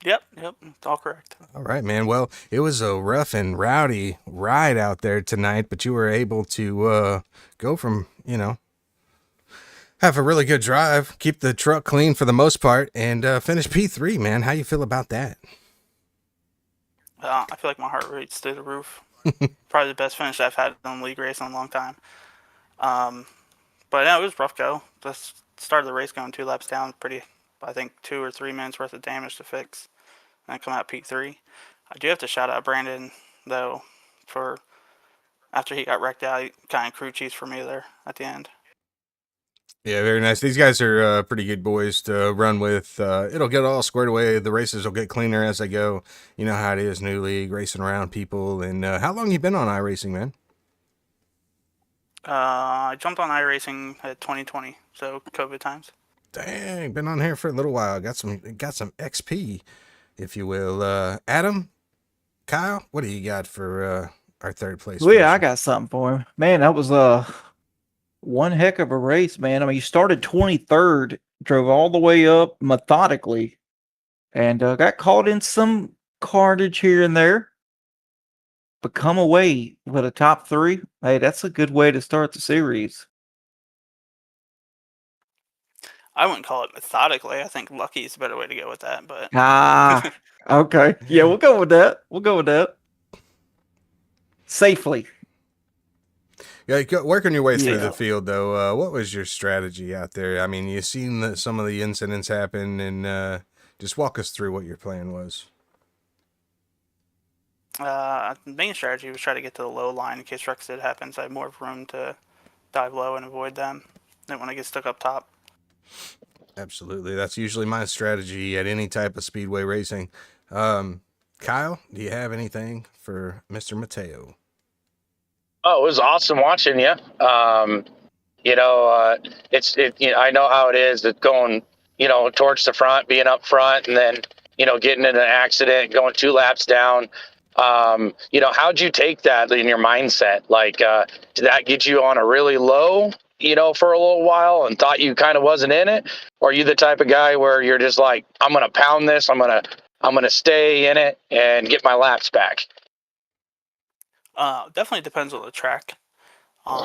Yep, it's all correct. All right, man. Well, it was a rough and rowdy ride out there tonight, but you were able to go from, have a really good drive, keep the truck clean for the most part, and finish P3, man. How you feel about that? I feel like my heart rate's through the roof. Probably the best finish I've had on league race in a long time. But yeah, it was a rough go. Just started the race going 2 laps down, I think 2 or 3 minutes worth of damage to fix. And I come out P3. I do have to shout out Brandon, though, for after he got wrecked out, he kind of crew chiefs for me there at the end. Yeah, very nice. These guys are pretty good boys to run with. It'll get all squared away. The races will get cleaner as they go. You know how it is, new league, racing around people. And how long you been on iRacing, man? I jumped on iRacing at 2020, so COVID times. Dang, been on here for a little while. Got some XP, if you will. Adam, Kyle, what do you got for our third place? Well, yeah, I got something for him. Man, that was one heck of a race, man. I mean, you started 23rd, drove all the way up methodically, and got caught in some carnage here and there, but come away with a top 3. Hey, that's a good way to start the series. I wouldn't call it methodically. I think lucky is a better way to go with that. But okay. Yeah, we'll go with that. Safely. Yeah, working your way through the field, though, what was your strategy out there? I mean, you've seen some of the incidents happen, and just walk us through what your plan was. The main strategy was try to get to the low line in case wrecks did happen, so I had more room to dive low and avoid them. Didn't want to get stuck up top. Absolutely. That's usually my strategy at any type of speedway racing. Kyle, do you have anything for Mr. Mateo? Oh, it was awesome watching you. I know how it is that going, towards the front, being up front, and then, getting in an accident, going 2 laps down. How'd you take that in your mindset? Like, did that get you on a really low, for a little while and thought you kind of wasn't in it? Or are you the type of guy where you're just like, I'm going to pound this. I'm going to stay in it and get my laps back? Definitely depends on the track.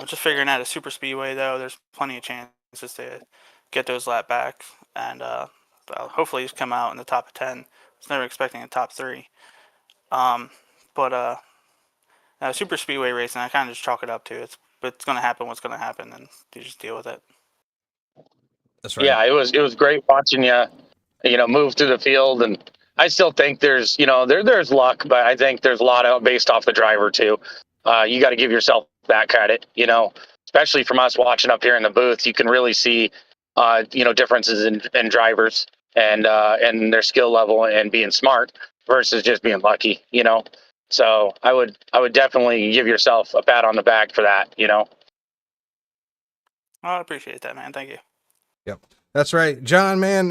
Just figuring out a super speedway, though, there's plenty of chances to get those lap back, and hopefully just come out in the top of 10. I was never expecting a top 3. But super speedway racing, I kind of just chalk it up to it's going to happen what's going to happen, and you just deal with it. That's right. Yeah, it was great watching you, move through the field, and I still think there's, there's luck, but I think there's a lot of based off the driver too. You got to give yourself that credit, especially from us watching up here in the booth. You can really see, differences in drivers and their skill level and being smart versus just being lucky. So I would definitely give yourself a pat on the back for that. I appreciate that, man. Thank you. Yep, that's right, John. Man,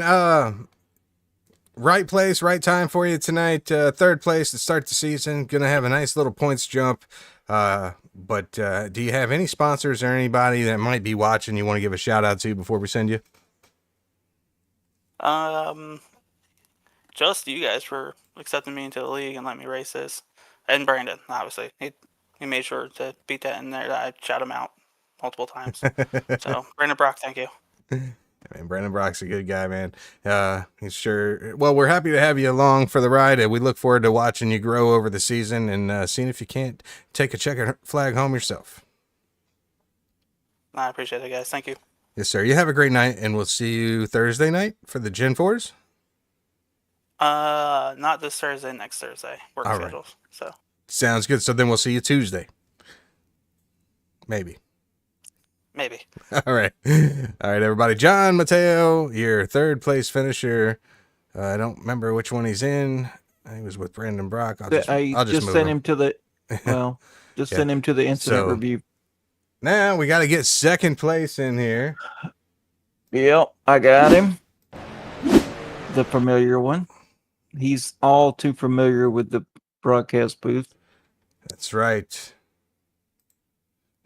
right place, right time for you tonight. Third place to start the season. Gonna have a nice little points jump. But do you have any sponsors or anybody that might be watching you want to give a shout out to before we send you? Just you guys for accepting me into the league and letting me race this, and Brandon, obviously, he made sure to beat that in there. That I shout him out multiple times. So Brandon Brock, thank you. Man, Brandon Brock's a good guy, man. He's sure. Well, we're happy to have you along for the ride, and we look forward to watching you grow over the season and seeing if you can't take a checker flag home yourself. I appreciate it, guys. Thank you. Yes, sir. You have a great night, and we'll see you Thursday night for the Gen 4s. Not this Thursday, next Thursday. Work All schedules. right. So Sounds good. So then we'll see you Tuesday. Maybe. All right. All right, everybody. John Mateo, your third place finisher. I don't remember which one he's in. He was with Brandon Brock. I'll just move send him to the Yeah. send him to the incident So, review. Now we got to get second place in here. Yep, I got him. The familiar one. He's all too familiar with the broadcast booth. That's right.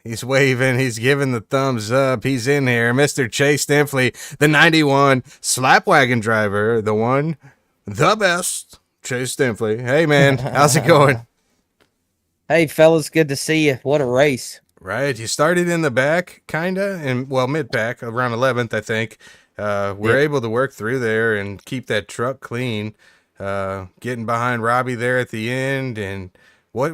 He's waving. He's giving the thumbs up. He's in here. Mr. Chase Stinfley, the 91 slap wagon driver, the one, the best, Chase Stinfley. Hey, man. How's it going? Hey, fellas. Good to see you. What a race. Right. You started in the back, kind of, and well, mid-pack, around 11th, I think. We're able to work through there and keep that truck clean. Getting behind Robbie there at the end. And what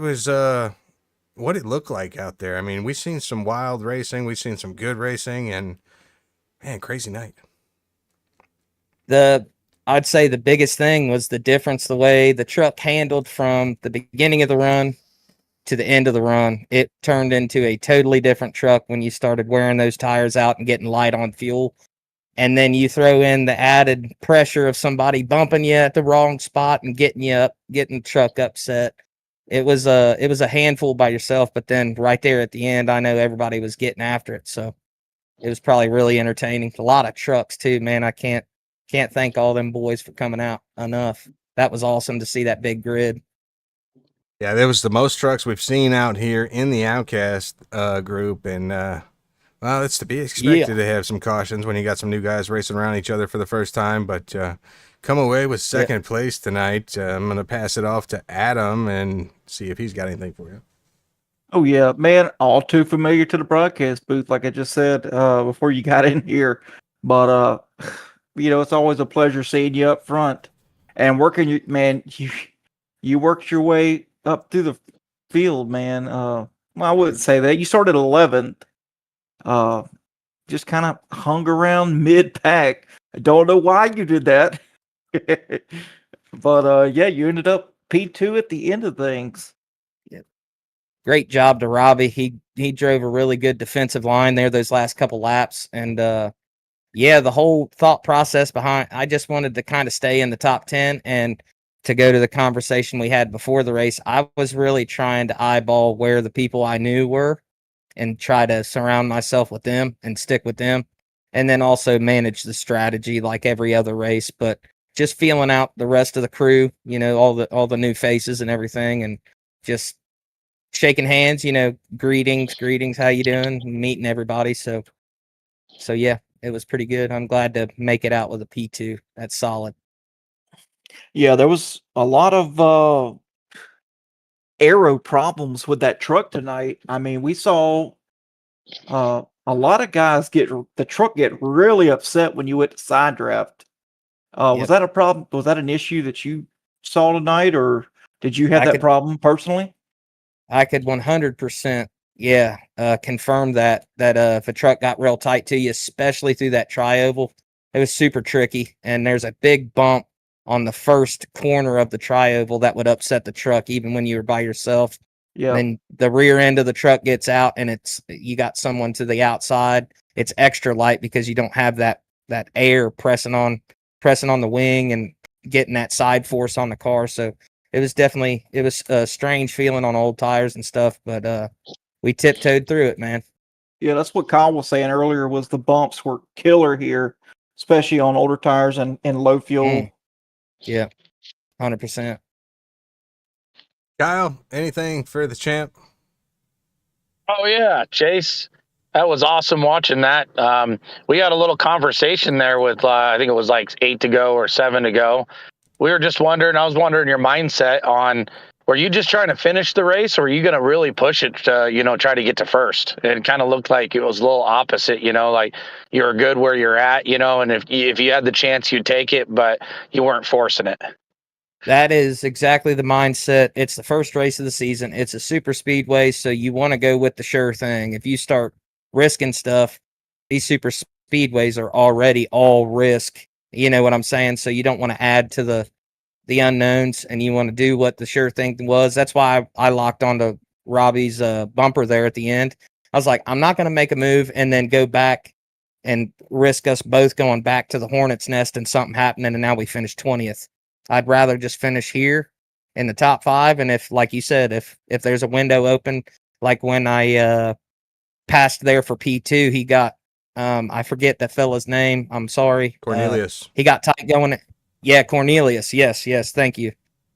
it looked like out there. I mean, we've seen some wild racing. We've seen some good racing, and man, crazy night. I'd say the biggest thing was the difference, the way the truck handled from the beginning of the run to the end of the run. It turned into a totally different truck when you started wearing those tires out and getting light on fuel. And then you throw in the added pressure of somebody bumping you at the wrong spot and getting the truck upset. It was a handful by yourself, but then right there at the end, I know everybody was getting after it. So it was probably really entertaining. A lot of trucks too, man. I can't thank all them boys for coming out enough. That was awesome to see that big grid. Yeah, there was the most trucks we've seen out here in the Outcast group, and well, it's to be expected to have some cautions when you got some new guys racing around each other for the first time, but come away with second place tonight. I'm going to pass it off to Adam and see if he's got anything for you. Oh yeah, man, all too familiar to the broadcast booth, like I just said before you got in here. But it's always a pleasure seeing you up front and working. You worked your way up through the field, man. Well, I wouldn't say that. You started 11th. Just kind of hung around mid-pack. I don't know why you did that. But you ended up P2 at the end of things. Yep. Great job to Robbie. He drove a really good defensive line there those last couple laps. And the whole thought process behind, I just wanted to kind of stay in the top 10. And to go to the conversation we had before the race, I was really trying to eyeball where the people I knew were and try to surround myself with them and stick with them. And then also manage the strategy like every other race. But just feeling out the rest of the crew, all the new faces and everything, and just shaking hands, greetings, how you doing, meeting everybody. So yeah, it was pretty good. I'm glad to make it out with a P2. That's solid. Yeah, there was a lot of aero problems with that truck tonight. I mean, we saw a lot of guys get really upset when you went to side draft. Was that a problem? Was that an issue that you saw tonight, or did you have that problem personally? I could 100%, confirm that if a truck got real tight to you, especially through that tri-oval, it was super tricky. And there's a big bump on the first corner of the tri-oval that would upset the truck even when you were by yourself. Yeah. Then the rear end of the truck gets out and you got someone to the outside. It's extra light because you don't have that air pressing on the wing and getting that side force on the car. So definitely a strange feeling on old tires and stuff, but we tiptoed through it, man. Yeah, that's what Kyle was saying earlier. Was the bumps were killer here, especially on older tires and low fuel. Yeah, 100%. Kyle, anything for the champ? Oh yeah, Chase. That was awesome watching that. We had a little conversation there with I think it was like 8 to go or 7 to go. We were just wondering. I was wondering your mindset on. Were you just trying to finish the race, or were you going to really push it to, try to get to first? It kind of looked like it was a little opposite, like you were good where you're at, and if you had the chance, you'd take it, but you weren't forcing it. That is exactly the mindset. It's the first race of the season. It's a super speedway, so you want to go with the sure thing. If you start risking stuff, these super speedways are already all risk. You know what I'm saying? So you don't want to add to the unknowns, and you want to do what the sure thing was. That's why I locked onto Robbie's bumper there at the end. I was like, I'm not going to make a move and then go back and risk us both going back to the hornet's nest and something happening, and now we finish 20th. I'd rather just finish here in the top 5. And if, like you said, if there's a window open, like when I passed there for P2, he got, I forget that fella's name. I'm sorry. Cornelius. He got tight going. Yeah, Cornelius. Yes. Thank you.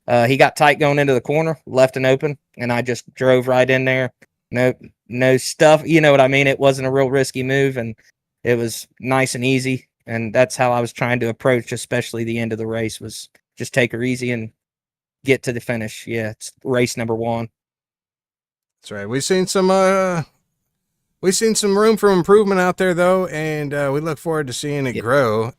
He got tight going into the corner, left and open, and I just drove right in there. No stuff. You know what I mean? It wasn't a real risky move, and it was nice and easy. And that's how I was trying to approach, especially the end of the race, was just take her easy and get to the finish. Yeah, it's race number 1. That's right. We've seen some room for improvement out there, though, and we look forward to seeing it grow.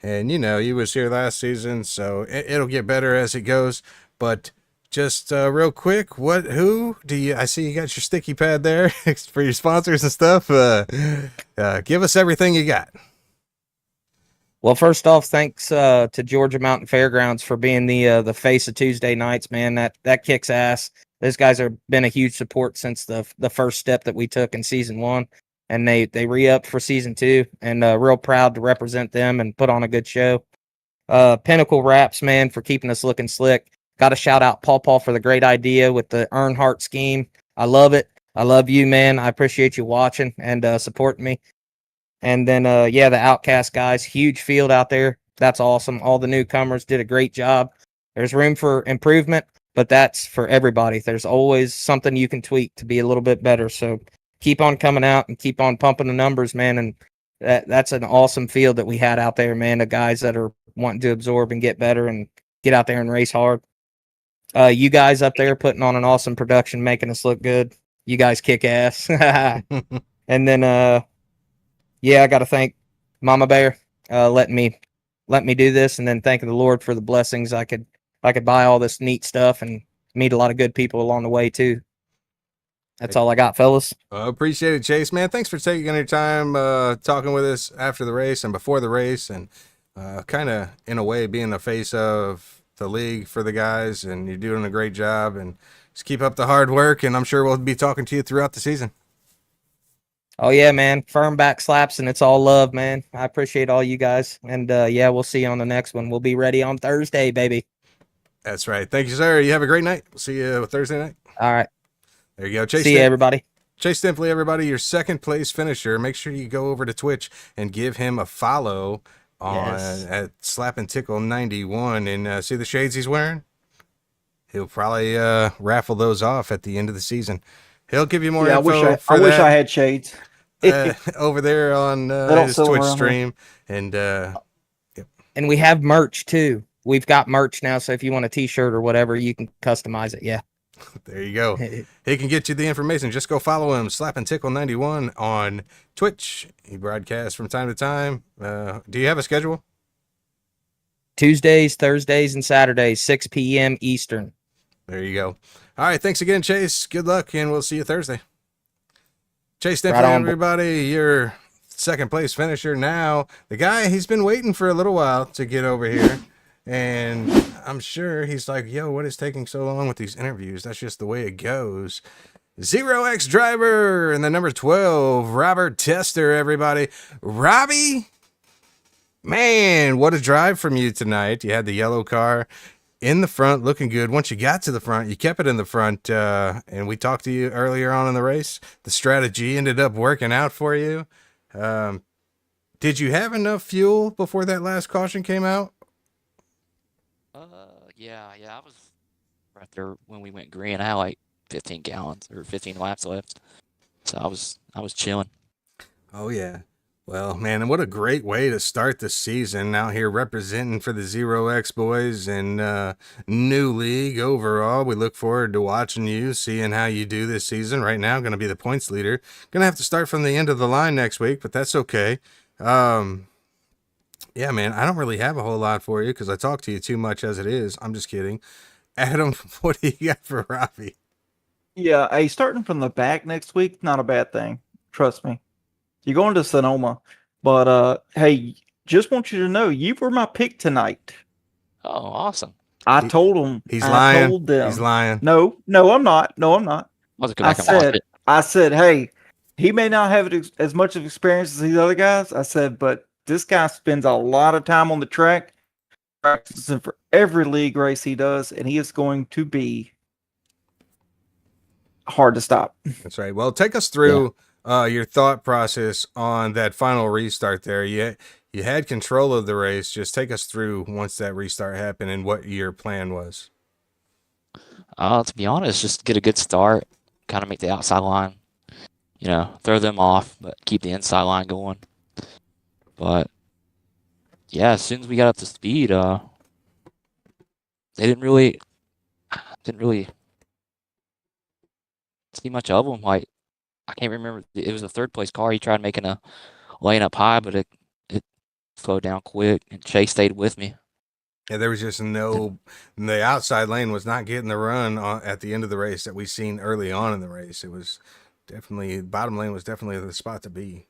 And you was here last season, so it'll get better as it goes. But just real quick, who do you? I see you got your sticky pad there for your sponsors and stuff. Give us everything you got. Well, first off, thanks to Georgia Mountain Fairgrounds for being the face of Tuesday nights, man. That kicks ass. Those guys have been a huge support since the first step that we took in season 1, and they re-upped for season 2, and real proud to represent them and put on a good show. Pinnacle Wraps, man, for keeping us looking slick. Got to shout out Paul for the great idea with the Earnhardt scheme. I love it. I love you, man. I appreciate you watching and supporting me. And then, the Outcast guys, huge field out there. That's awesome. All the newcomers did a great job. There's room for improvement, but that's for everybody. There's always something you can tweak to be a little bit better. So keep on coming out and keep on pumping the numbers, man. And that's an awesome field that we had out there, man. The guys that are wanting to absorb and get better and get out there and race hard. You guys up there putting on an awesome production, making us look good. You guys kick ass. And then, I got to thank Mama Bear letting me do this, and then thanking the Lord for the blessings. I could buy all this neat stuff and meet a lot of good people along the way too. That's all I got, fellas. Appreciate it, Chase, man. Thanks for taking your time talking with us after the race and before the race, and kind of in a way being the face of the league for the guys. And you're doing a great job, and just keep up the hard work. And I'm sure we'll be talking to you throughout the season. Oh yeah, man. Firm back slaps, and it's all love, man. I appreciate all you guys. And we'll see you on the next one. We'll be ready on Thursday, baby. That's right. Thank you, sir. You have a great night. We'll see you Thursday night. All right. There you go. Chase. See you, everybody. Chase Stimpley, everybody, your second place finisher. Make sure you go over to Twitch and give him a follow at Slap and Tickle 91 and see the shades he's wearing. He'll probably raffle those off at the end of the season. He'll give you more info. I wish I had shades. Over there on his Twitch stream. And and we have merch too. We've got merch now, so if you want a t-shirt or whatever, you can customize it. Yeah. There you go. He can get you the information. Just go follow him, Slap and Tickle 91 on Twitch. He broadcasts from time to time. Do you have a schedule? Tuesdays, Thursdays, and Saturdays, 6 p.m. Eastern. There you go. All right. Thanks again, Chase. Good luck, and we'll see you Thursday. Chase Stimpley, everybody, your second place finisher now. The guy, he's been waiting for a little while to get over here. And I'm sure he's like, yo, what is taking so long with these interviews? That's just the way it goes. 0X driver and the number 12, Robert Tester, everybody. Robbie, man, what a drive from you tonight. You had the yellow car in the front, looking good. Once you got to the front, you kept it in the front. And we talked to you earlier on in the race. The strategy ended up working out for you. Did you have enough fuel before that last caution came out? Yeah, I was right there when we went green. I had like 15 gallons or 15 laps left, so I was chilling. Oh yeah. Well, man, and what a great way to start the season out here representing for the Zero X boys and new league overall. We look forward to watching you, seeing how you do this season. Right now, going to be the points leader. Going to have to start from the end of the line next week, but that's okay. Yeah, man, I don't really have a whole lot for you because I talk to you too much as it is. I'm just kidding. Adam, what do you got for Robbie? Yeah, hey, starting from the back next week, not a bad thing. Trust me. You're going to Sonoma, but hey, just want you to know you were my pick tonight. Oh, awesome! I told them. He's I lying. told them. He's lying. No, I'm not. No, I'm not. I said, hey, he may not have as much of experience as these other guys. I said, but this guy spends a lot of time on the track, practicing for every league race he does, and he is going to be hard to stop. That's right. Well, take us through your thought process on that final restart there. You had control of the race. Just take us through once that restart happened and what your plan was. To be honest, just get a good start, kind of make the outside line, throw them off, but keep the inside line going. But yeah, as soon as we got up to speed, they didn't really see much of them. Like, I can't remember. It was a third place car. He tried making a lane up high, but it slowed down quick, and Chase stayed with me. Yeah, there was just the outside lane was not getting the run at the end of the race that we seen early on in the race. It was definitely, bottom lane was definitely the spot to be.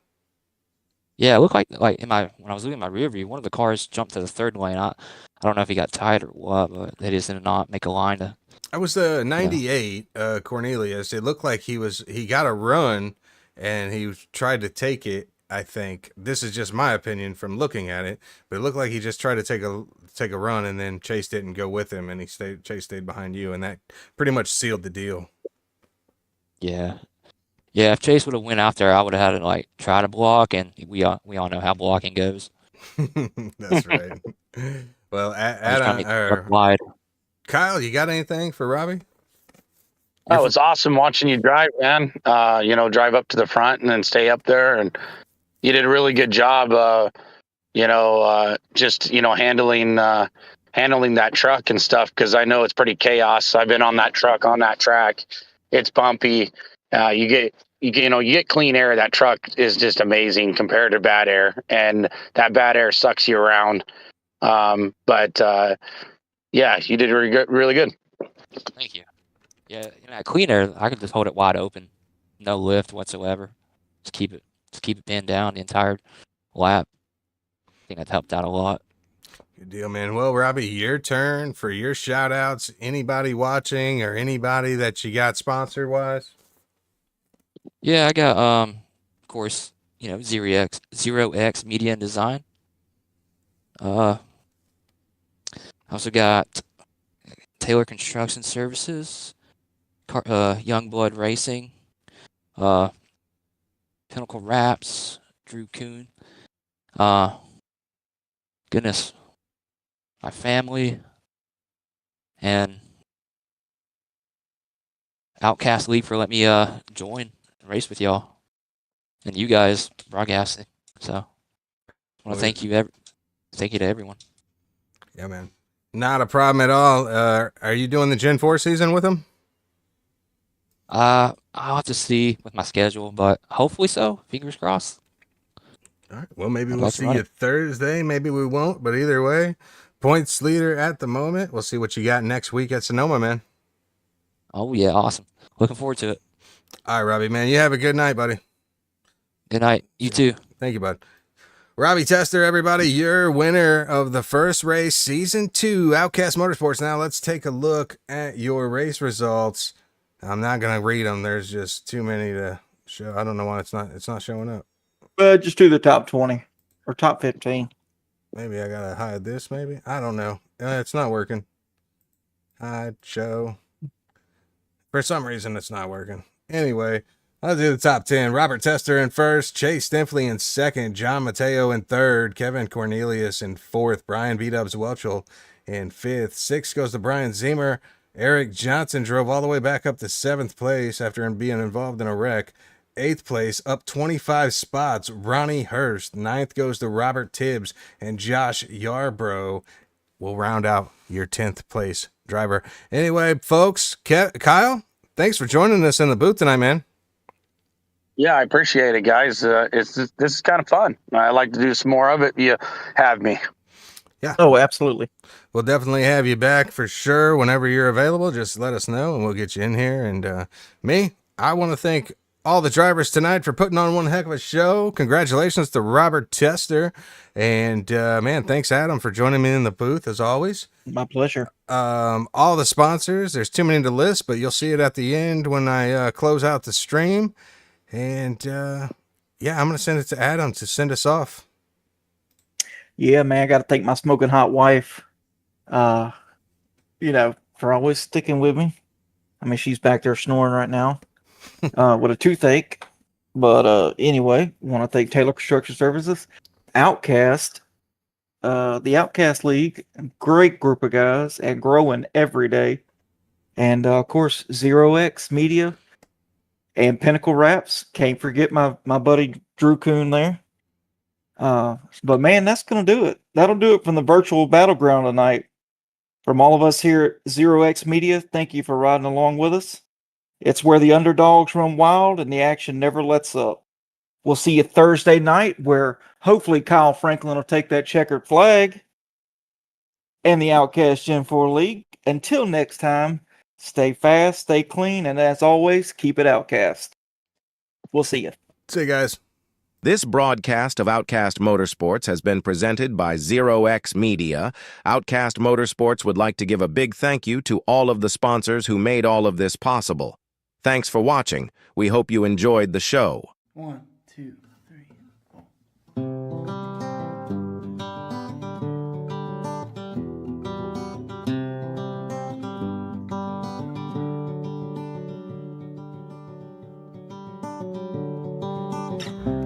Yeah, it looked like when I was looking at my rear view, one of the cars jumped to the third lane. I don't know if he got tired or what, but they just did not make a line to. I was the 98 Cornelius. It looked like he got a run and he tried to take it. I think this is just my opinion from looking at it, but it looked like he just tried to take a run and then Chase didn't go with him and Chase stayed behind you, and that pretty much sealed the deal. Yeah. Yeah, if Chase would have went out there, I would have had to try to block, and we all know how blocking goes. That's right. Well, Kyle, you got anything for Robbie? Oh, it's awesome watching you drive, man. Drive up to the front and then stay up there, and you did a really good job. Handling that truck and stuff, because I know it's pretty chaos. I've been on that truck, on that track. It's bumpy. You get clean air. That truck is just amazing compared to bad air, and that bad air sucks you around. Yeah, you did really good. Thank you. Yeah, clean air, I could just hold it wide open, no lift whatsoever. Just keep it pinned down the entire lap. I think that helped out a lot. Good deal, man. Well, Robbie, your turn for your shout outs. Anybody watching or anybody that you got sponsor wise? Yeah, I got of course, Zero X Media and Design. I also got Taylor Construction Services, Youngblood Racing, Pinnacle Wraps, Drew Kuhn. Goodness, my family, and Outcast League for letting me join and race with y'all, and you guys broadcasting. So I want to thank you. Thank you to everyone. Yeah, man. Not a problem at all. Are you doing the Gen 4 season with them? I'll have to see with my schedule, but hopefully so. Fingers crossed. All right. Well, maybe we'll see you Thursday. Maybe we won't, but either way, points leader at the moment. We'll see what you got next week at Sonoma, man. Oh, yeah. Awesome. Looking forward to it. All right, Robbie, man. You have a good night, buddy. Good night. You too. Thank you, bud. Robbie Tester, everybody, your winner of the first race, Season 2, Outcast Motorsports. Now let's take a look at your race results. I'm not going to read them. There's just too many to show. I don't know why it's not showing up. Just do the top 20 or top 15. Maybe I got to hide this, maybe. I don't know. It's not working. Hi, Joe. For some reason, it's not working. Anyway, I'll do the top 10. Robert Tester in first, Chase Stinfley in second, John Mateo in third, Kevin Cornelius in fourth, Brian B-Dubs Welchel in fifth. Sixth goes to Brian Zemer. Eric Johnson drove all the way back up to seventh place after being involved in a wreck. Eighth place, up 25 spots, Ronnie Hurst. Ninth goes to Robert Tibbs, and Josh Yarbrough will round out your 10th place driver. Anyway, folks, Kyle, thanks for joining us in the booth tonight, man. Yeah, I appreciate it, guys. This is kind of fun. I like to do some more of it. You have me. Yeah. Oh, absolutely. We'll definitely have you back for sure. Whenever you're available, just let us know and we'll get you in here. And I want to thank all the drivers tonight for putting on one heck of a show. Congratulations to Robert Tester. And man, thanks, Adam, for joining me in the booth as always. My pleasure. All the sponsors, there's too many to list, but you'll see it at the end when I close out the stream. And I'm going to send it to Adam to send us off. Yeah, man, I got to thank my smoking hot wife, for always sticking with me. I mean, she's back there snoring right now with a toothache. But anyway, want to thank Taylor Construction Services, Outcast, the Outcast League, great group of guys and growing every day. And, of course, 0X Media and Pinnacle Wraps. Can't forget my buddy Drew Kuhn there. But man, that's going to do it. That'll do it from the virtual battleground tonight. From all of us here at 0X Media, thank you for riding along with us. It's where the underdogs run wild and the action never lets up. We'll see you Thursday night where hopefully Kyle Franklin will take that checkered flag and the Outcast Gen 4 League. Until next time, stay fast, stay clean, and as always, keep it Outcast. We'll see you. See you guys. This broadcast of Outcast Motorsports has been presented by 0X Media. Outcast Motorsports would like to give a big thank you to all of the sponsors who made all of this possible. Thanks for watching. We hope you enjoyed the show. 1, 2, 3, 4.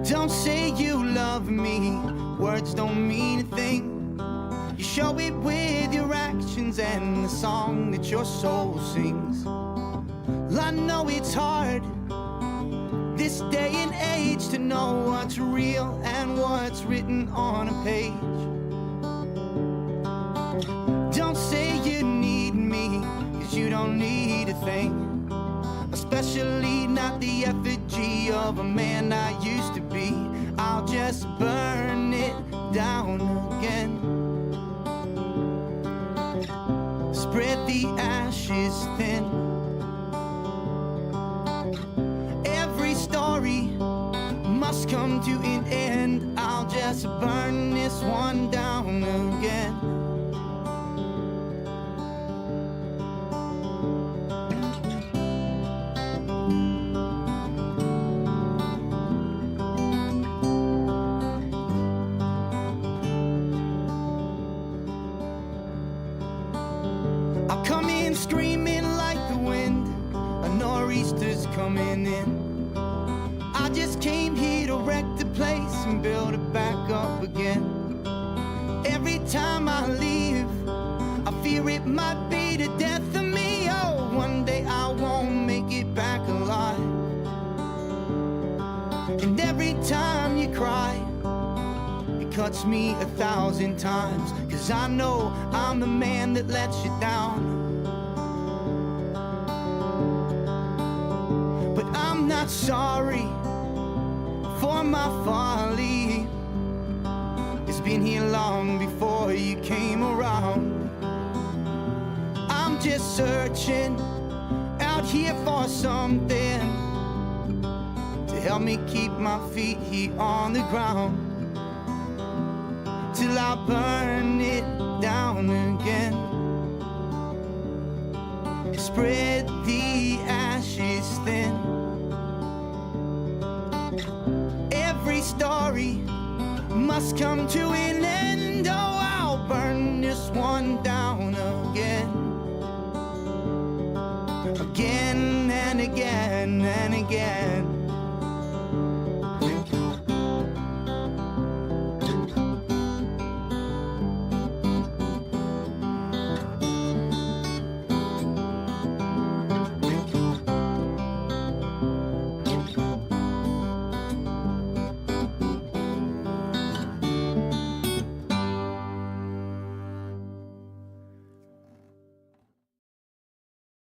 Don't say you love me, words don't mean a thing. You show it with your actions and the song that your soul sings. I know it's hard this day and age to know what's real and what's written on a page. Don't say you need me, 'cause you don't need a thing. Especially not the effigy of a man I used to be. I'll just burn it down again. Spread the ashes thin. Every story must come to an end. I'll just burn this one down again. I'll come in screaming like the wind. A nor'easter's coming in. I just came here to wreck the place and build it back up again. Every time I leave, I fear it might be the death of me. Oh, one day I won't make it back alive. And every time you cry, it cuts me 1,000 times. 'Cause I know I'm the man that lets you down. But I'm not sorry for my folly. It's been here long before you came around. I'm just searching out here for something to help me keep my feet here on the ground. Till I burn it down again. Spread the ashes thin. Every story must come to an end. Oh, I'll burn this one down again. again and again and again.